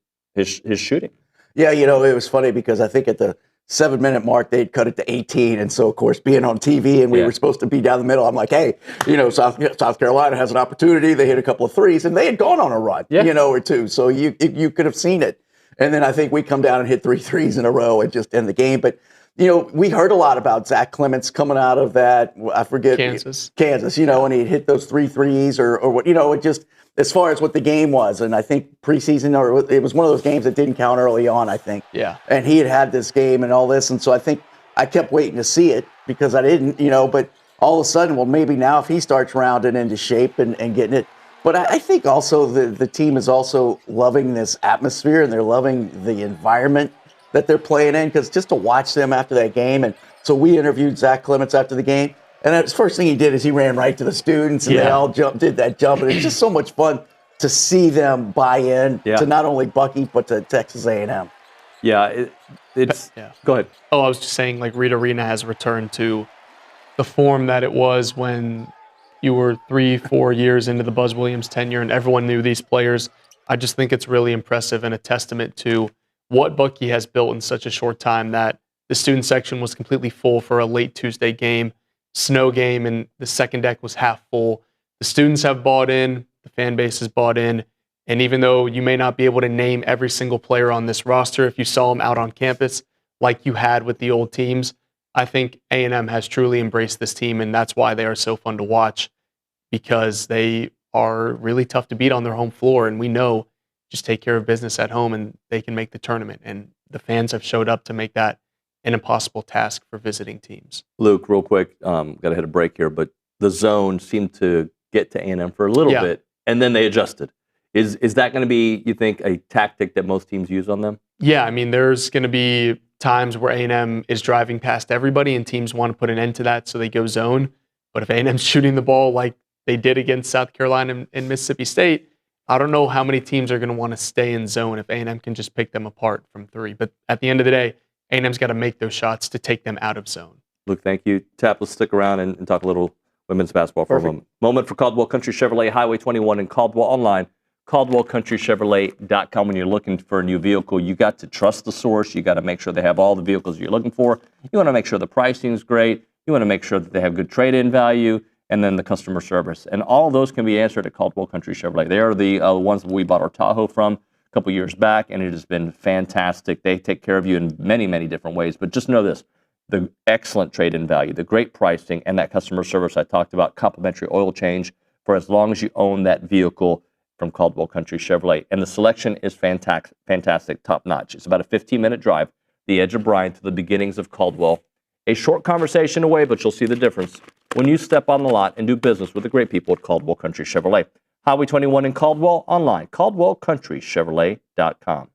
shooting. Yeah, you know, it was funny because I think at the 7-minute mark, they'd cut it to 18. And so, of course, being on TV and we were supposed to be down the middle, I'm like, hey, you know, South Carolina has an opportunity. They hit a couple of threes and they had gone on a run, you know, or 2. So you could have seen it. And then I think we come down and hit 3 threes in a row and just end the game. But, you know, we heard a lot about Zach Clemens coming out of that, I forget. Kansas, you know, and he hit those 3 threes or what, you know, it just, as far as what the game was. And I think preseason, or it was one of those games that didn't count early on, I think. Yeah. And he had this game and all this. And so I think I kept waiting to see it because I didn't, you know, but all of a sudden, well, maybe now if he starts rounding into shape and getting it. But I think also the team is also loving this atmosphere and they're loving the environment that they're playing in, because just to watch them after that game. And so we interviewed Zach Clemens after the game. And the first thing he did is he ran right to the students and they all did that jump. And it's just so much fun to see them buy in to not only Bucky, but to Texas A&M. Yeah, it's Go ahead. Oh, I was just saying, like, Reed Arena has returned to the form that it was when you were 3-4 years into the Buzz Williams tenure and everyone knew these players. I just think it's really impressive and a testament to what Bucky has built in such a short time, that the student section was completely full for a late Tuesday game, snow game, and the second deck was half full. The students have bought in, the fan base has bought in, and even though you may not be able to name every single player on this roster, if you saw them out on campus like you had with the old teams, I think A&M has truly embraced this team, and that's why they are so fun to watch, because they are really tough to beat on their home floor, and we know just take care of business at home and they can make the tournament. And the fans have showed up to make that an impossible task for visiting teams. Luke, real quick, got to hit a break here, but the zone seemed to get to A&M for a little bit, and then they adjusted. Is that going to be, you think, a tactic that most teams use on them? Yeah, I mean, there's going to be times where A&M is driving past everybody, and teams want to put an end to that, so they go zone. But if A&M's shooting the ball like they did against South Carolina and Mississippi State, I don't know how many teams are going to want to stay in zone if A&M can just pick them apart from three. But at the end of the day, A&M's got to make those shots to take them out of zone. Luke, thank you. Tap, let's stick around and talk a little women's basketball for a moment. Moment for Caldwell Country Chevrolet, Highway 21 in Caldwell, online, CaldwellCountryChevrolet.com. When you're looking for a new vehicle, you got to trust the source. You got to make sure they have all the vehicles you're looking for. You want to make sure the pricing is great. You want to make sure that they have good trade-in value, and then the customer service. And all of those can be answered at Caldwell Country Chevrolet. They are the ones that we bought our Tahoe from a couple years back, and it has been fantastic. They take care of you in many, many different ways. But just know this, the excellent trade-in value, the great pricing, and that customer service I talked about, complimentary oil change for as long as you own that vehicle from Caldwell Country Chevrolet. And the selection is fantastic, top-notch. It's about a 15-minute drive, the edge of Bryan to the beginnings of Caldwell. A short conversation away, but you'll see the difference when you step on the lot and do business with the great people at Caldwell Country Chevrolet. Highway 21 in Caldwell, online, CaldwellCountryChevrolet.com.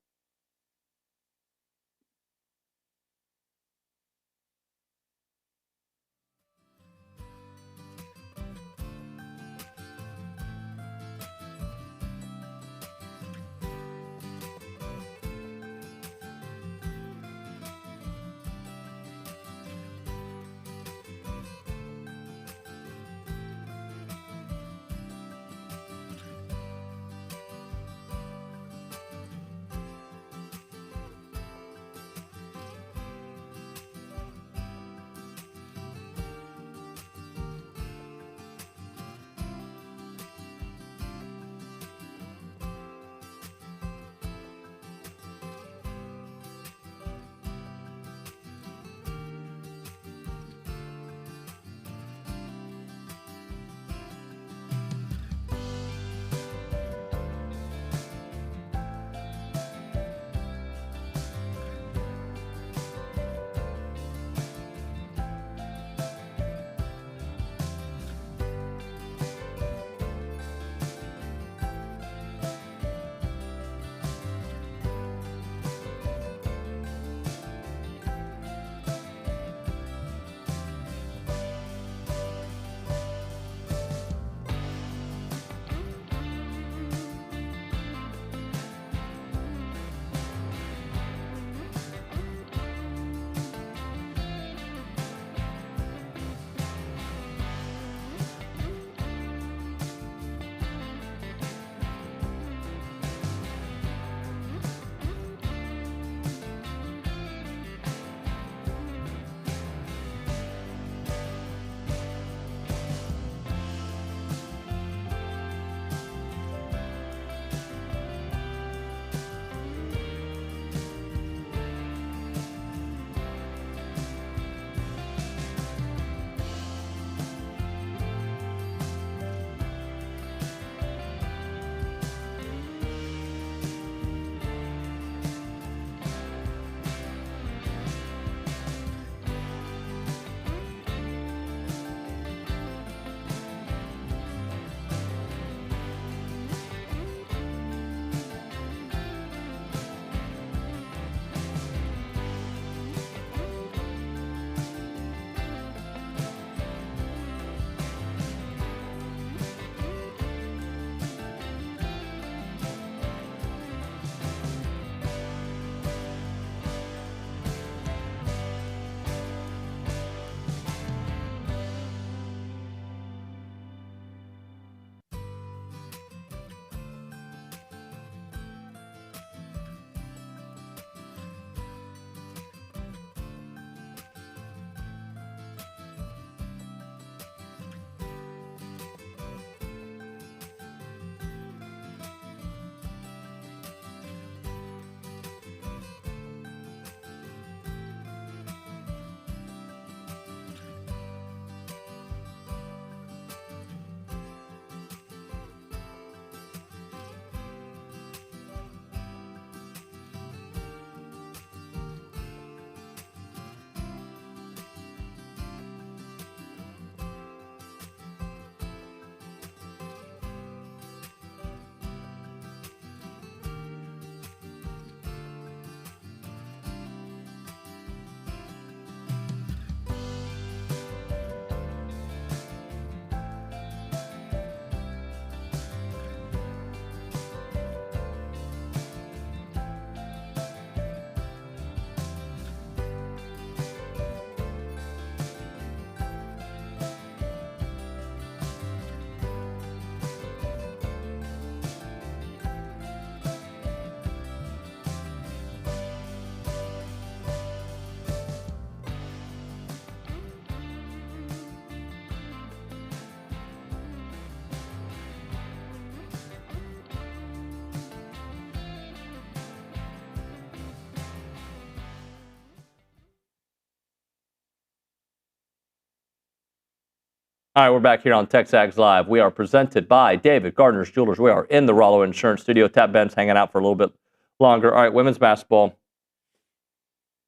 All right, we're back here on TexAgs Live. We are presented by David Gardner's Jewelers. We are in the Rollo Insurance Studio. Tap Bentz hanging out for a little bit longer. All right, women's basketball.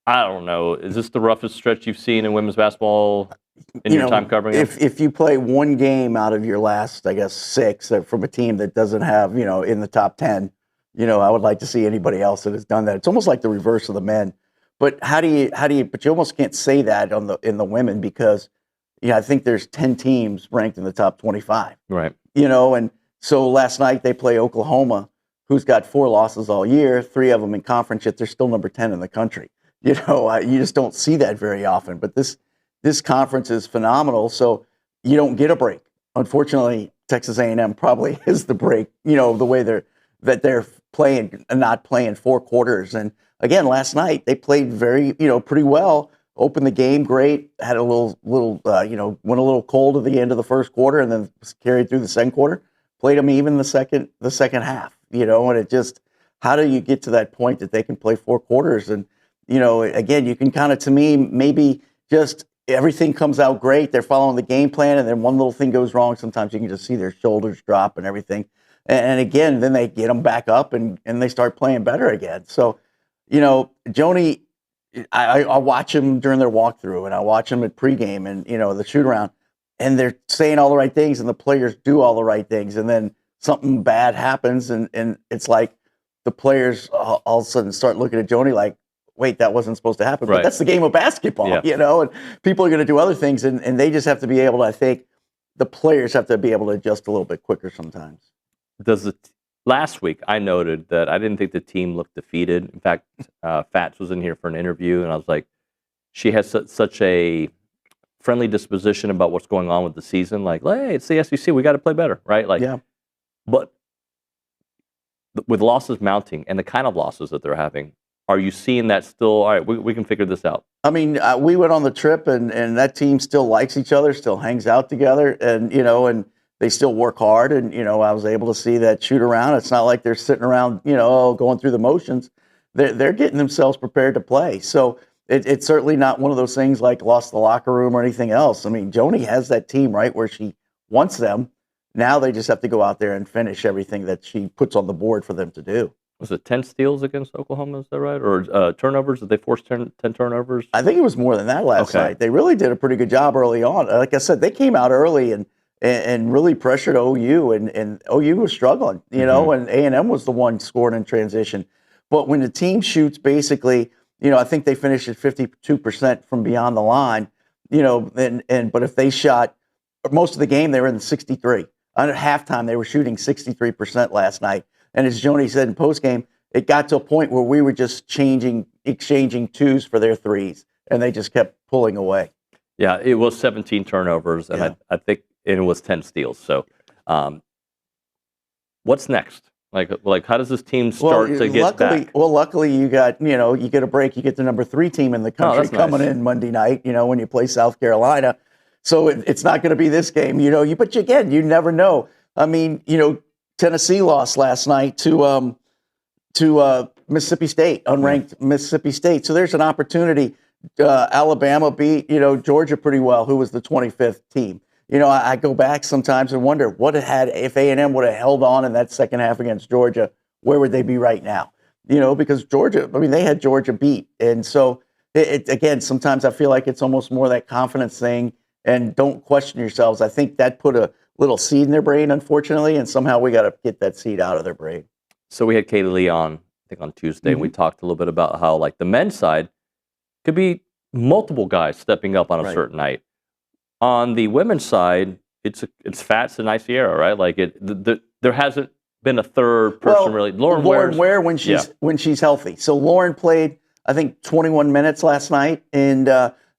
I don't know. Is this the roughest stretch you've seen in women's basketball in your time covering it? If you play one game out of your last, I guess, 6 from a team that doesn't have, in the top 10, I would like to see anybody else that has done that. It's almost like the reverse of the men. But but you almost can't say that in the women because I think there's 10 teams ranked in the top 25. Right. And so last night they play Oklahoma, who's got 4 losses all year, 3 of them in conference, yet they're still number 10 in the country. You just don't see that very often. But this conference is phenomenal, so you don't get a break. Unfortunately, Texas A&M probably is the break. The way they're playing and not playing 4 quarters. And again, last night they played very pretty well. Opened the game great, had a little went a little cold at the end of the first quarter, and then carried through the second quarter. Played them even the second half, and it just, how do you get to that point that they can play 4 quarters? And again, you can kind of, to me, maybe just everything comes out great. They're following the game plan, and then one little thing goes wrong. Sometimes you can just see their shoulders drop and everything. And again, then they get them back up and they start playing better again. So, Joni. I watch them during their walkthrough, and I watch them at pregame and the shoot around, and they're saying all the right things, and the players do all the right things, and then something bad happens, and it's like the players all of a sudden start looking at Joni like, wait, that wasn't supposed to happen. Right. But that's the game of basketball, and people are going to do other things, and they just have to be able to, I think, the players have to be able to adjust a little bit quicker sometimes. Last week, I noted that I didn't think the team looked defeated. In fact, Fats was in here for an interview, and I was like, she has such a friendly disposition about what's going on with the season. Like, hey, it's the SEC. We got to play better, right? Like, yeah. But with losses mounting and the kind of losses that they're having, are you seeing that still? All right, we can figure this out. I mean, we went on the trip, and that team still likes each other, still hangs out together, and and they still work hard, and I was able to see that shoot around. It's not like they're sitting around, going through the motions. They're getting themselves prepared to play. So it's certainly not one of those things like lost the locker room or anything else. I mean, Joni has that team right where she wants them. Now they just have to go out there and finish everything that she puts on the board for them to do. Was it 10 steals against Oklahoma? Is that right? Or turnovers? Did they force 10 turnovers? I think it was more than that last night. They really did a pretty good job early on. Like I said, they came out early and really pressured OU, and OU was struggling, and A&M was the one scoring in transition. But when the team shoots basically, I think they finished at 52% from beyond the line, but if they shot most of the game, they were in the 63. At halftime, they were shooting 63% last night. And as Joni said in postgame, it got to a point where we were just exchanging twos for their threes, and they just kept pulling away. Yeah, it was 17 turnovers, and I think it was 10 steals. So, what's next? Like, how does this team start to get back? Well, luckily you got, you get a break. You get the number 3 team in the country coming in Monday night. When you play South Carolina, so it's not going to be this game. But again, you never know. I mean, Tennessee lost last night to Mississippi State, unranked Mississippi State. So there's an opportunity. Alabama beat Georgia pretty well, who was the 25th team. I go back sometimes and wonder if A&M would have held on in that second half against Georgia, where would they be right now? Because Georgia, they had Georgia beat. And so, again, sometimes I feel like it's almost more that confidence thing, and don't question yourselves. I think that put a little seed in their brain, unfortunately, and somehow we got to get that seed out of their brain. So we had Kaylee Lee on, I think on Tuesday, and we talked a little bit about how, like, the men's side could be multiple guys stepping up on a certain night. On the women's side, it's Fats and Iciera, right? Like there hasn't been a third person really. Lauren Ware when she's healthy. So Lauren played, I think, 21 minutes last night, and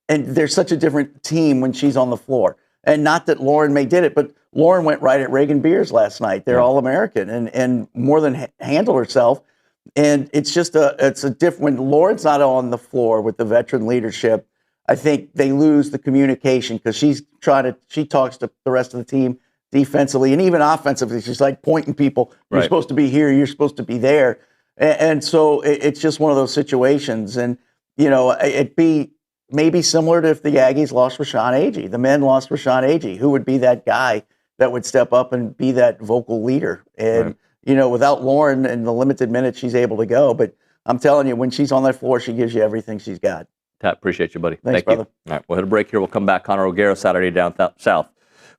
there's such a different team when she's on the floor. And not that Lauren May did it, but Lauren went right at Reagan Beers last night. They're All-American and more than handled herself. And it's just it's a different. When Lauren's not on the floor with the veteran leadership, I think they lose the communication because she talks to the rest of the team defensively and even offensively. She's like pointing people. You're supposed to be here. You're supposed to be there. And so it's just one of those situations. And, it'd be maybe similar to if the Aggies lost Rashawn Agee, the men lost Rashawn Agee, who would be that guy that would step up and be that vocal leader. And, without Lauren and the limited minutes she's able to go, but I'm telling you, when she's on that floor, she gives you everything she's got. Tap, appreciate you, buddy. Thanks, Thank brother. you. All right, we'll hit a break here. We'll come back. Connor O'Gara, Saturday down south.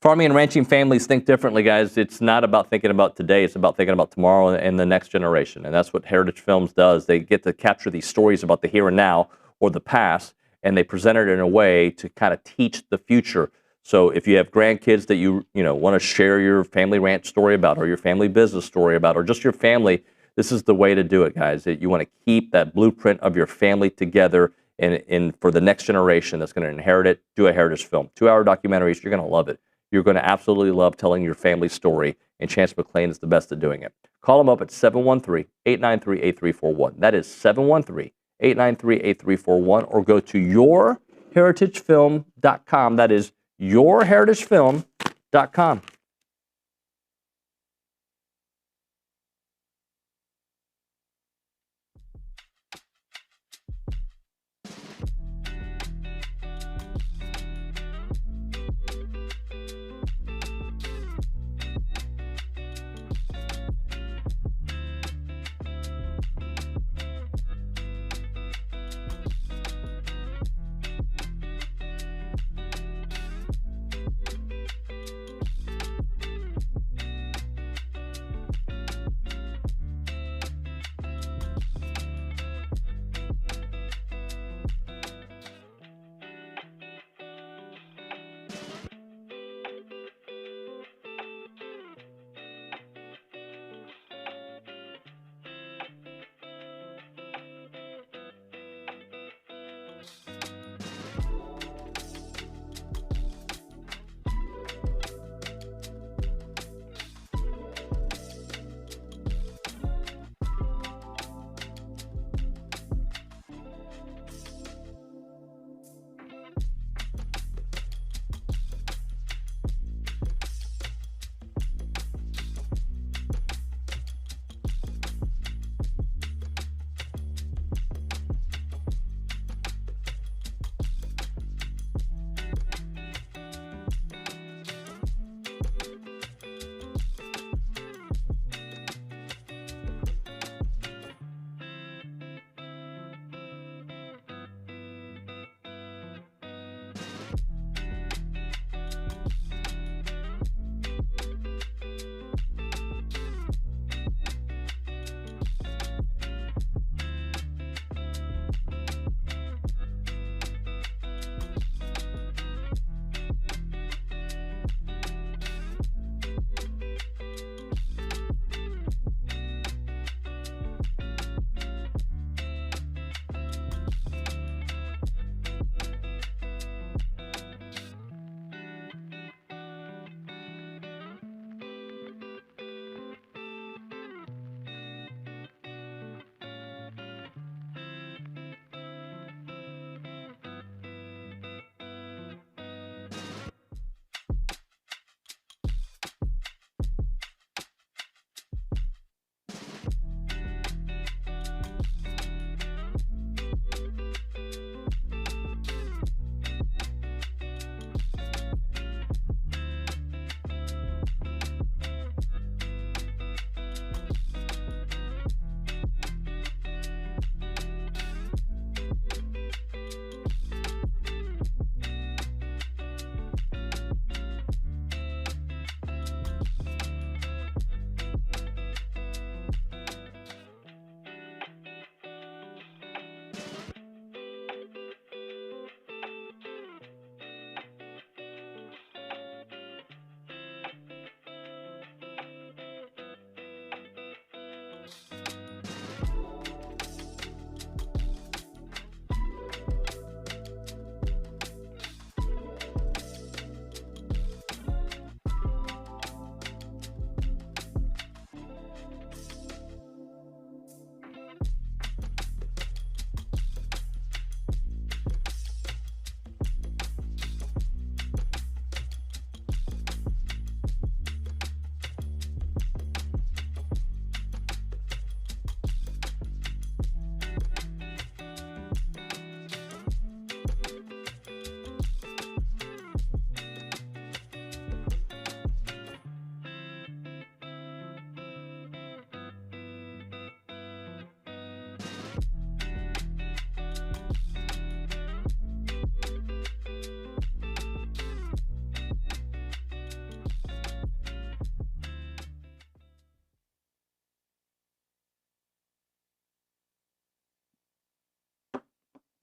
Farming and ranching families think differently, guys. It's not about thinking about today. It's about thinking about tomorrow and the next generation. And that's what Heritage Films does. They get to capture these stories about the here and now or the past, and they present it in a way to kind of teach the future. So if you have grandkids that you want to share your family ranch story about, or your family business story about, or just your family, this is the way to do it, guys. You want to keep that blueprint of your family together and for the next generation that's going to inherit it. Do a Heritage Film. 2-hour documentaries. You're going to love it. You're going to absolutely love telling your family story, and Chance McClain is the best at doing it. Call them up at 713-893-8341. That is 713-893-8341, or go to yourheritagefilm.com. That is yourheritagefilm.com.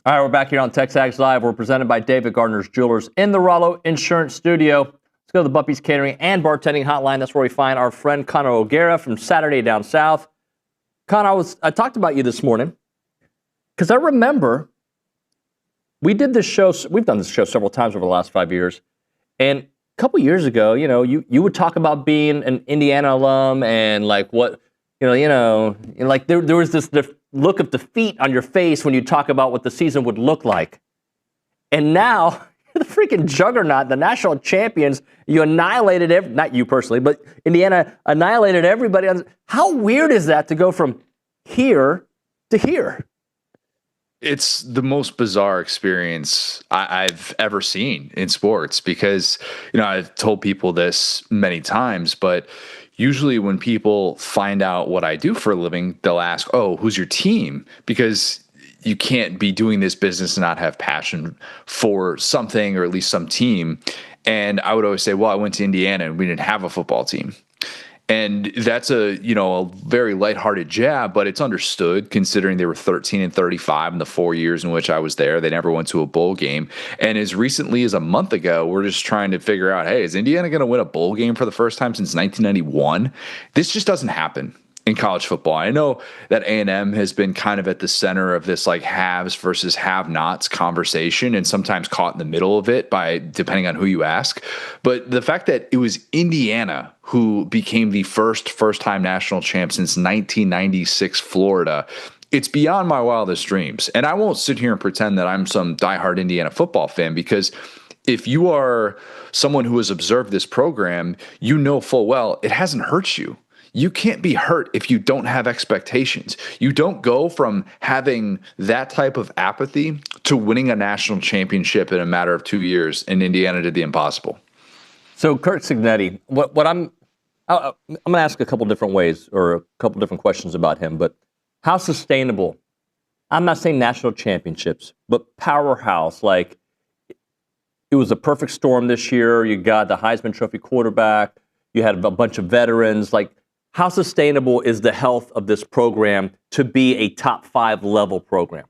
All right, we're back here on TexAgs Live. We're presented by David Gardner's Jewelers in the Rollo Insurance Studio. Let's go to the Buffy's Catering and Bartending Hotline. That's where we find our friend Connor O'Gara from Saturday Down South. Connor, I talked about you this morning because I remember we did this show. We've done this show several times over the last 5 years. And a couple years ago, you would talk about being an Indiana alum and like what, like there was this look of defeat on your face when you talk about what the season would look like. And now, you're the freaking juggernaut, the national champions. You annihilated, not you personally, but Indiana annihilated everybody. How weird is that to go from here to here? It's the most bizarre experience I've ever seen in sports because, I've told people this many times, but usually when people find out what I do for a living, they'll ask, oh, who's your team? Because you can't be doing this business and not have passion for something or at least some team. And I would always say, well, I went to Indiana and we didn't have a football team. And that's a very lighthearted jab, but it's understood considering they were 13-35 in the 4 years in which I was there. They never went to a bowl game. And as recently as a month ago, we're just trying to figure out, hey, is Indiana going to win a bowl game for the first time since 1991? This just doesn't happen in college football. I know that A&M has been kind of at the center of this like haves versus have-nots conversation and sometimes caught in the middle of it by depending on who you ask. But the fact that it was Indiana who became the first-time national champ since 1996 Florida, it's beyond my wildest dreams. And I won't sit here and pretend that I'm some diehard Indiana football fan because if you are someone who has observed this program, you know full well it hasn't hurt you. You can't be hurt if you don't have expectations. You don't go from having that type of apathy to winning a national championship in a matter of 2 years, and Indiana did the impossible. So Kurt Cignetti, what I'm going to ask a couple different ways or a couple different questions about him, but how sustainable? I'm not saying national championships, but powerhouse. Like it was a perfect storm this year. You got the Heisman Trophy quarterback. You had a bunch of veterans. Like, how sustainable is the health of this program to be a top 5 level program?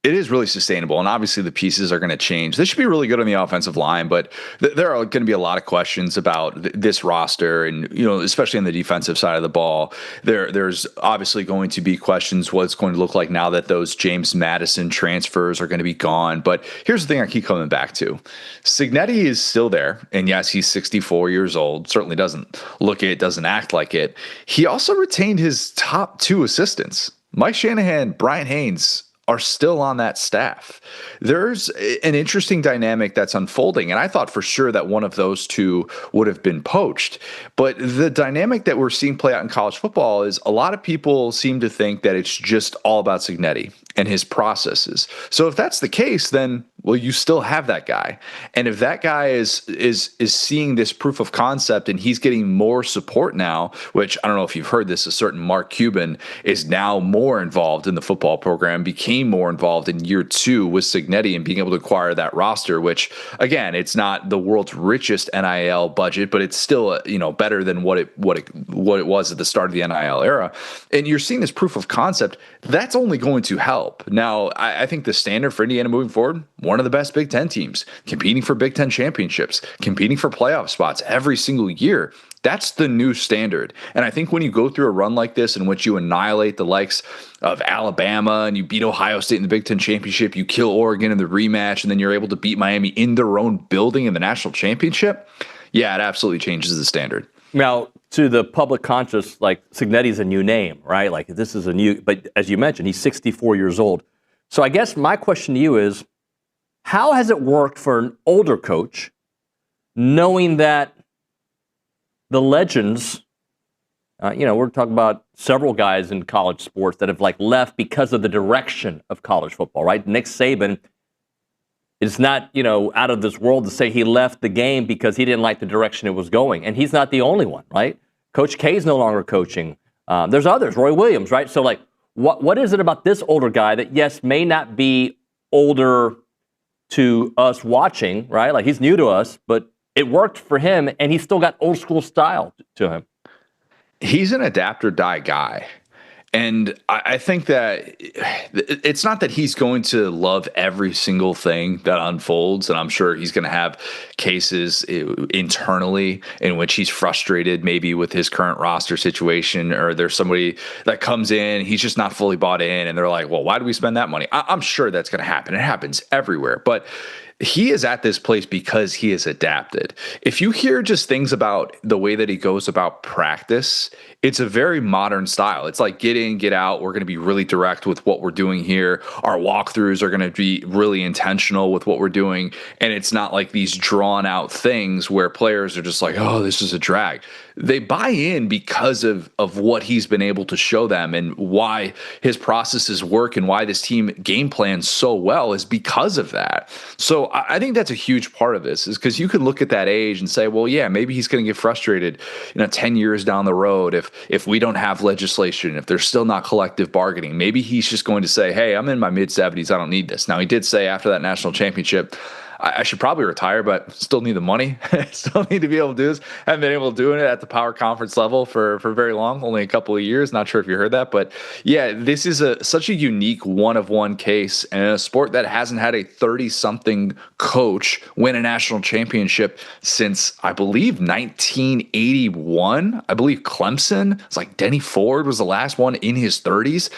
It is really sustainable, and obviously the pieces are going to change. They should be really good on the offensive line, but there are going to be a lot of questions about this roster, and especially on the defensive side of the ball. There's obviously going to be questions what it's going to look like now that those James Madison transfers are going to be gone. But here's the thing I keep coming back to. Cignetti is still there, and yes, he's 64 years old. Certainly doesn't look it, doesn't act like it. He also retained his top 2 assistants. Mike Shanahan, Brian Haynes, are still on that staff. There's an interesting dynamic that's unfolding, and I thought for sure that one of those two would have been poached. But the dynamic that we're seeing play out in college football is a lot of people seem to think that it's just all about Cignetti and his processes. So if that's the case, then well, you still have that guy. And if that guy is seeing this proof of concept and he's getting more support now, which I don't know if you've heard this, a certain Mark Cuban is now more involved in the football program, became more involved in year 2 with Cignetti and being able to acquire that roster, which again, it's not the world's richest NIL budget, but it's still better than what it was at the start of the NIL era. And you're seeing this proof of concept. That's only going to help. Now, I think the standard for Indiana moving forward, one of the best Big Ten teams, competing for Big Ten championships, competing for playoff spots every single year. That's the new standard. And I think when you go through a run like this in which you annihilate the likes of Alabama and you beat Ohio State in the Big Ten championship, you kill Oregon in the rematch, and then you're able to beat Miami in their own building in the national championship, yeah, it absolutely changes the standard. Now, to the public conscious, like Cignetti's a new name, right? Like this is a new, but as you mentioned, he's 64 years old. So I guess my question to you is, how has it worked for an older coach knowing that the legends, we're talking about several guys in college sports that have left because of the direction of college football, right? Nick Saban is not, out of this world to say he left the game because he didn't like the direction it was going. And he's not the only one, right? Coach K is no longer coaching. There's others, Roy Williams, right? So what is it about this older guy that, yes, may not be older to us watching, right? Like he's new to us, but it worked for him and he's still got old school style to him. He's an adapt or die guy. And I think that it's not that he's going to love every single thing that unfolds. And I'm sure he's going to have cases internally in which he's frustrated maybe with his current roster situation, or there's somebody that comes in, he's just not fully bought in, and they're like, well, why do we spend that money? I'm sure that's going to happen. It happens everywhere. But he is at this place because he has adapted. If you hear just things about the way that he goes about practice, it's a very modern style. It's like get in, get out. We're going to be really direct with what we're doing here. Our walkthroughs are going to be really intentional with what we're doing. And it's not like these drawn out things where players are just like, oh, this is a drag. They buy in because of what he's been able to show them, and why his processes work and why this team game plans so well is because of that. So I think that's a huge part of this, is because you can look at that age and say, well, yeah, maybe he's going to get frustrated, 10 years down the road if we don't have legislation, if there's still not collective bargaining. Maybe he's just going to say, hey, I'm in my mid-70s. I don't need this. Now, he did say after that national championship, I should probably retire, but still need the money. Still need to be able to do this. Haven't been able to do it at the power conference level for very long, only a couple of years. Not sure if you heard that, but yeah, this is such a unique one-of-one case, and a sport that hasn't had a 30-something coach win a national championship since, I believe, 1981. I believe Clemson. It's like Denny Ford was the last one in his 30s.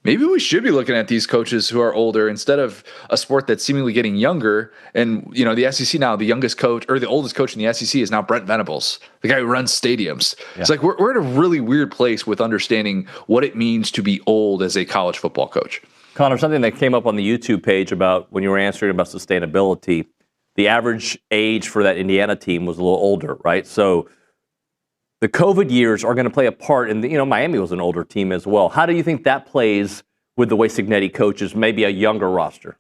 Maybe we should be looking at these coaches who are older instead of a sport that's seemingly getting younger. And, the SEC now, the youngest coach or the oldest coach in the SEC is now Brent Venables, the guy who runs stadiums. Yeah. It's like we're in a really weird place with understanding what it means to be old as a college football coach. Connor, something that came up on the YouTube page about when you were answering about sustainability, the average age for that Indiana team was a little older, right? So the COVID years are going to play a part in Miami was an older team as well. How do you think that plays with the way Cignetti coaches maybe a younger roster?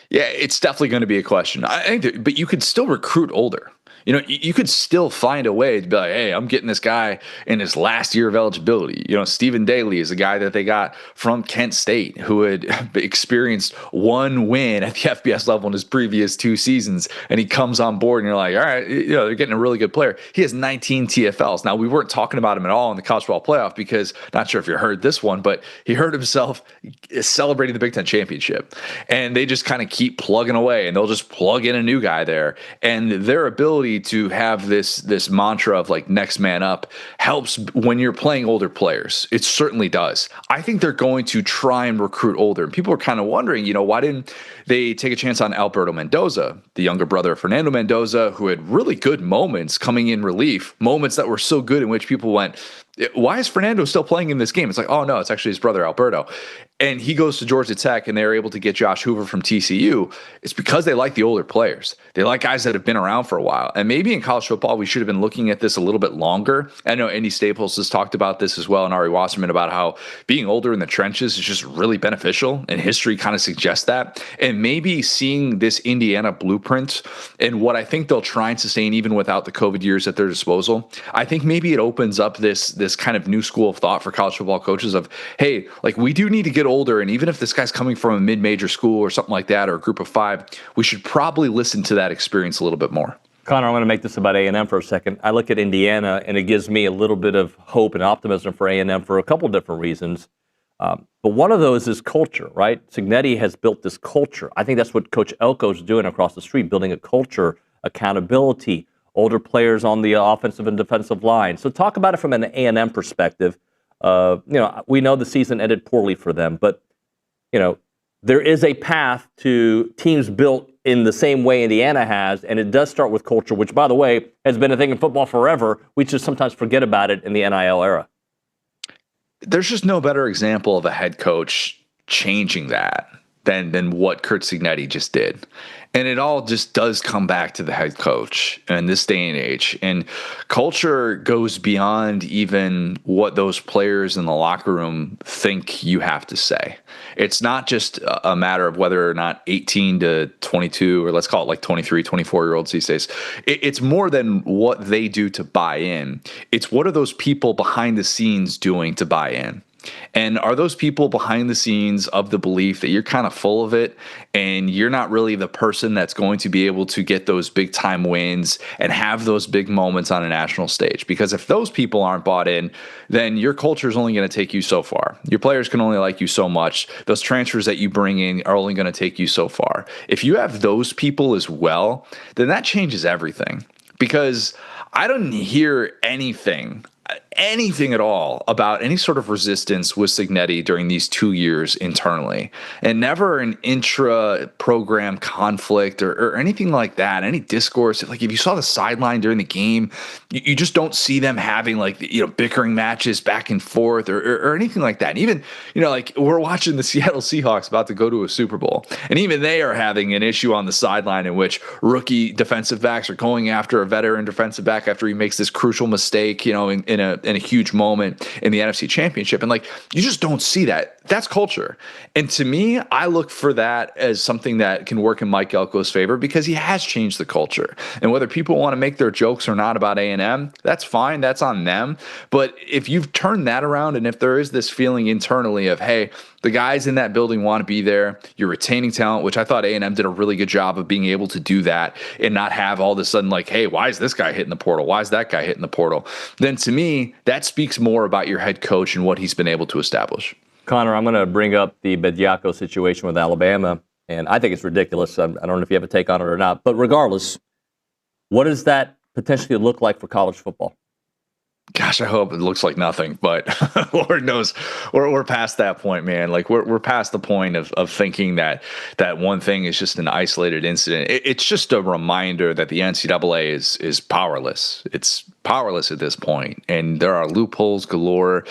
Yeah, it's definitely going to be a question. I think but you could still recruit older. You could still find a way to be like, hey, I'm getting this guy in his last year of eligibility. Stephen Daly is a guy that they got from Kent State who had experienced one win at the FBS level in his previous 2 seasons. And he comes on board and you're like, all right, they're getting a really good player. He has 19 TFLs. Now, we weren't talking about him at all in the college football playoff because not sure if you heard this one, but he heard himself celebrating the Big Ten championship. And they just kind of keep plugging away, and they'll just plug in a new guy there. And their ability to have this mantra of like next man up helps when you're playing older players. It certainly does. I think they're going to try and recruit older. And people are kind of wondering, why didn't they take a chance on Alberto Mendoza, the younger brother of Fernando Mendoza, who had really good moments coming in relief, moments that were so good in which people went, why is Fernando still playing in this game? It's like, oh no, it's actually his brother Alberto. And he goes to Georgia Tech, and they're able to get Josh Hoover from TCU. It's because they like the older players. They like guys that have been around for a while. And maybe in college football, we should have been looking at this a little bit longer. I know Andy Staples has talked about this as well, and Ari Wasserman, about how being older in the trenches is just really beneficial, and history kind of suggests that. And maybe seeing this Indiana blueprint and what I think they'll try and sustain even without the COVID years at their disposal, I think maybe it opens up this kind of new school of thought for college football coaches of, hey, like we do need to get older, and even if this guy's coming from a mid-major school or something like that, or a group of 5, we should probably listen to that experience a little bit more. Connor, I'm going to make this about A&M for a second. I look at Indiana, and it gives me a little bit of hope and optimism for A&M for a couple different reasons. But one of those is culture, right? Cignetti has built this culture. I think that's what Coach Elko's doing across the street, building a culture, accountability, older players on the offensive and defensive line. So talk about it from an A&M perspective. We know the season ended poorly for them, but there is a path to teams built in the same way Indiana has, and it does start with culture, which, by the way, has been a thing in football forever. We just sometimes forget about it in the NIL era. There's just no better example of a head coach changing that than what Curt Cignetti just did. And it all just does come back to the head coach in this day and age. And culture goes beyond even what those players in the locker room think you have to say. It's not just a matter of whether or not 18 to 22, or let's call it like 23, 24-year-olds these days. It's more than what they do to buy in. It's what are those people behind the scenes doing to buy in. And are those people behind the scenes of the belief that you're kind of full of it and you're not really the person that's going to be able to get those big time wins and have those big moments on a national stage? Because if those people aren't bought in, then your culture is only going to take you so far. Your players can only like you so much. Those transfers that you bring in are only going to take you so far. If you have those people as well, then that changes everything. Because I don't hear anything at all about any sort of resistance with Cignetti during these 2 years internally, and never an intra-program conflict or anything like that, any discourse. Like if you saw the sideline during the game, you just don't see them having like, bickering matches back and forth or anything like that. And even, like we're watching the Seattle Seahawks about to go to a Super Bowl, and even they are having an issue on the sideline in which rookie defensive backs are going after a veteran defensive back after he makes this crucial mistake, in a huge moment in the NFC Championship. And like, you just don't see that. That's culture. And to me, I look for that as something that can work in Mike Elko's favor, because he has changed the culture. And whether people want to make their jokes or not about A&M, that's fine. That's on them. But if you've turned that around, and if there is this feeling internally of, hey, the guys in that building want to be there, you're retaining talent, which I thought A&M did a really good job of being able to do that and not have all of a sudden like, hey, why is this guy hitting the portal? Why is that guy hitting the portal? Then to me, that speaks more about your head coach and what he's been able to establish. Connor, I'm going to bring up the Bediako situation with Alabama, and I think it's ridiculous. I don't know if you have a take on it or not, but regardless, what does that potentially look like for college football? Gosh, I hope it looks like nothing, but Lord knows we're past that point, man. Like we're past the point of thinking that one thing is just an isolated incident. It's just a reminder that the NCAA is powerless. It's powerless at this point, and there are loopholes galore.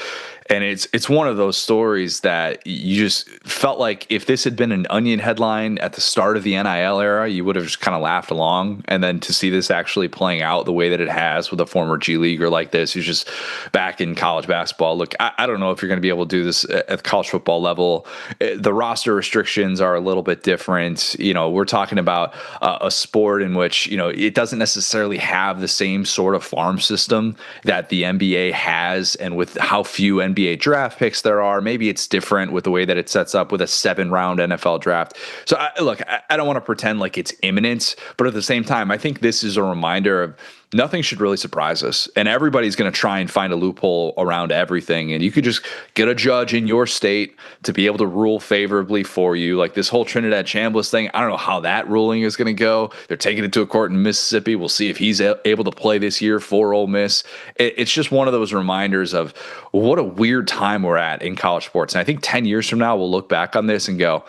And it's one of those stories that you just felt like if this had been an Onion headline at the start of the NIL era, you would have just kind of laughed along. And then to see this actually playing out the way that it has with a former G Leaguer like this, who's just back in college basketball. Look, I don't know if you're going to be able to do this at the college football level. The roster restrictions are a little bit different. We're talking about a sport in which, it doesn't necessarily have the same sort of farm system that the NBA has, and with how few NBA draft picks there are, maybe it's different with the way that it sets up with a 7-round NFL draft. So I don't want to pretend like it's imminent, but at the same time, I think this is a reminder of nothing should really surprise us, and everybody's going to try and find a loophole around everything. And you could just get a judge in your state to be able to rule favorably for you. Like this whole Trinidad Chambliss thing, I don't know how that ruling is going to go. They're taking it to a court in Mississippi. We'll see if he's able to play this year for Ole Miss. It's just one of those reminders of what a weird time we're at in college sports. And I think 10 years from now, we'll look back on this and go,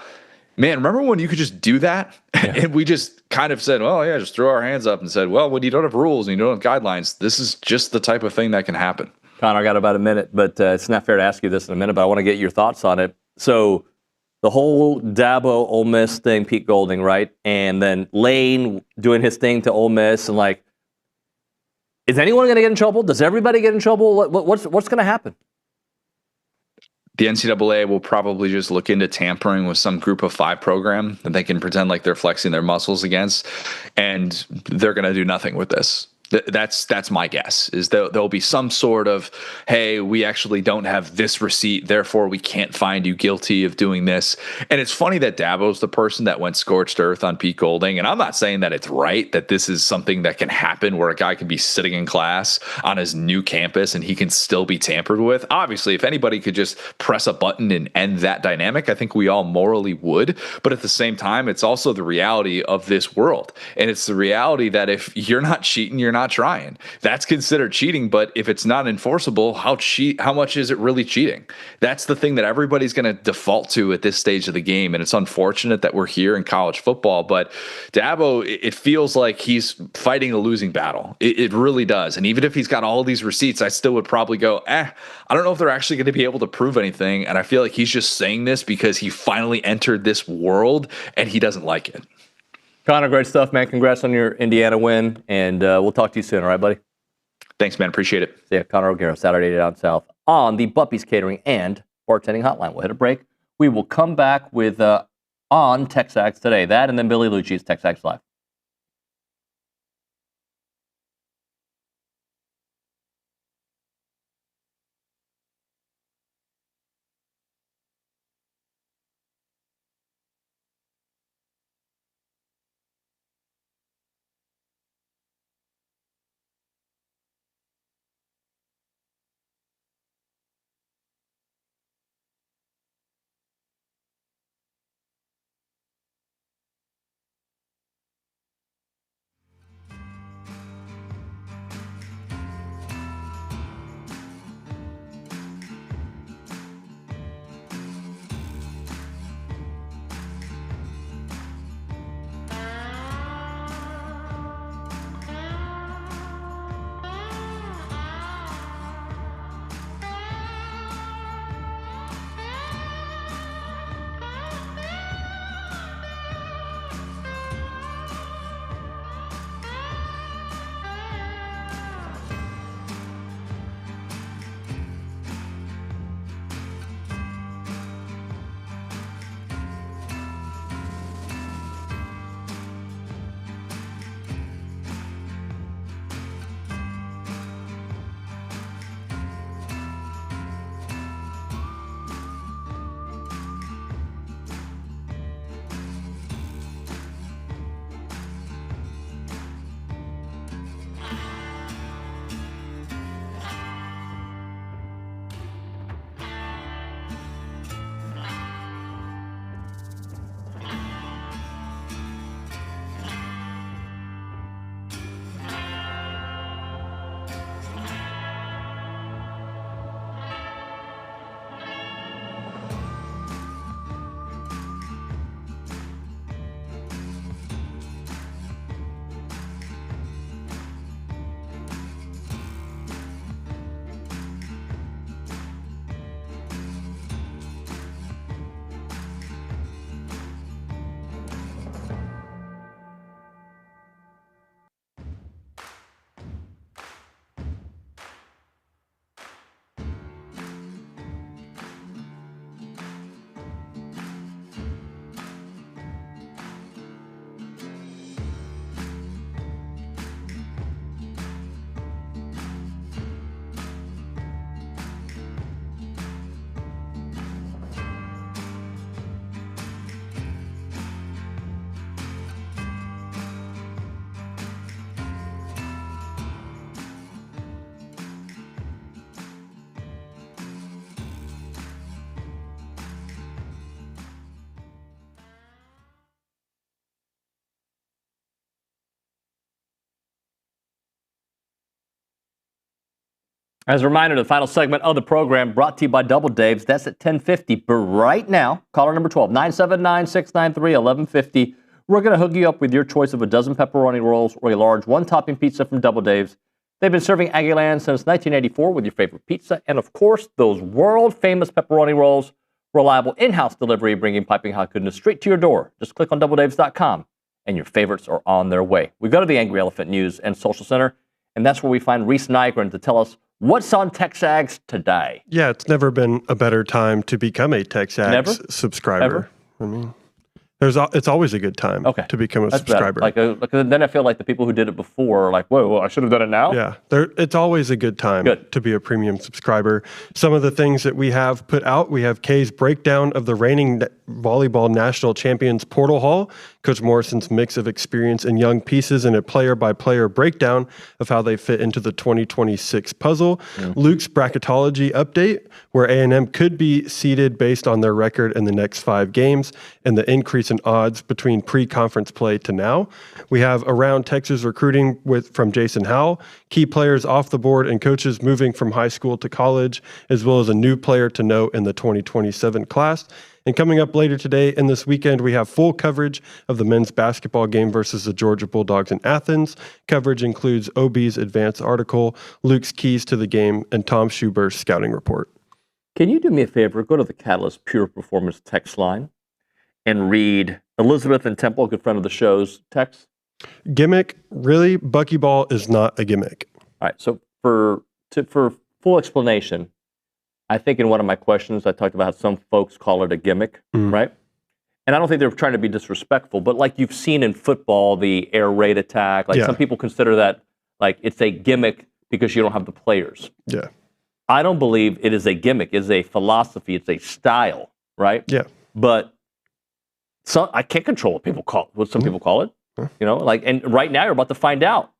man, remember when you could just do that? Yeah. And we just kind of said, well, yeah, just throw our hands up and said, well, when you don't have rules and you don't have guidelines, this is just the type of thing that can happen. Connor, I got about a minute, but it's not fair to ask you this in a minute, but I want to get your thoughts on it. So the whole Dabo Ole Miss thing, Pete Golding, right? And then Lane doing his thing to Ole Miss, and like, is anyone going to get in trouble? Does everybody get in trouble? What's going to happen? The NCAA will probably just look into tampering with some group of 5 program that they can pretend like they're flexing their muscles against, and they're going to do nothing with this. That's my guess, is there'll be some sort of, hey, we actually don't have this receipt, therefore we can't find you guilty of doing this. And it's funny that Dabo's the person that went scorched earth on Pete Golding. And I'm not saying that it's right that this is something that can happen where a guy can be sitting in class on his new campus and he can still be tampered with. Obviously, if anybody could just press a button and end that dynamic, I think we all morally would. But at the same time, it's also the reality of this world. And it's the reality that if you're not cheating, you're not trying. That's considered cheating, but if it's not enforceable, how much is it really cheating? That's the thing that everybody's going to default to at this stage of the game, and it's unfortunate that we're here in college football, but Dabo, it feels like he's fighting a losing battle. It really does, and even if he's got all these receipts, I still would probably go, I don't know if they're actually going to be able to prove anything, and I feel like he's just saying this because he finally entered this world, and he doesn't like it. Connor, great stuff, man. Congrats on your Indiana win, and we'll talk to you soon, all right, buddy? Thanks, man. Appreciate it. See ya. Connor O'Gara, Saturday Down South on the Buppy's Catering and Bartending Hotline. We'll hit a break. We will come back with on TexAgs today. That and then Billy Liucci's TexAgs Live. As a reminder, the final segment of the program brought to you by Double Dave's. That's at 10:50. But right now, caller number 12, 979-693-1150. We're going to hook you up with your choice of a dozen pepperoni rolls or a large one-topping pizza from Double Dave's. They've been serving Aggie Land since 1984 with your favorite pizza and, of course, those world-famous pepperoni rolls. Reliable in-house delivery, bringing piping hot goodness straight to your door. Just click on doubledaves.com, and your favorites are on their way. We go to the Angry Elephant News and Social Center, and that's where we find Reese Nygren to tell us what's on TexAgs today. Yeah, it's never been a better time to become a TexAgs subscriber. Ever? I mean, it's always a good time to become a subscriber. Then I feel like the people who did it before are like, whoa, I should have done it now? Yeah, it's always a good time to be a premium subscriber. Some of the things that we have put out, we have Kay's breakdown of the reigning volleyball national champions Portal Hall, Coach Morrison's mix of experience and young pieces, and a player-by-player breakdown of how they fit into the 2026 puzzle. Luke's bracketology update, where A&M could be seeded based on their record in the next 5 games, and the increase in odds between pre-conference play to now. We have Around Texas Recruiting from Jason Howell, key players off the board and coaches moving from high school to college, as well as a new player to know in the 2027 class. And coming up later today and this weekend, we have full coverage of the men's basketball game versus the Georgia Bulldogs in Athens. Coverage includes OB's advanced article, Luke's keys to the game, and Tom Schuber's scouting report. Can you do me a favor? Go to the Catalyst Pure Performance text line and read Elizabeth and Temple, a good friend of the show's text. Gimmick, really? Buckyball is not a gimmick. All right, so for full explanation, I think in one of my questions, I talked about how some folks call it a gimmick, right? And I don't think they're trying to be disrespectful, but like you've seen in football, the air raid attack, like some people consider that like it's a gimmick because you don't have the players. Yeah. I don't believe it is a gimmick. It's a philosophy. It's a style, right? Yeah. But I can't control what some people call it. You know, like, and right now you're about to find out.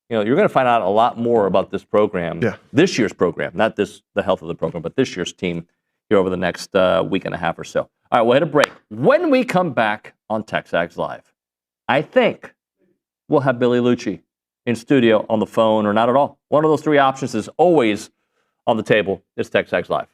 You know, you're going to find out a lot more about this program, this year's program, not the health of the program, but this year's team here over the next week and a half or so. All right, we'll hit a break. When we come back on TexAgs Live, I think we'll have Billy Liucci in studio on the phone or not at all. One of those 3 options is always on the table. It's TexAgs Live.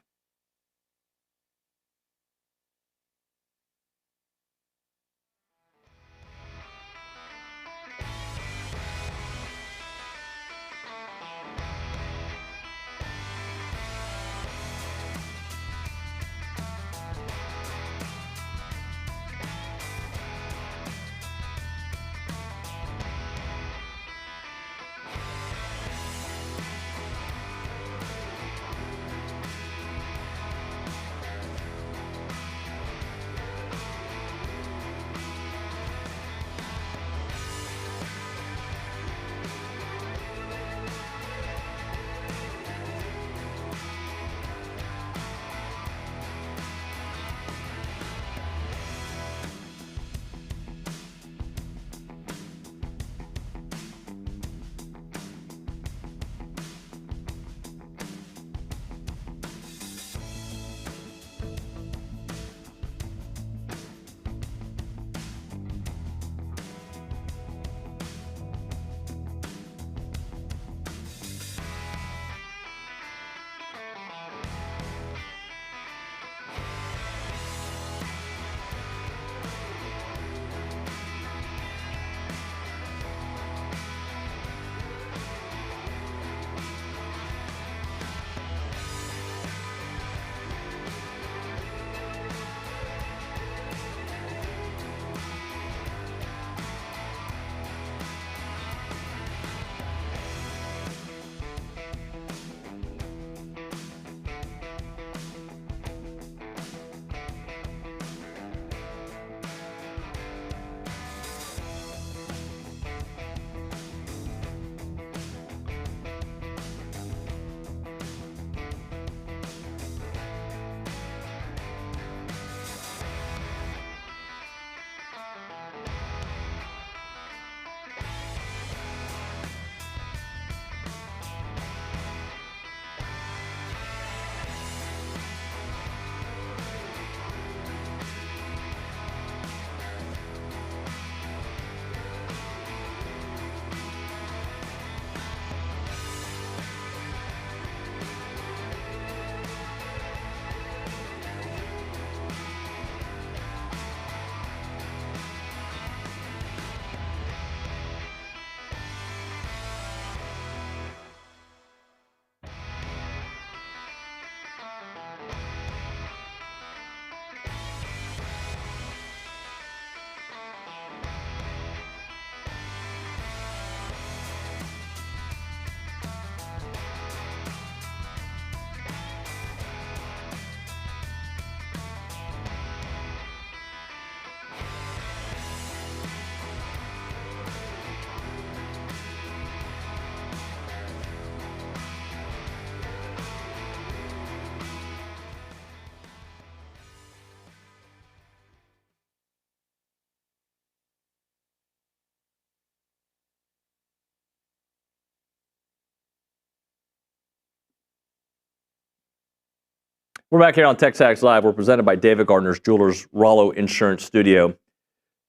We're back here on TexAgs Live. We're presented by David Gardner's Jewelers Rollo Insurance Studio.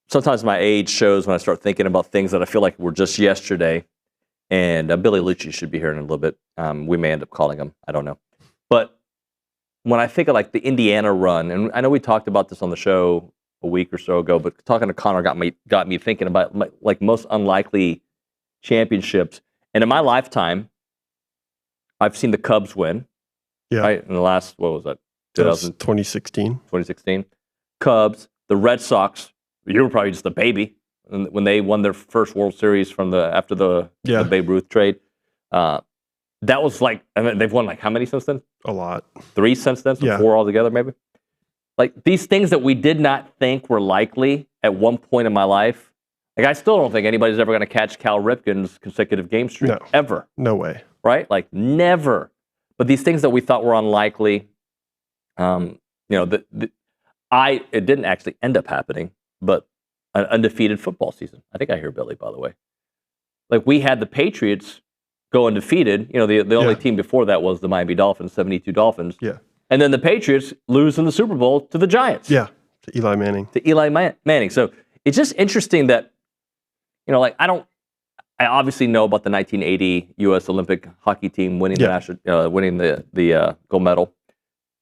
Sometimes my age shows when I start thinking about things that I feel like were just yesterday. And Billy Liucci should be here in a little bit. We may end up calling him. I don't know. But when I think of like the Indiana run, and I know we talked about this on the show a week or so ago, but talking to Connor got me thinking about like most unlikely championships. And in my lifetime, I've seen the Cubs win. Yeah. Right? In the last, what was that? 2016. 2016. Cubs, the Red Sox. You were probably just a baby when they won their first World Series after the Babe Ruth trade. That was like, I mean, they've won like how many since then? A lot. 3 since then, so 4 altogether maybe. Like these things that we did not think were likely at one point in my life. Like I still don't think anybody's ever going to catch Cal Ripken's consecutive game streak ever. No way. Right? Like never. But these things that we thought were unlikely, it didn't actually end up happening, but an undefeated football season. I think I hear Billy, by the way. Like we had the Patriots go undefeated. You know, the only team before that was the Miami Dolphins, 72 Dolphins. Yeah. And then the Patriots lose in the Super Bowl to the Giants. Yeah, to Eli Manning. Manning. So it's just interesting that, I obviously know about the 1980 U.S. Olympic hockey team winning the gold medal,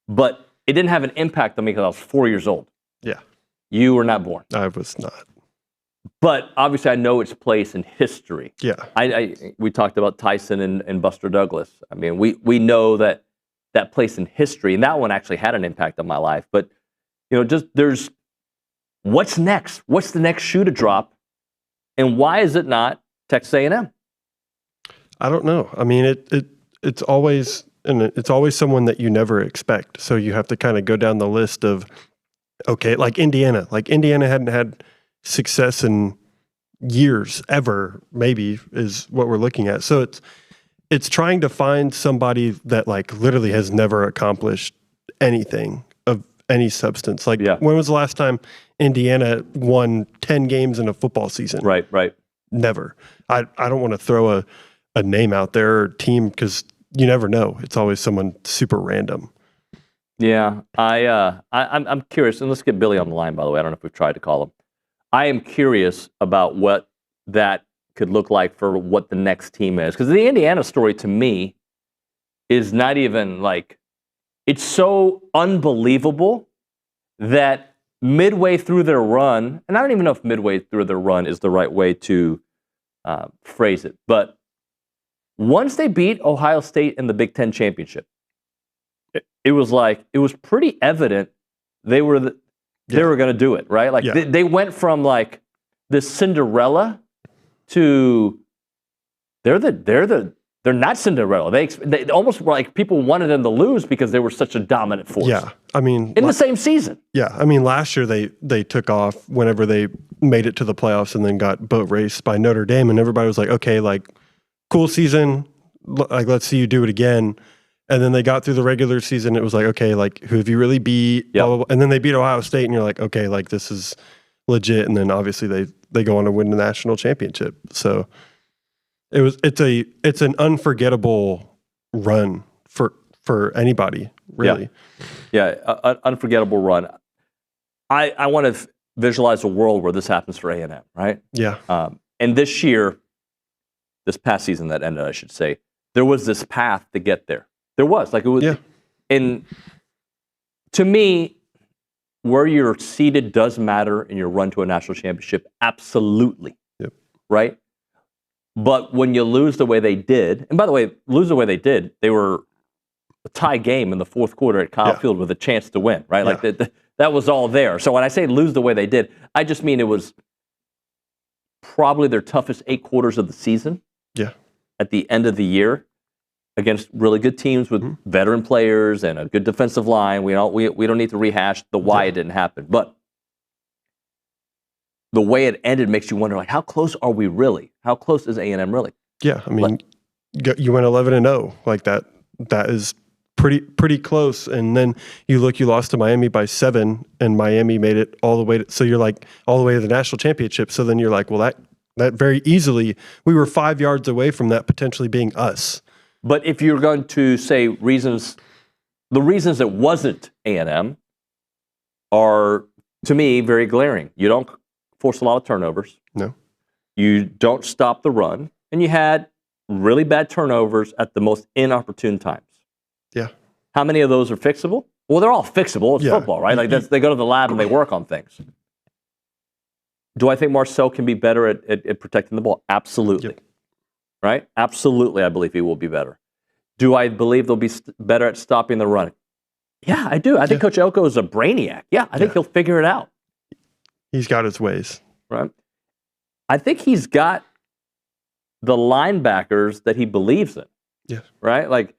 but it didn't have an impact on me because I was 4 years old. Yeah. You were not born. I was not. But obviously I know its place in history. Yeah. We talked about Tyson and Buster Douglas. I mean, we know that place in history, and that one actually had an impact on my life. But, there's what's next? What's the next shoe to drop? And why is it not Texas A&M? I don't know. I mean, it's always someone that you never expect. So you have to kind of go down the list of, okay, like Indiana. Like Indiana hadn't had success in years ever, maybe, is what we're looking at. So it's trying to find somebody that like literally has never accomplished anything of any substance. Like when was the last time Indiana won 10 games in a football season? Right. Never. I don't want to throw a name out there or team because you never know. It's always someone super random. Yeah. I'm curious, and let's get Billy on the line, by the way. I don't know if we've tried to call him. I am curious about what that could look like for what the next team is. Because the Indiana story to me is not even like, it's so unbelievable that midway through their run, and I don't even know if midway through their run is the right way to phrase it, but once they beat Ohio State in the Big Ten championship, it was pretty evident they were going to do it, right? Like they went from like this Cinderella to they're not Cinderella. They almost were like people wanted them to lose because they were such a dominant force. Yeah, I mean, in the same season. Yeah, I mean, last year they took off whenever they made it to the playoffs and then got boat raced by Notre Dame, and everybody was like, okay, like cool season, like let's see you do it again. And then they got through the regular season. It was like, okay, like who have you really beat? Blah, blah, blah. And then they beat Ohio State, and you're like, okay, like this is legit. And then obviously they go on to win the national championship. So it's an unforgettable run for anybody, really. Yeah, unforgettable run. I want to visualize a world where this happens for A&M, right? Yeah. And this past season that ended, I should say, there was this path to get there. There was and to me, where you're seated does matter in your run to a national championship. Absolutely. Yep. Right. But when you lose the way they did, and by the way, they were a tie game in the fourth quarter at Kyle Field with a chance to win, right? Yeah. Like that was all there. So when I say lose the way they did, I just mean it was probably their toughest 8 quarters of the season. Yeah. At the end of the year, against really good teams with veteran players and a good defensive line. We don't need to rehash the why it didn't happen, but the way it ended makes you wonder, like, how close are we really? How close is A&M really? Yeah, I mean, you went 11-0, like that. That is pretty close. And then you lost to Miami by 7, and Miami made it all the way. So you're like all the way to the national championship. So then you're like, well, that very easily, we were 5 yards away from that potentially being us. But if you're going to say reasons the reasons it wasn't A&M are, to me, very glaring. You don't force a lot of turnovers. No. You don't stop the run. And you had really bad turnovers at the most inopportune times. Yeah. How many of those are fixable? Well, they're all fixable. It's football, right? Like they go to the lab and they work on things. Do I think Marcel can be better at protecting the ball? Absolutely. Yep. Right? Absolutely, I believe he will be better. Do I believe they'll be better at stopping the run? Yeah, I do. I think Coach Elko is a brainiac. Yeah, I think he'll figure it out. He's got his ways. Right? I think he's got the linebackers that he believes in. Yeah. Right? Like,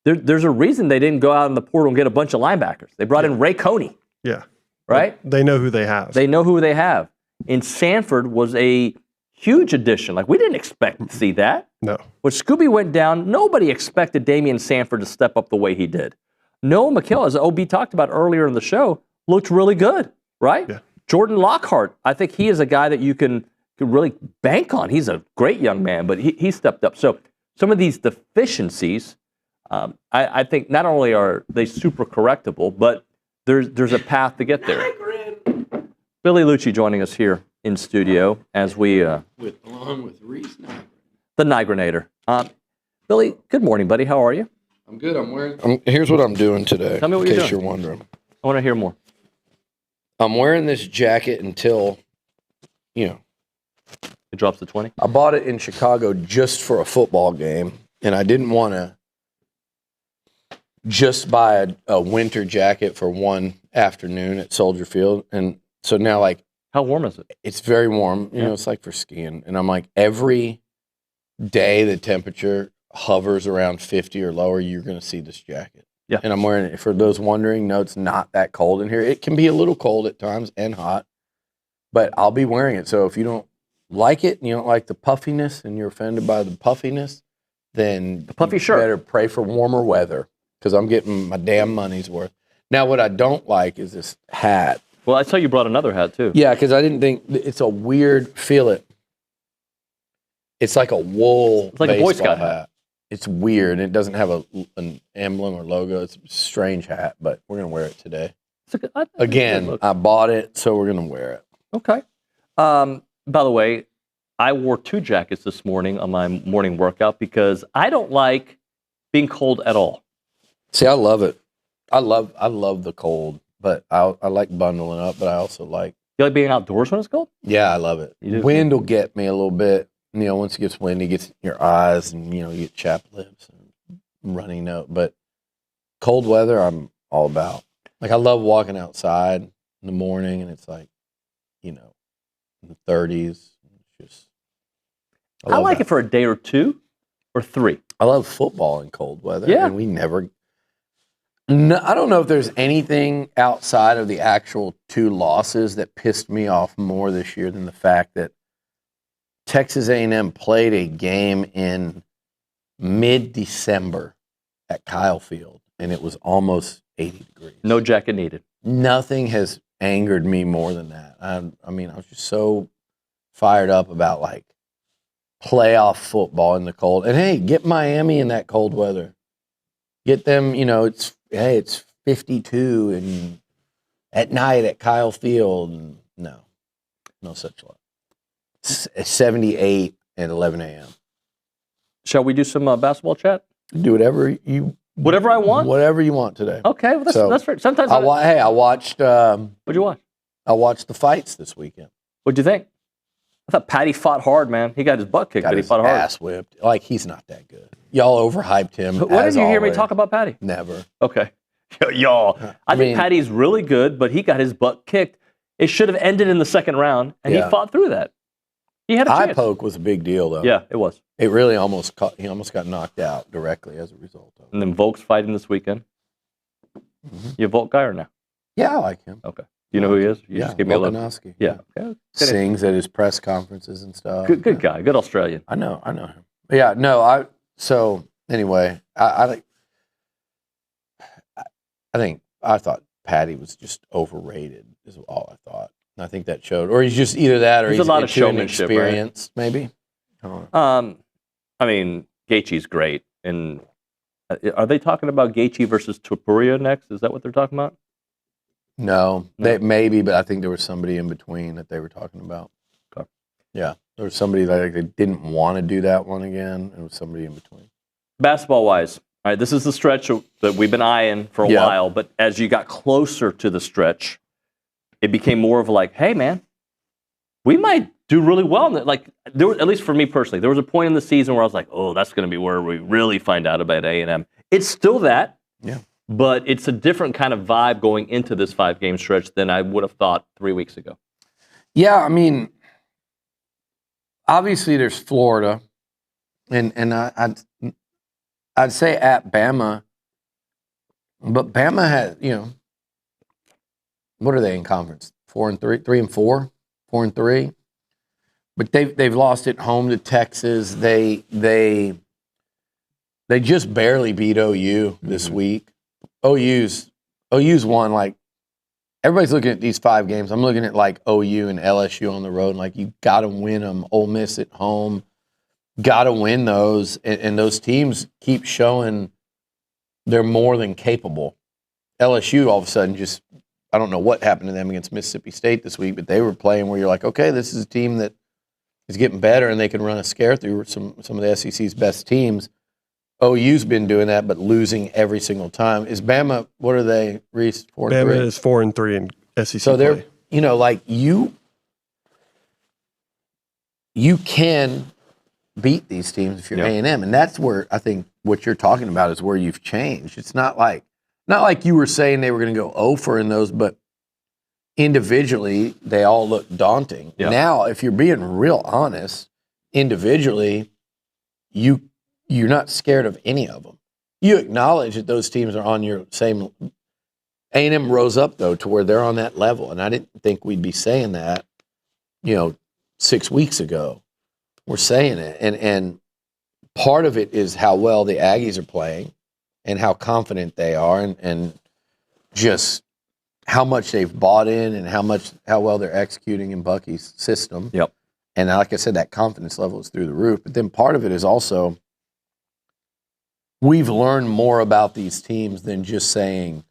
there's a reason they didn't go out in the portal and get a bunch of linebackers. They brought in Ray Coney. Yeah. Right? They know who they have. They know who they have. And Sanford was a huge addition. Like, we didn't expect to see that. No. When Scooby went down, nobody expected Damian Sanford to step up the way he did. Noah McHale, as OB talked about earlier in the show, looked really good, right? Yeah. Jordan Lockhart, I think he is a guy that you can really bank on. He's a great young man, but he stepped up. So some of these deficiencies, I think not only are they super correctable, but there's a path to get there. Billy Liucci joining us here in studio as we along with Reese Nigren. The Nigranator. Billy, good morning, buddy. How are you? I'm good. I'm wearing. Here's what I'm doing today. Tell me what in you're case doing. you're wondering. I want to hear more. I'm wearing this jacket until, it drops to 20. I bought it in Chicago just for a football game, and I didn't want to just buy a winter jacket for one afternoon at Soldier Field, and so now, like, how warm is it? It's very warm. You know, it's like for skiing, and I'm like, every day the temperature hovers around 50 or lower, you're going to see this jacket. Yeah. And I'm wearing it. For those wondering, no, it's not that cold in here. It can be a little cold at times and hot, but I'll be wearing it. So if you don't like it and you don't like the puffiness and you're offended by the puffiness, then the puffy you shirt. better pray for warmer weather because I'm getting my damn money's worth. Now, what I don't like is this hat. Well, I saw you brought another hat, too. Yeah, because I didn't think it's a weird feel it. It's like a wool It's like a Boy baseball Scout hat. hat. It's weird. It doesn't have an emblem or logo. It's a strange hat, but we're going to wear it today. Again, I bought it, so we're going to wear it. Okay. By the way, I wore 2 jackets this morning on my morning workout because I don't like being cold at all. See, I love it. I love the cold, but I like bundling up, but I also like... You like being outdoors when it's cold? Yeah, I love it. Wind will get me a little bit. You know, once it gets windy, it gets in your eyes, and, you get chapped lips and runny nose. But cold weather, I'm all about. Like, I love walking outside in the morning, and it's like, in the 30s. I like it for a day or 2 or 3. I love football in cold weather. Yeah. And we never... No, I don't know if there's anything outside of the actual 2 losses that pissed me off more this year than the fact that Texas A&M played a game in mid-December at Kyle Field, and it was almost 80 degrees. No jacket needed. Nothing has angered me more than that. I mean, I was just so fired up about, like, playoff football in the cold. And, hey, get Miami in that cold weather. Get them, it's 52 and at night at Kyle Field. And no such luck. 78 at 11 a.m. Shall we do some basketball chat? Do whatever you I want? Whatever you want today. Okay, well, that's fair. Sometimes I watched... What'd you watch? I watched the fights this weekend. What'd you think? I thought Patty fought hard, man. He got his butt kicked, Got but he his fought hard. ass whipped. Like, he's not that good. Y'all overhyped him. When did you hear me always. talk about Patty? Never. Okay. Y'all. I think Patty's really good, but he got his butt kicked. It should have ended in the second round, and he fought through that. He had a chance. Eye poke was a big deal, though. Yeah, it was. It really he almost got knocked out directly as a result of it. And then Volk's fighting this weekend. Mm-hmm. You a Volk guy or no? Yeah, I like him. Okay. You know who he is? You just give me a look. Volkanovski. Yeah. Okay. Sings at his press conferences and stuff. Good guy. Good Australian. I know him. But yeah, no, so anyway, I thought Patty was just overrated is all I thought. And I think that showed. Or he's just either that or There's he's a lot of too showmanship, right? inexperienced, maybe. I don't know. I mean, Gaethje's great, and Are they talking about Gaethje versus Topuria next? Is that what they're talking about? No, they maybe, but I think there was somebody in between that they were talking about. Okay. Yeah, there was somebody that they didn't want to do that one again. It was somebody in between. Basketball-wise, all right, this is the stretch that we've been eyeing for a while, but as you got closer to the stretch, it became more of like, hey, man, we might do really well. Like, there was, at least for me personally, there was a point in the season where I was like, oh, that's going to be where we really find out about A&M. It's still that, but it's a different kind of vibe going into this 5-game stretch than I would have thought 3 weeks ago. Yeah, I mean, obviously there's Florida, and I'd say at Bama, but Bama has, what are they in conference? 4-3, 3-4, 4-3. But they've lost at home to Texas. They just barely beat OU this week. OU's won, like, everybody's looking at these 5 games. I'm looking at like OU and LSU on the road, and like, you got to win them. Ole Miss at home, got to win those. And those teams keep showing they're more than capable. LSU all of a sudden just, I don't know what happened to them against Mississippi State this week, but they were playing where you're like, okay, this is a team that is getting better and they can run a scare through some of the SEC's best teams. OU's been doing that, but losing every single time. Is Bama, what are they, Reese? 4-3? Bama is 4-3 in SEC so play. they're, like you can beat these teams if you're A&M. And that's where I think what you're talking about is where you've changed. It's not like you were saying they were going to go 0 in those, but individually, they all look daunting. Yeah. Now, if you're being real honest, individually, you're not scared of any of them. You acknowledge that those teams are on your same. A&M rose up, though, to where they're on that level, and I didn't think we'd be saying that, 6 weeks ago. We're saying it, and part of it is how well the Aggies are playing and how confident they are, and just how much they've bought in and how well they're executing in Bucky's system. Yep. And like I said, that confidence level is through the roof. But then part of it is also we've learned more about these teams than just saying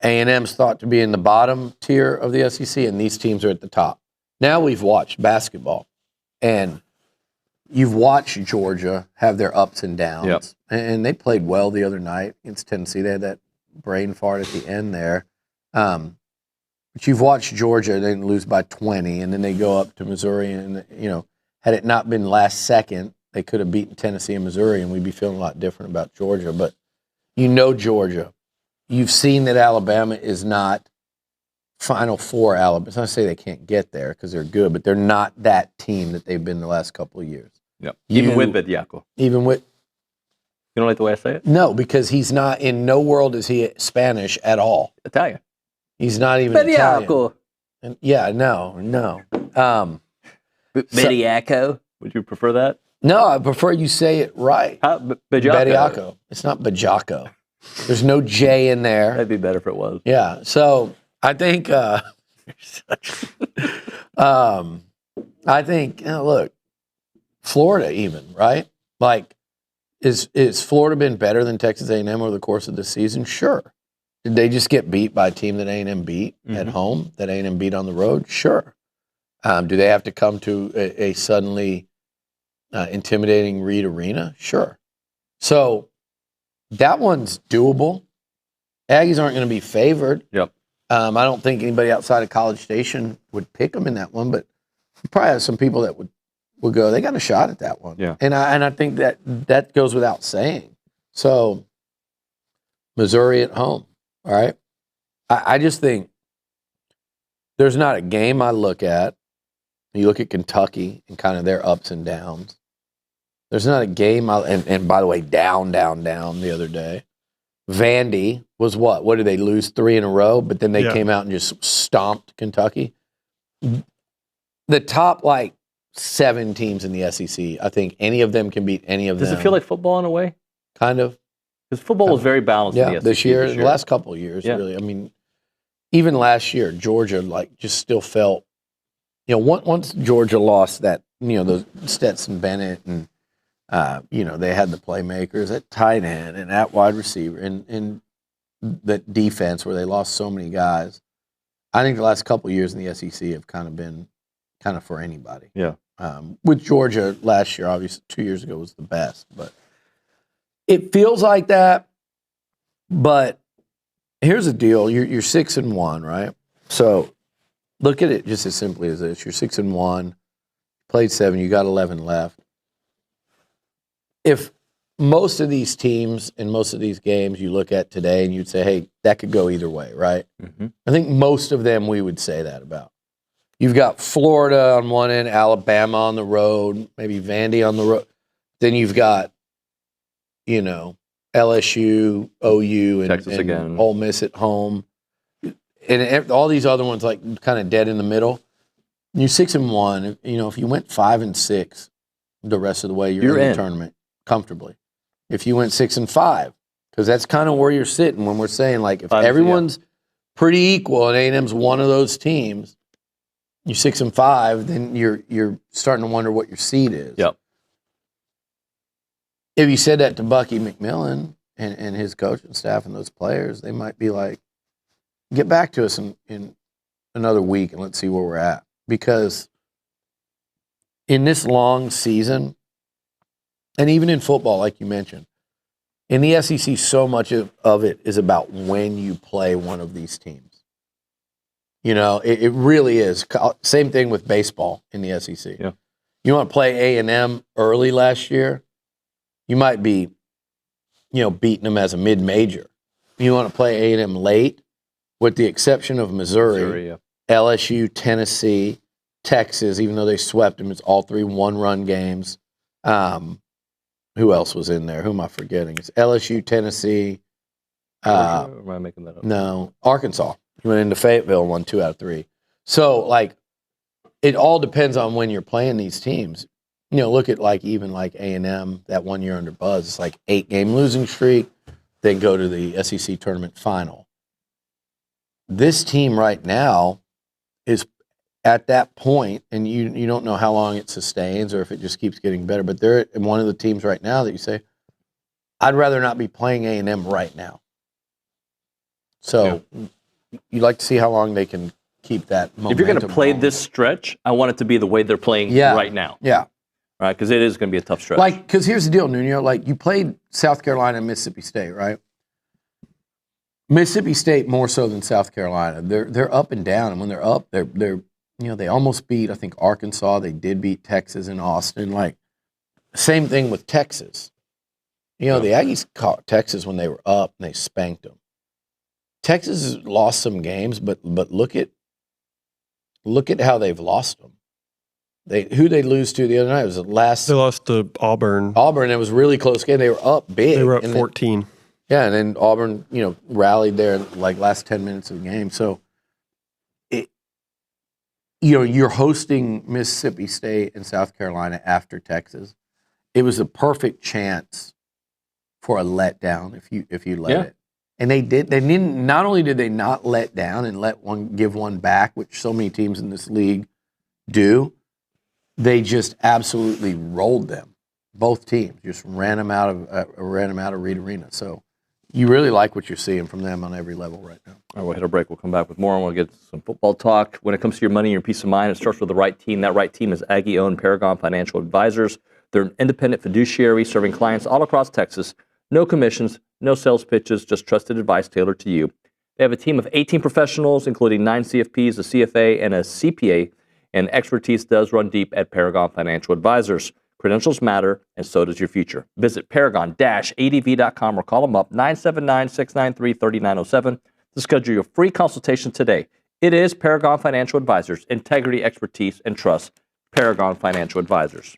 A&M's thought to be in the bottom tier of the SEC and these teams are at the top. Now we've watched basketball, and you've watched Georgia have their ups and downs. Yep. And they played well the other night against Tennessee. They had that brain fart at the end there. But you've watched Georgia, they lose by 20, and then they go up to Missouri, and, had it not been last second, they could have beaten Tennessee and Missouri, and we'd be feeling a lot different about Georgia. But Georgia. You've seen that Alabama is not Final Four Alabama. It's not to say they can't get there because they're good, but they're not that team that they've been the last couple of years. Yep. Even with Bediako. Even with. You don't like the way I say it? No, because he's not, in no world is he Spanish at all. Italian. He's not even Italian. And, no. Bediako? Would you prefer that? No, I prefer you say it right. Bediako. It's not Bajako. There's no J in there. That'd be better if it was. Yeah. So I think, look, Florida even, right? Like, is Florida been better than Texas A&M over the course of the season? Sure. Did they just get beat by a team that A&M beat at home, that A&M beat on the road? Sure. Do they have to come to a suddenly intimidating Reed Arena? Sure. So that one's doable. Aggies aren't going to be favored. Yep. I don't think anybody outside of College Station would pick them in that one, but you probably have some people that would go, they got a shot at that one. Yeah. And I think that goes without saying. So Missouri at home. All right. I just think there's not a game I look at. You look at Kentucky and kind of their ups and downs. There's not a game, and by the way, down the other day. Vandy was what? What did they lose 3 in a row? But then they came out and just stomped Kentucky. The top, 7 teams in the SEC, I think any of them can beat any of them. Does it feel like football in a way? Kind of. Because football was very balanced in the SEC this year. The last couple of years, really. I mean, even last year, Georgia, just still felt, once Georgia lost that, those Stetson Bennett and They had the playmakers at tight end and at wide receiver and the defense where they lost so many guys. I think the last couple of years in the SEC have kind of been for anybody. Yeah. With Georgia last year, obviously 2 years ago was the best, but it feels like that. But here's the deal: you're 6-1, right? So look at it just as simply as this: you're 6-1, played 7, you got 11 left. If most of these teams and most of these games you look at today and you'd say, hey, that could go either way, right? Mm-hmm. I think most of them we would say that about. You've got Florida on one end, Alabama on the road, maybe Vandy on the road. Then you've got, LSU, OU, and Texas again. Ole Miss at home. And all these other ones like kind of dead in the middle. You're 6-1. If you went 5-6 the rest of the way, you're in the tournament comfortably. If you went 6-5, because that's kind of where you're sitting when we're saying like if everyone's pretty equal and A&M's one of those teams, you're 6-5, then you're starting to wonder what your seed is. Yep. If you said that to Bucky McMillan and his coaching staff and those players, they might be like, get back to us in another week and let's see where we're at. Because in this long season, and even in football, like you mentioned, in the SEC, so much of it is about when you play one of these teams. It really is. Same thing with baseball in the SEC. Yeah. You want to play A&M early last year, you might be, beating them as a mid-major. You want to play A&M late, with the exception of Missouri, LSU, Tennessee, Texas, even though they swept them, it's all 3 one-run games. Who else was in there? Who am I forgetting? It's LSU, Tennessee. Or am I making that up? No, Arkansas. You went into Fayetteville and won 2 out of 3. So, it all depends on when you're playing these teams. Look at even A&M, that 1 year under Buzz. It's like 8-game losing streak, then go to the SEC tournament final. This team right now is at that point, and you don't know how long it sustains or if it just keeps getting better, but they're one of the teams right now that you say, I'd rather not be playing A&M right now. So you'd like to see how long they can keep that momentum. If you're going to play going. this stretch, I want it to be the way they're playing right now. Yeah. Right, because it is going to be a tough stretch. Because here's the deal, Nuño. You played South Carolina and Mississippi State, right? Mississippi State more so than South Carolina. They're up and down, and when they're up, they're they almost beat, I think, Arkansas. They did beat Texas and Austin. Same thing with Texas. The Aggies caught Texas when they were up, and they spanked them. Texas has lost some games, but look at how they've lost them. Who they lose to the other night? It was the last. They lost to Auburn. It was a really close game. They were up big. They were up 14. And then Auburn, rallied there last 10 minutes of the game. So, you're hosting Mississippi State and South Carolina after Texas. It was a perfect chance for a letdown if you let it. And they did. They didn't. Not only did they not let down and give one back, which so many teams in this league do, they just absolutely rolled them. Both teams just ran them out of Reed Arena. So you really like what you're seeing from them on every level right now. All right, we'll hit a break. We'll come back with more. I want to get some football talk. When it comes to your money and your peace of mind, it starts with the right team. That right team is Aggie-owned Paragon Financial Advisors. They're an independent fiduciary serving clients all across Texas. No commissions, no sales pitches, just trusted advice tailored to you. They have a team of 18 professionals, including 9 CFPs, a CFA, and a CPA, and expertise does run deep at Paragon Financial Advisors. Credentials matter, and so does your future. Visit paragon-adv.com or call them up 979-693-3907 to schedule your free consultation today. It is Paragon Financial Advisors, integrity, expertise, and trust. Paragon Financial Advisors.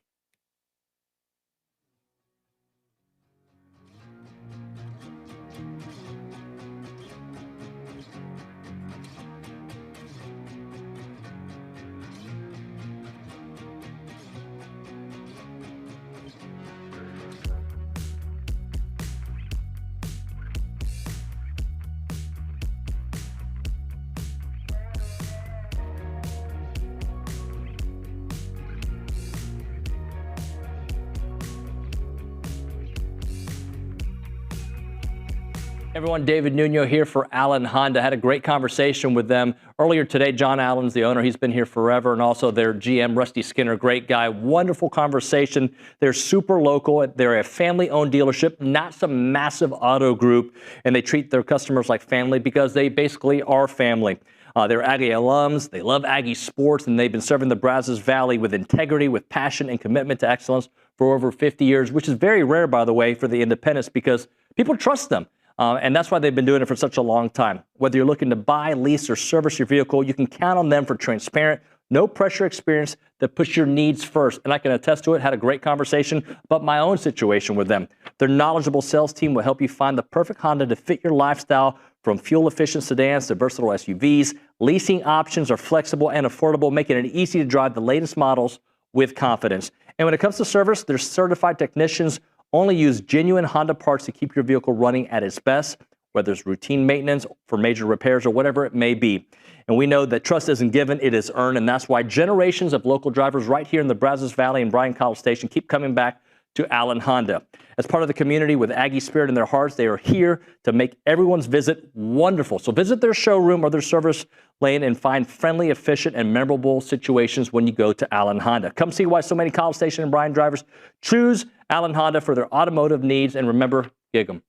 Everyone, David Nuño here for Allen Honda. Had a great conversation with them earlier today. John Allen's the owner. He's been here forever. And also their GM, Rusty Skinner, great guy. Wonderful conversation. They're super local. They're a family-owned dealership, not some massive auto group. And they treat their customers like family because they basically are family. They're Aggie alums. They love Aggie sports, and they've been serving the Brazos Valley with integrity, with passion, and commitment to excellence for over 50 years, which is very rare, by the way, for the independents because people trust them. And that's why they've been doing it for such a long time. Whether you're looking to buy, lease, or service your vehicle, you can count on them for transparent, no pressure experience that puts your needs first. And I can attest to it. Had a great conversation about my own situation with them. Their knowledgeable sales team will help you find the perfect Honda to fit your lifestyle, from fuel-efficient sedans to versatile SUVs. Leasing options are flexible and affordable, making it easy to drive the latest models with confidence. And when it comes to service, their certified technicians only use genuine Honda parts to keep your vehicle running at its best, whether it's routine maintenance for major repairs or whatever it may be. And we know that trust isn't given, it is earned, and that's why generations of local drivers right here in the Brazos Valley and Bryan College Station keep coming back to Allen Honda. As part of the community with Aggie spirit in their hearts, they are here to make everyone's visit wonderful. So visit their showroom or their service lane and find friendly, efficient, and memorable situations when you go to Allen Honda. Come see why so many College Station and Bryan drivers choose Allen Honda for their automotive needs, and remember, gig 'em.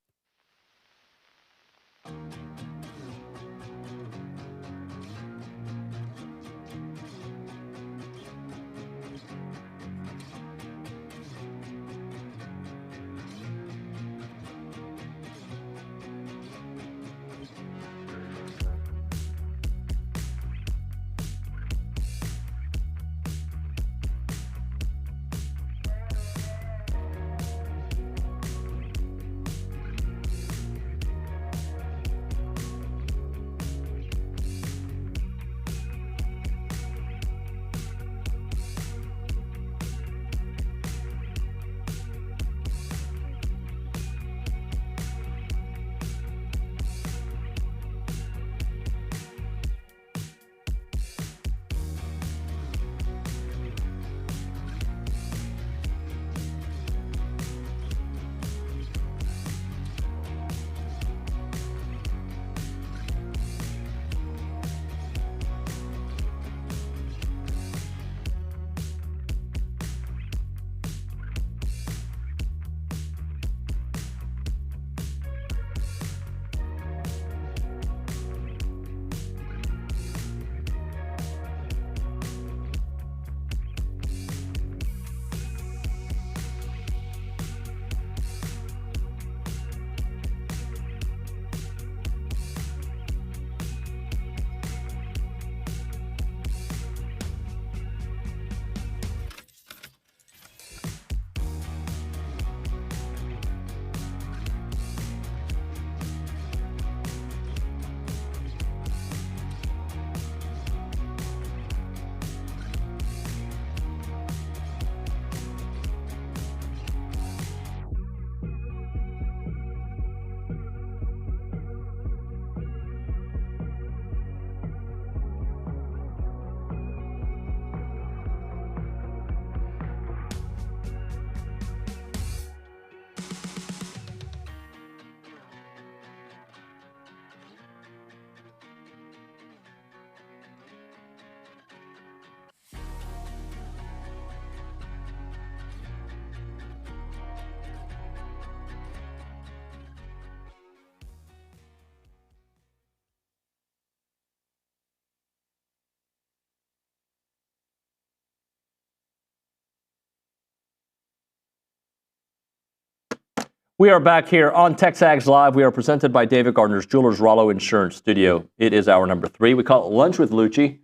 We are back here on TexAgs Live. We are presented by David Gardner's Jewelers Rollo Insurance Studio. It is hour number 3. We call it Lunch with Liucci.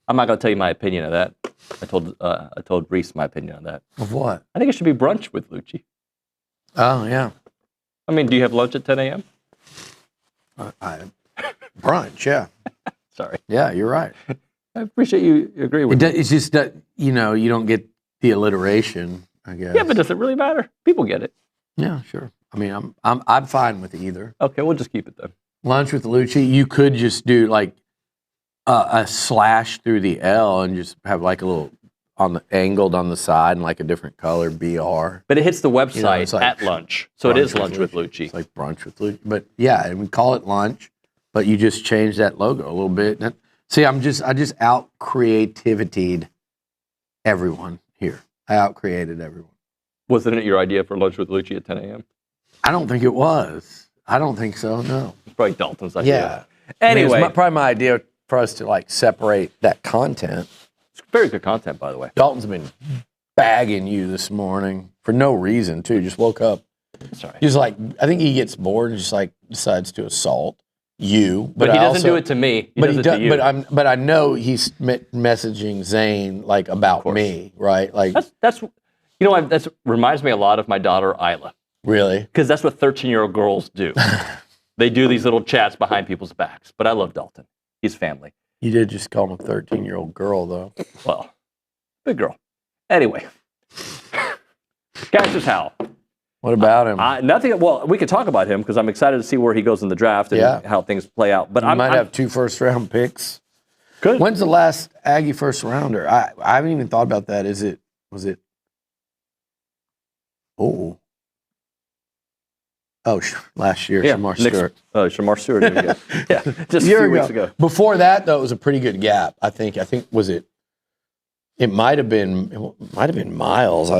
I'm not going to tell you my opinion of that. I told Reese my opinion on that. Of what? I think it should be brunch with Liucci. Oh, yeah. I mean, do you have lunch at 10 a.m.? Brunch, yeah. Sorry. Yeah, you're right. I appreciate you agree with me. It's just that, you don't get the alliteration, I guess. Yeah, but does it really matter? People get it. Yeah, sure. I mean, I'm fine with either. Okay, we'll just keep it then. Lunch with Liucci, you could just do like a slash through the L and just have like a little on the angled on the side and like a different color, BR. But it hits the website it's like at lunch. So it is lunch with Lucci. It's like brunch with Lucci. But yeah, and we call it lunch, but you just change that logo a little bit. See, I just out creativitied everyone here. I out created everyone. Wasn't it your idea for lunch with Lucci at 10 a.m.? I don't think it was. I don't think so, no. It's probably Dalton's idea. Yeah. Anyway. I mean, probably my idea for us to like separate that content. It's very good content, by the way. Dalton's been bagging you this morning for no reason, too. Just woke up. Sorry. He's like, I think he gets bored and just like decides to assault you. But he doesn't do it to me. He does it to you. But I know he's messaging Zane like about me, right? Like that's that reminds me a lot of my daughter Isla. Really? Because that's what 13-year-old girls do. They do these little chats behind people's backs. But I love Dalton. He's family. You did just call him a 13-year-old girl, though. Well, big girl. Anyway, Cassius Howell. What about him? Nothing. Well, we could talk about him because I'm excited to see where he goes in the draft and how things play out. But I might have 2 first-round picks. Good. When's the last Aggie first rounder? I haven't even thought about that. Was it? Oh, last year, Shamar Stewart. Shamar Stewart. Yeah, just a few weeks ago. Before that, though, it was a pretty good gap. I think was it? It might have been Miles.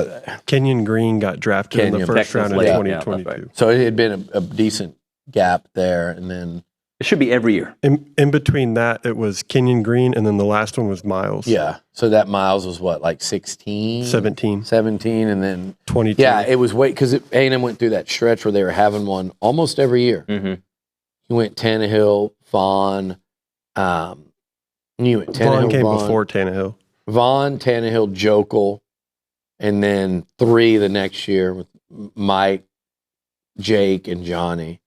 Kenyon Green got drafted in the first round in 2022. Right. So it had been a decent gap there, and then it should be every year. In between that, it was Kenyon Green, and then the last one was Miles. Yeah. So that Miles was what, like 16? 17, and then 22. Yeah, it was because A&M went through that stretch where they were having one almost every year. Mm-hmm. You went Tannehill, Vaughn. You went Tannehill, Vaughn came before Tannehill. Vaughn, Tannehill, Jokel, and then 3 the next year with Mike, Jake, and Johnny.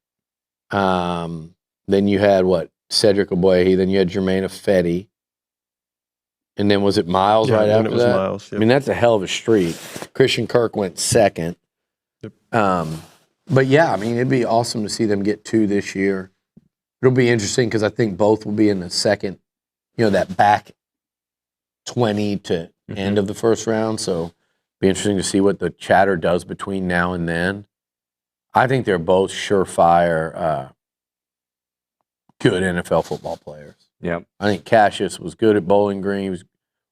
Then you had Cedric Ogbuehi. Then you had Jermaine Ifedi. And then was it Miles right after that? It was Miles. Yep. I mean, that's a hell of a streak. Christian Kirk went second. Yep. But yeah, I mean, it'd be awesome to see them get 2 this year. It'll be interesting because I think both will be in the second, that back 20 to end of the first round. So it'll be interesting to see what the chatter does between now and then. I think they're both surefire good NFL football players. Yeah. I think Cassius was good at Bowling Green. He was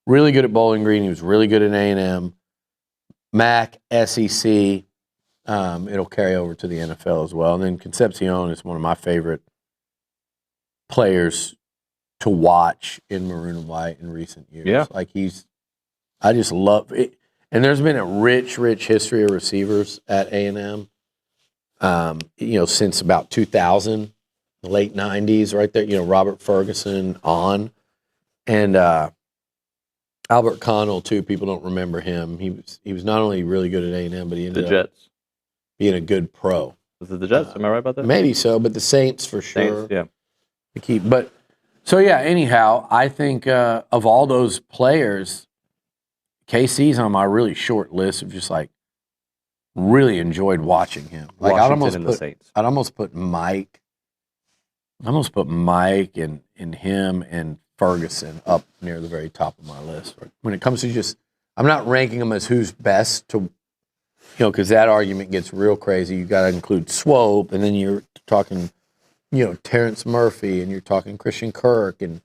really good at Bowling Green. He was really good at A&M. Mac, SEC, it'll carry over to the NFL as well. And then Concepcion is one of my favorite players to watch in maroon and white in recent years. Yeah. I just love it. And there's been a rich history of receivers at A&M, since about 2000. The late 90s, right there, Robert Ferguson on. And Albert Connell, too, people don't remember him. He was not only really good at A&M, but he ended up being a good pro. Was it the Jets? Am I right about that? Maybe so, but the Saints for sure. Saints, yeah. But so, yeah, anyhow, I think of all those players, KC's on my really short list of just really enjoyed watching him. I'd almost put Mike. I almost put Mike and him and Ferguson up near the very top of my list. When it comes to I'm not ranking them as who's best to, because that argument gets real crazy. You got to include Swope, and then you're talking, Terrence Murphy, and you're talking Christian Kirk, and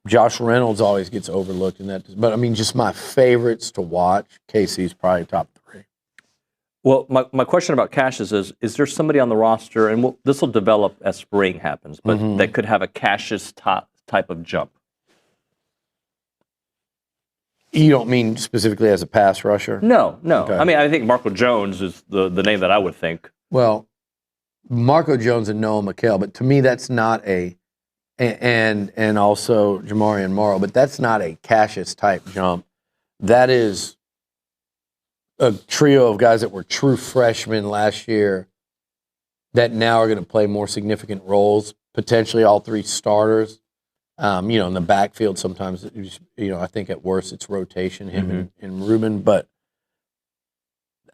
Josh Reynolds always gets overlooked in that. But I mean, just my favorites to watch. KC's probably top 3. Well, my question about Cassius is there somebody on the roster, and this will develop as spring happens, but that could have a Cassius type of jump? You don't mean specifically as a pass rusher? No. Okay. I mean, I think Marco Jones is the name that I would think. Well, Marco Jones and Noah McHale, but to me that's not and also Jamarian Morrow, but that's not a Cassius type jump. That is a trio of guys that were true freshmen last year that now are going to play more significant roles, potentially all 3 starters. In the backfield sometimes, I think at worst it's rotation, him and Ruben, but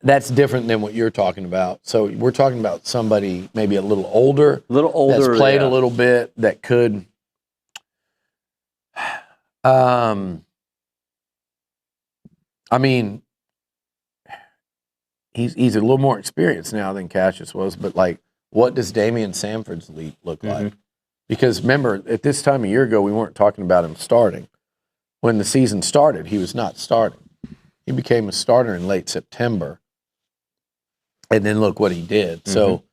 that's different than what you're talking about. So we're talking about somebody maybe a little older that's played a little bit, that could I mean, he's a little more experienced now than Cassius was, but like, what does Damian Sanford's leap look like? Because remember, at this time a year ago, we weren't talking about him starting. When the season started, he was not starting. He became a starter in late September. And then look what he did. So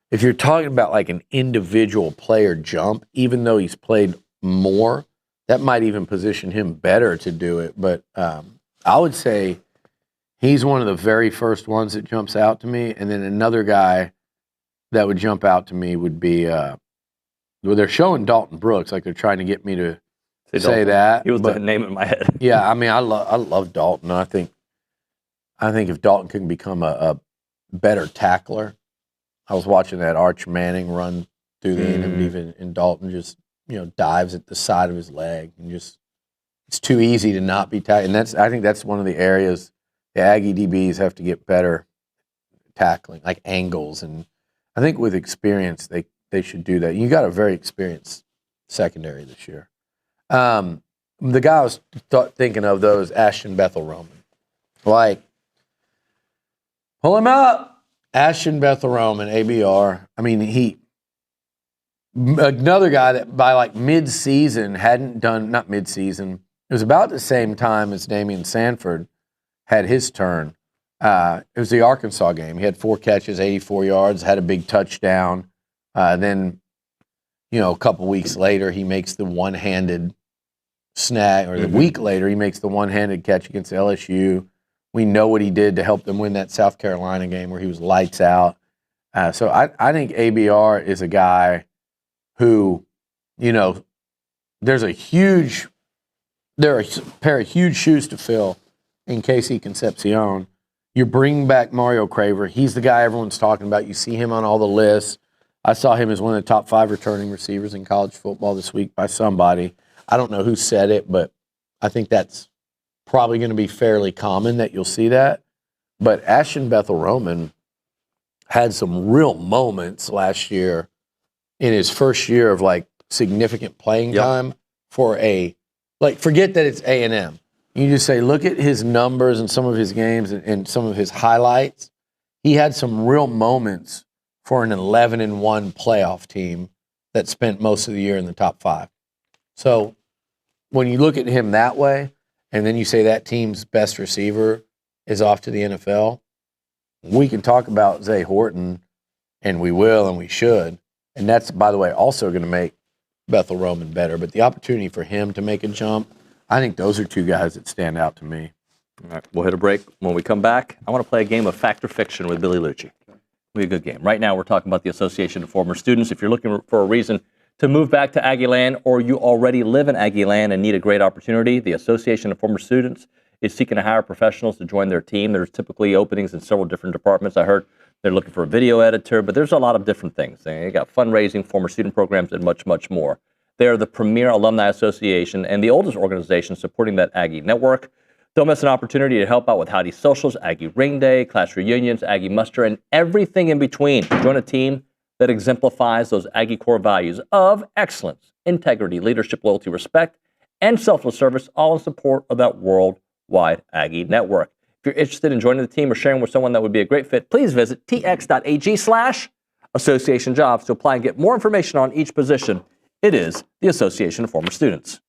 if you're talking about like an individual player jump, even though he's played more, that might even position him better to do it. But I would say he's one of the very first ones that jumps out to me. And then another guy that would jump out to me would be, well, they're showing Dalton Brooks, like they're trying to get me to say that. He was the name in my head. Yeah, I mean, I love Dalton. I think if Dalton can become a better tackler, I was watching that Arch Manning run through the A&M, and Dalton just dives at the side of his leg and just it's too easy to not be tackled. And I think that's one of the areas the Aggie DBs have to get better tackling, like angles. And I think with experience, they should do that. You got a very experienced secondary this year. The guy I was thinking of, though, is Ashton Bethel-Roman. Like, pull him up. Ashton Bethel-Roman, ABR. I mean, another guy that by like mid-season hadn't done, not mid-season, it was about the same time as Damian Sanford had his turn. It was the Arkansas game. He had 4 catches, 84 yards, had a big touchdown. Then, a couple weeks later, he makes the one-handed snag, or the week later, he makes the one-handed catch against LSU. We know what he did to help them win that South Carolina game where he was lights out. So I think ABR is a guy who, there are a pair of huge shoes to fill in KC Concepcion. You're bringing back Mario Craver. He's the guy everyone's talking about. You see him on all the lists. I saw him as one of the top 5 returning receivers in college football this week by somebody. I don't know who said it, but I think that's probably going to be fairly common that you'll see that. But Ashton Bethel-Roman had some real moments last year in his first year of like significant playing time for forget that it's A&M. You just say, look at his numbers and some of his games and some of his highlights. He had some real moments for an 11-1 playoff team that spent most of the year in the top 5. So when you look at him that way, and then you say that team's best receiver is off to the NFL, we can talk about Zay Horton, and we will and we should. And that's, by the way, also going to make Bethel-Roman better. But the opportunity for him to make a jump, I think those are 2 guys that stand out to me. All right, we'll hit a break. When we come back, I want to play a game of Fact or Fiction with Billy Liucci. It'll be a good game. Right now, we're talking about the Association of Former Students. If you're looking for a reason to move back to Aggie Land, or you already live in Aggie Land and need a great opportunity, the Association of Former Students is seeking to hire professionals to join their team. There's typically openings in several different departments. I heard they're looking for a video editor, but there's a lot of different things. They got fundraising, former student programs, and much, much more. They are the premier alumni association and the oldest organization supporting that Aggie network. Don't miss an opportunity to help out with Howdy Socials, Aggie Ring Day, class reunions, Aggie Muster, and everything in between. Join a team that exemplifies those Aggie core values of excellence, integrity, leadership, loyalty, respect, and selfless service, all in support of that worldwide Aggie network. If you're interested in joining the team or sharing with someone that would be a great fit, please visit tx.ag/association jobs to apply and get more information on each position. It is the Association of Former Students.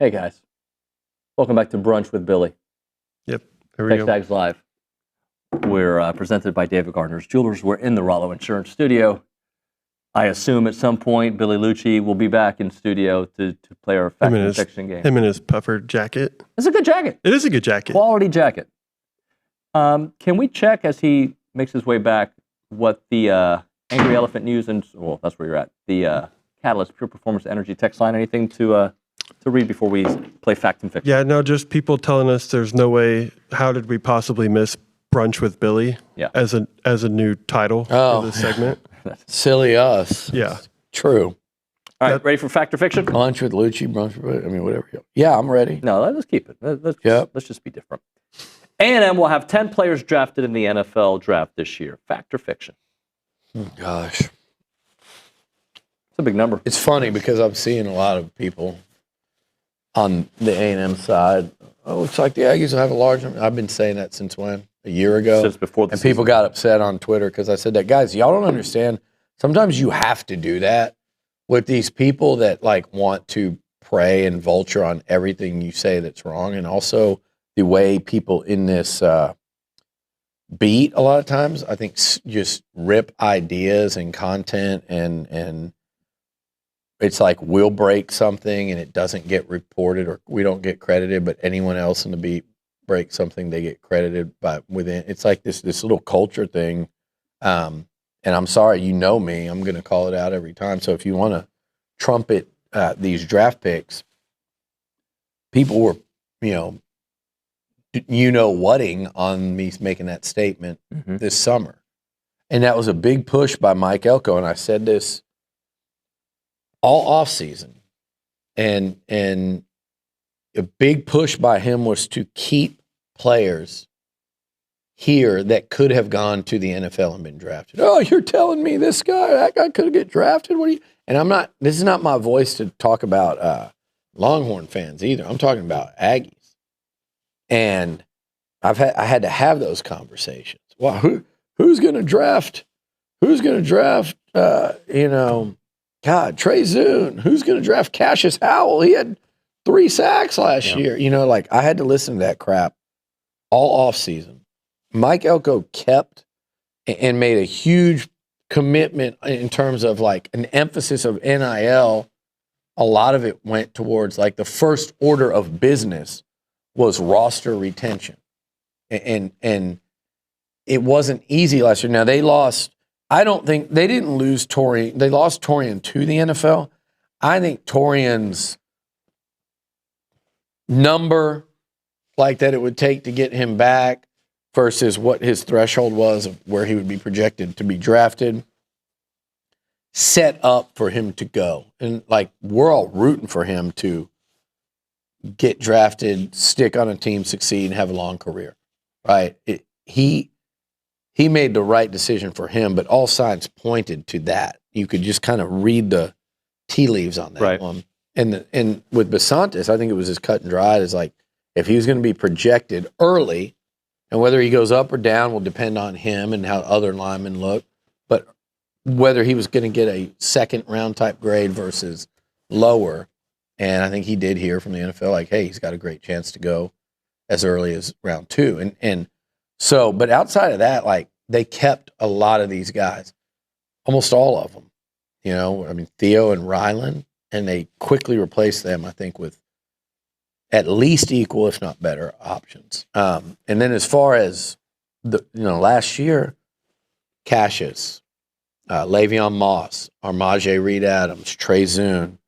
Hey guys, welcome back to Brunch with Billy. Yep, here we go. TexAgs Live. We're presented by David Gardner's Jewelers. We're in the Rollo Insurance Studio. I assume at some point Billy Liucci will be back in studio to play our fact and fiction game. Him in his puffer jacket. It's a good jacket. It is a good jacket. Quality jacket. Can we check as he makes his way back what the Angry Elephant News and that's where you're at. The Catalyst Pure Performance Energy text line. Anything to read before we play fact and fiction? Yeah, no, just people telling us there's no way. How did we possibly miss Brunch with Billy? Yeah. As a new title for this segment. Silly us. Yeah. True. All right, ready for fact or fiction? Brunch with Liucci, whatever. Yeah, I'm ready. No, let's keep it. Let's just be different. A&M will have 10 players drafted in the NFL draft this year. Fact or fiction? Gosh. It's a big number. It's funny because I'm seeing a lot of people on the A&M side. Oh, looks like the Aggies will have a large number. I've been saying that since when? A year ago? Since before the season. People got upset on Twitter because I said that. Guys, y'all don't understand. Sometimes you have to do that with these people that like want to prey and vulture on everything you say that's wrong. And also the way people in this beat a lot of times, I think just rip ideas and content and it's like we'll break something and it doesn't get reported or we don't get credited, but anyone else in the beat breaks something, they get credited by within. It's like this little culture thing. And I'm sorry, you know me, I'm going to call it out every time. So if you want to trumpet these draft picks, people were, whatting on me making that statement this summer. And that was a big push by Mike Elko. And I said this all off season. And a big push by him was to keep players here that could have gone to the NFL and been drafted. Oh, you're telling me that guy could get drafted? What are you? And this is not my voice to talk about Longhorn fans either. I'm talking about Aggies. And I had to have those conversations. Well, who's going to draft? Who's going to draft? Trey Zoon. Who's going to draft Cassius Howell? He had 3 sacks last year. I had to listen to that crap all off season. Mike Elko kept and made a huge commitment in terms of like an emphasis of NIL. A lot of it went towards like the first order of business was roster retention. And it wasn't easy last year. Now they lost, I don't think, they didn't lose Torian. They lost Torian to the NFL. I think Torian's number like that it would take to get him back versus what his threshold was of where he would be projected to be drafted set up for him to go. And like we're all rooting for him to get drafted, stick on a team, succeed, and have a long career, right? He made the right decision for him, but all signs pointed to that. You could just kind of read the tea leaves on that one. And with Basantis, I think it was as cut and dried as like if he was going to be projected early, and whether he goes up or down will depend on him and how other linemen look, but whether he was going to get a second round type grade versus lower. And I think he did hear from the NFL, like, hey, he's got a great chance to go as early as round 2. And so, but outside of that, like, they kept a lot of these guys, almost all of them, Theo and Ryland, and they quickly replaced them, I think, with at least equal, if not better, options. And then as far as last year, Cassius, Le'Veon Moss, Armaje Reed Adams, Trey Zoon,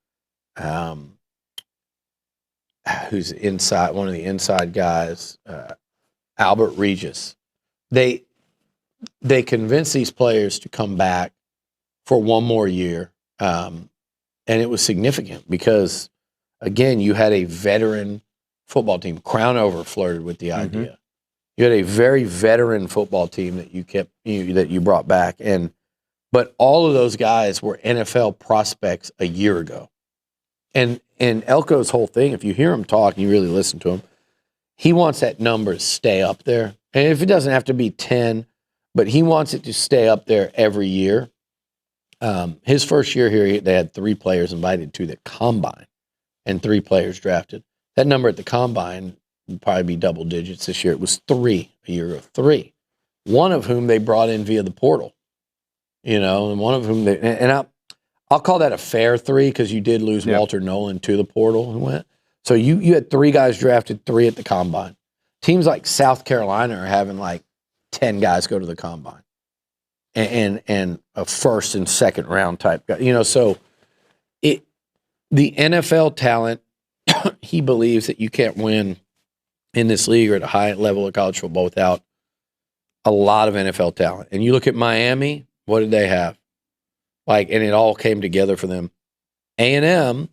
who's inside, one of the inside guys, Albert Regis. They convinced these players to come back for one more year. And it was significant because, again, you had a veteran football team. Crownover flirted with the idea. You had a very veteran football team that you brought back. But all of those guys were NFL prospects a year ago. And Elko's whole thing, if you hear him talk, you really listen to him, he wants that number to stay up there. And if it doesn't have to be 10, but he wants it to stay up there every year. His first year here, they had 3 players invited to the combine. and 3 players drafted. That number at the combine would probably be double digits this year. It was 3 a year ago, 3. One of whom they brought in via the portal, and one of whom I'll call that a fair 3 because you did lose Walter Nolan to the portal who went. So you had 3 guys drafted, 3 at the combine. Teams like South Carolina are having like 10 guys go to the combine, and a first and second round type guy. So the NFL talent, he believes that you can't win in this league or at a high level of college football without a lot of NFL talent. And you look at Miami, what did they have? And it all came together for them. A&M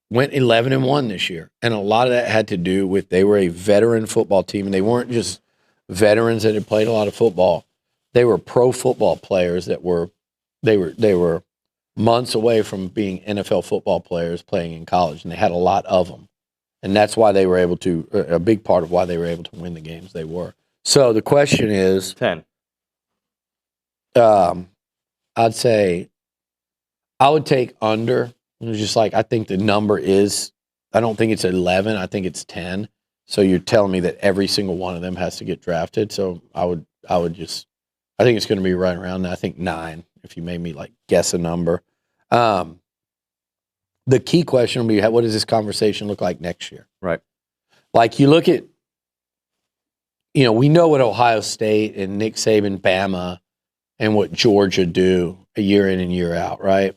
went 11-1 this year, and a lot of that had to do with they were a veteran football team, and they weren't just veterans that had played a lot of football. They were pro football players that were months away from being NFL football players playing in college, and they had a lot of them. And that's why they were able to, a big part of why they were able to win the games they were. So the question is 10. I'd say I would take under. It was just I think the number is, I don't think it's 11. I think it's 10. So you're telling me that every single one of them has to get drafted. So I think it's going to be right around that. I think 9, if you made me guess a number. The key question will be, what does this conversation look like next year? Right. You look at, we know what Ohio State and Nick Saban, Bama, and what Georgia do a year in and year out, right?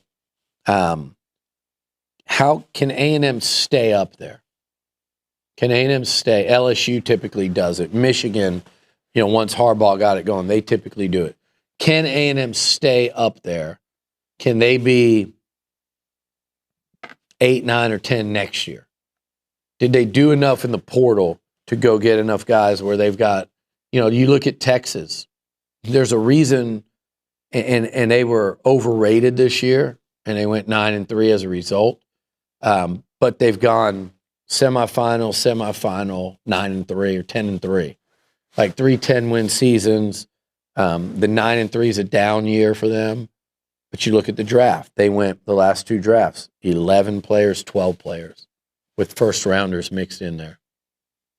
How can A&M stay up there? Can A&M stay? LSU typically does it. Michigan, once Harbaugh got it going, they typically do it. Can A&M stay up there? Can they be 8, 9, or 10 next year? Did they do enough in the portal to go get enough guys where they've got, you look at Texas. There's a reason, and they were overrated this year, and they went 9-3 as a result. But they've gone semifinal, 9-3 or 10-3, 3 10-win seasons. The 9-3 is a down year for them. But you look at the draft. They went the last 2 drafts, 11 players, 12 players, with first rounders mixed in there.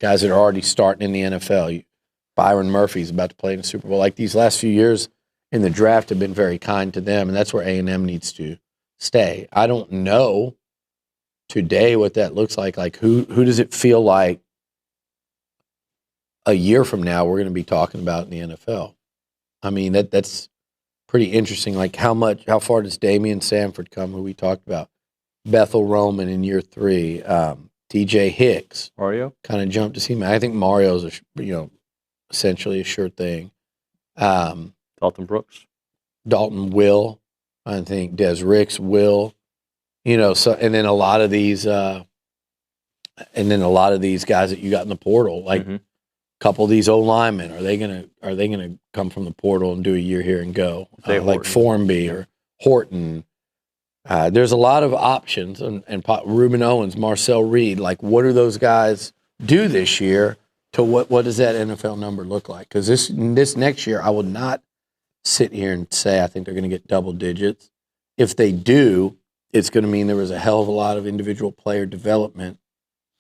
Guys that are already starting in the NFL. Byron Murphy's about to play in the Super Bowl. These last few years in the draft have been very kind to them, and that's where A&M needs to stay. I don't know today what that looks like. Who does it feel like a year from now we're going to be talking about in the NFL? I mean, that's pretty interesting. How far does Damian Sanford come, who we talked about? Bethel Roman in year 3. DJ Hicks. Mario? Kind of jumped to see him. I think Mario's, essentially a sure thing. Dalton Brooks. Dalton will. I think Des Ricks will. And then a lot of these guys that you got in the portal, a couple of these old linemen, are they gonna come from the portal and do a year here and go? Formby or Horton. There's a lot of options, and Reuben Owens, Marcel Reed. What do those guys do this year? To what does that NFL number look like? Because this next year, I will not sit here and say I think they're going to get double digits. If they do, it's going to mean there was a hell of a lot of individual player development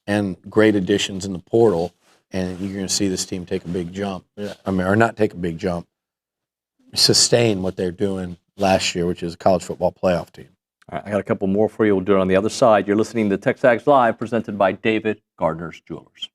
and great additions in the portal, and you're going to see this team take a big jump. Or not take a big jump, sustain what they're doing last year, which is a college football playoff team. All right, I got a couple more for you. We'll do it on the other side. You're listening to TexAgs Live, presented by David Gardner's Jewelers.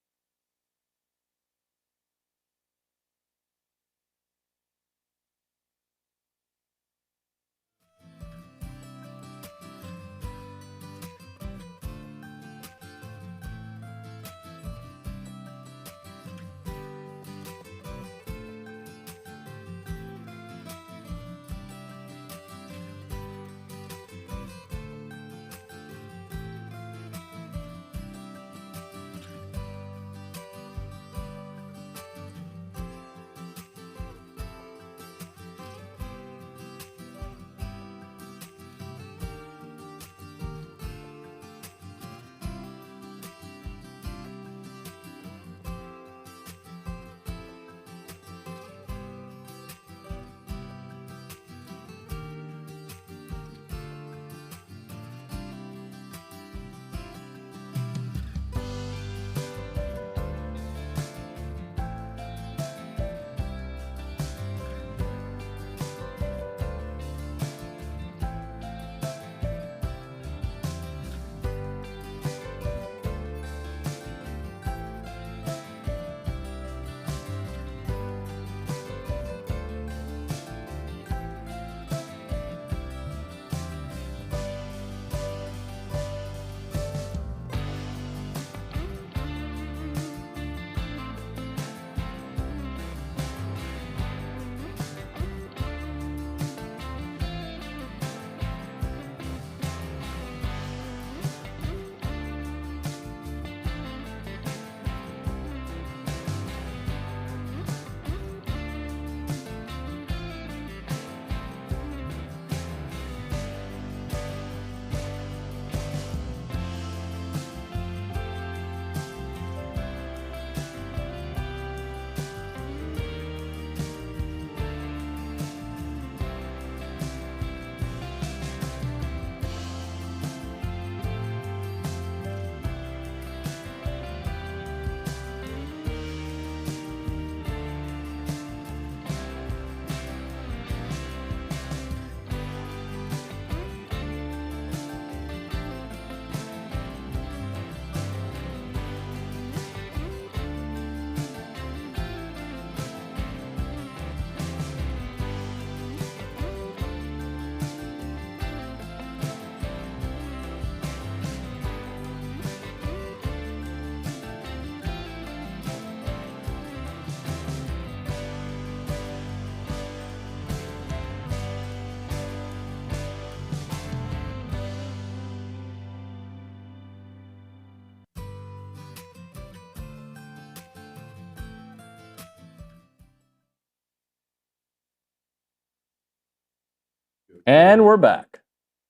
And we're back.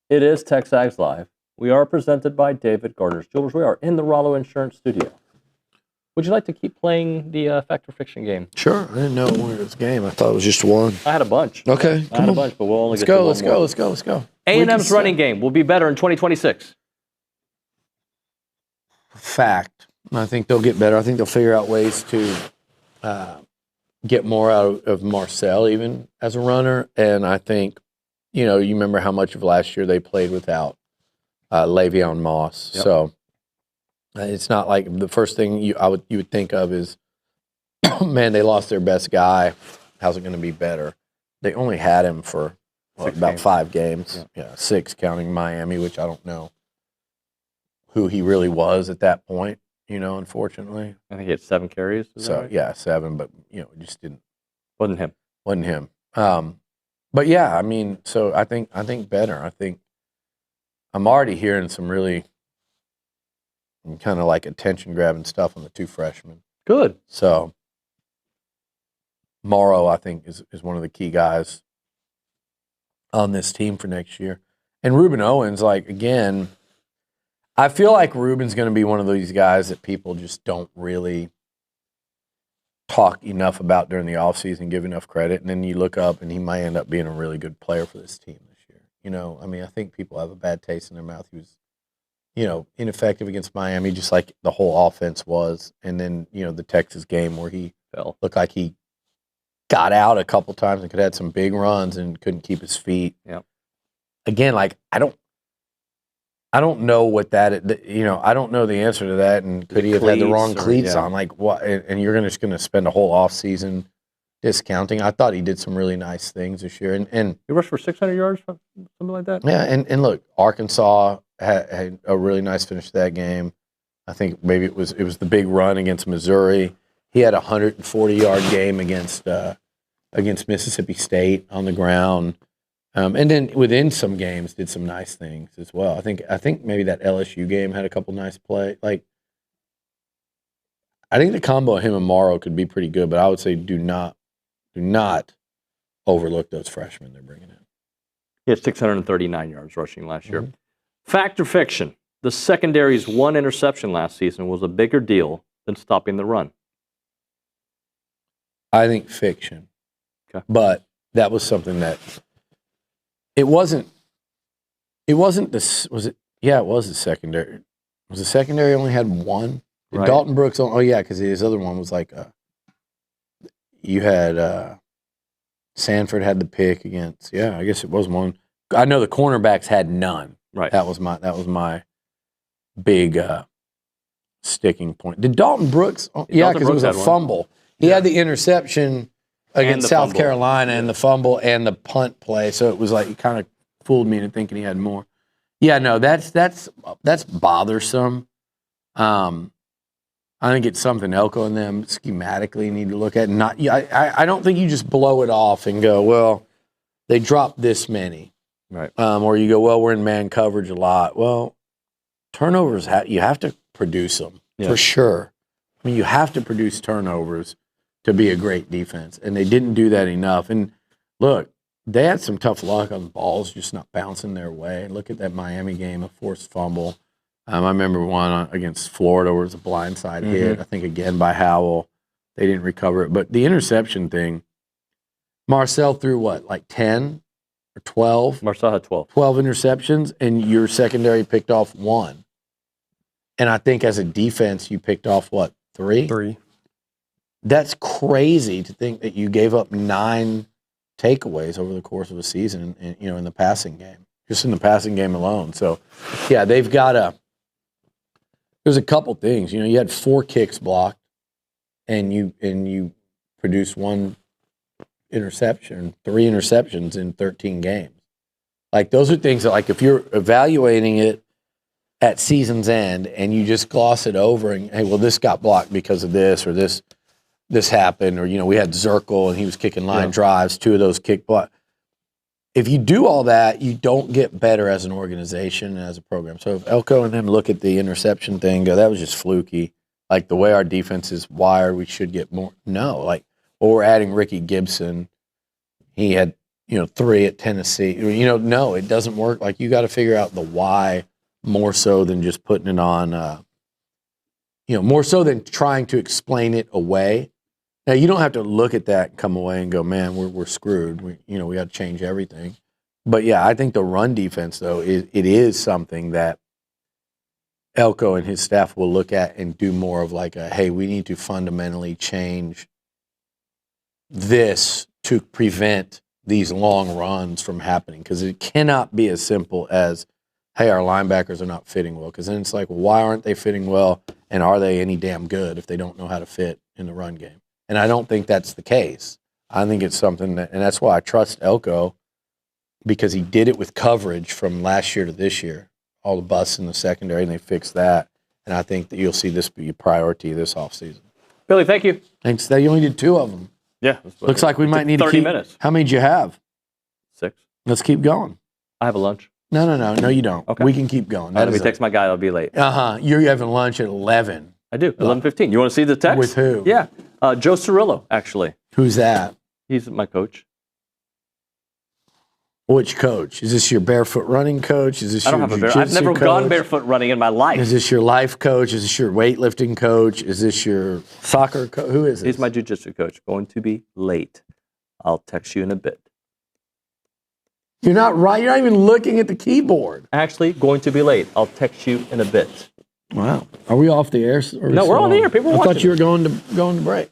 It is TexAgs Live. We are presented by David Gardner's Jewelers. We are in the Rollo Insurance Studio. Would you like to keep playing the Fact or Fiction game? Sure. I didn't know it was a game. I thought it was just one. I had a bunch. Okay. I had a bunch, but we'll only get to one more. Let's go. A&M's running game will be better in 2026. Fact. I think they'll get better. I think they'll figure out ways to get more out of Marcel even as a runner. And I think, you remember how much of last year they played without Le'Veon Moss. Yep. So it's not like the first thing you would think of is, man, they lost their best guy. How's it going to be better? They only had him for about 5 games. Yeah, 6 counting Miami, which I don't know who he really was at that point. Unfortunately. I think he had 7 carries. So right? yeah, 7, but it just didn't. Wasn't him. But yeah, so I think better. I think I'm already hearing some really kind of like attention grabbing stuff on the 2 freshmen. Good. So Morrow, I think, is one of the key guys on this team for next year. And Ruben Owens, again, I feel like Ruben's going to be one of these guys that people just don't really talk enough about during the offseason, give enough credit, and then you look up and he might end up being a really good player for this team this year. I think people have a bad taste in their mouth. He was, ineffective against Miami, just like the whole offense was. And then, the Texas game where he looked like he got out a couple times and could have had some big runs and couldn't keep his feet. Yeah. Again, I don't know what that, I don't know the answer to that. And could he have had the wrong cleats on? What? And you're just going to spend a whole offseason discounting. I thought he did some really nice things this year. And he rushed for 600 yards, something like that? Yeah, and look, Arkansas had a really nice finish to that game. I think maybe it was the big run against Missouri. He had a 140-yard game against Mississippi State on the ground. And then within some games did some nice things as well. I think maybe that LSU game had a couple nice plays. I think the combo of him and Morrow could be pretty good, but I would say do not overlook those freshmen they're bringing in. He had 639 yards rushing last year. Fact or fiction? The secondary's 1 interception last season was a bigger deal than stopping the run. I think fiction. Okay. But that was something that it wasn't this, was it? Yeah, it was the secondary. Was the secondary only had 1? Right. Dalton Brooks, because his other one was you had Sanford had the pick against, I guess it was 1. I know the cornerbacks had none. Right. That was my big sticking point. Did Dalton Brooks? Because it was a fumble. He had the interception against South Carolina and the fumble and the punt play. So it was it kind of fooled me into thinking he had more. Yeah, no, that's bothersome. I think it's something Elko and them schematically need to look at. I don't think you just blow it off and go, well, they dropped this many. Right. Or you go, well, we're in man coverage a lot. Well, turnovers, you have to produce them for sure. You have to produce turnovers to be a great defense, and they didn't do that enough. And look, they had some tough luck on balls just not bouncing their way. Look at that Miami game, a forced fumble. I remember one against Florida where it was a blindside hit, I think again by Howell. They didn't recover it. But the interception thing, Marcel threw what, 10 or 12? Marcel had 12. 12 interceptions, and your secondary picked off 1. And I think as a defense, you picked off what, 3? 3. That's crazy to think that you gave up 9 takeaways over the course of a season, in the passing game, just in the passing game alone. So, yeah, they've got there's a couple things. You had 4 kicks blocked, and you produced 1 interception, 3 interceptions in 13 games. Those are things that, if you're evaluating it at season's end and you just gloss it over and, hey, well, this got blocked because of this, or this happened, or, we had Zirkle and he was kicking line drives, 2 of those kick block. If you do all that, you don't get better as an organization and as a program. So if Elko and them look at the interception thing, go, that was just fluky. The way our defense is wired, we should get more. No, or we're adding Ricky Gibson. He had 3 at Tennessee. No, it doesn't work. Like, you got to figure out the why more so than just putting it on, more so than trying to explain it away. Now, you don't have to look at that and come away and go, man, we're screwed. We got to change everything. But, yeah, I think the run defense, though, it is something that Elko and his staff will look at and do more of like hey, we need to fundamentally change this to prevent these long runs from happening, because it cannot be as simple as, hey, our linebackers are not fitting well, because then it's like, well, why aren't they fitting well, and are they any damn good if they don't know how to fit in the run game? And I don't think that's the case. I think it's something and that's why I trust Elko, because he did it with coverage from last year to this year, all the busts in the secondary, and they fixed that. And I think that you'll see this be a priority this offseason. Billy, thank you. Thanks. You only did 2 of them. Yeah. Looks like we might need 30 to keep. minutes. How many did you have? 6. Let's keep going. I have a lunch. No, you don't. Okay. We can keep going. Let me text my guy. I'll be late. You're having lunch at 11. I do. 11:15. You want to see the text? With who? Yeah. Joe Cirillo, actually. Who's that? He's my coach. Which coach? Is this your barefoot running coach? Is this I don't your have a barefoot. I've never gone barefoot running in my life. Is this your life coach? Is this your weightlifting coach? Is this your soccer coach? Who is it? He's my jiu-jitsu coach. Going to be late. I'll text you in a bit. You're not right. You're not even looking at the keyboard. Actually, going to be late. I'll text you in a bit. Wow. Are we off the air? No, we're on the air. People are watching. I thought you were going to break.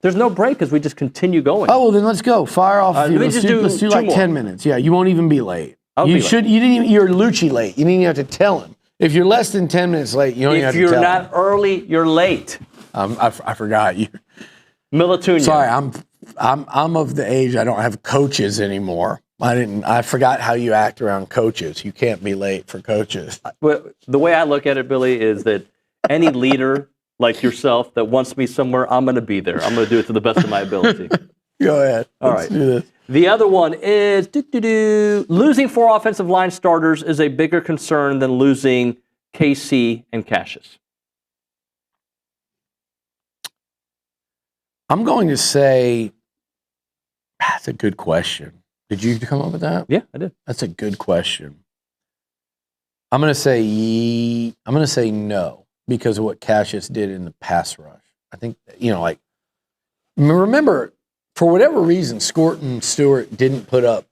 There's no break because we just continue going. Oh, well, then let's go. Fire off. Let's do like 10 minutes. Yeah, you won't even be late. You didn't even. You're Lucci late. You didn't even have to tell him. If you're less than 10 minutes late, you don't even have to tell him. If you're not early, you're late. I forgot you. Militunia. Sorry, I'm of the age I don't have coaches anymore. I forgot how you act around coaches. You can't be late for coaches. Well, the way I look at it, Billy, is that any leader like yourself that wants me somewhere, I'm going to be there. I'm going to do it to the best of my ability. Go ahead. All Let's do this. The other one is losing 4 offensive line starters is a bigger concern than losing KC and Cassius. I'm going to say that's a good question. Did you come up with that? Yeah, I did. That's a good question. I'm going to say no because of what Cassius did in the pass rush. I think, remember, for whatever reason, Stewart didn't put up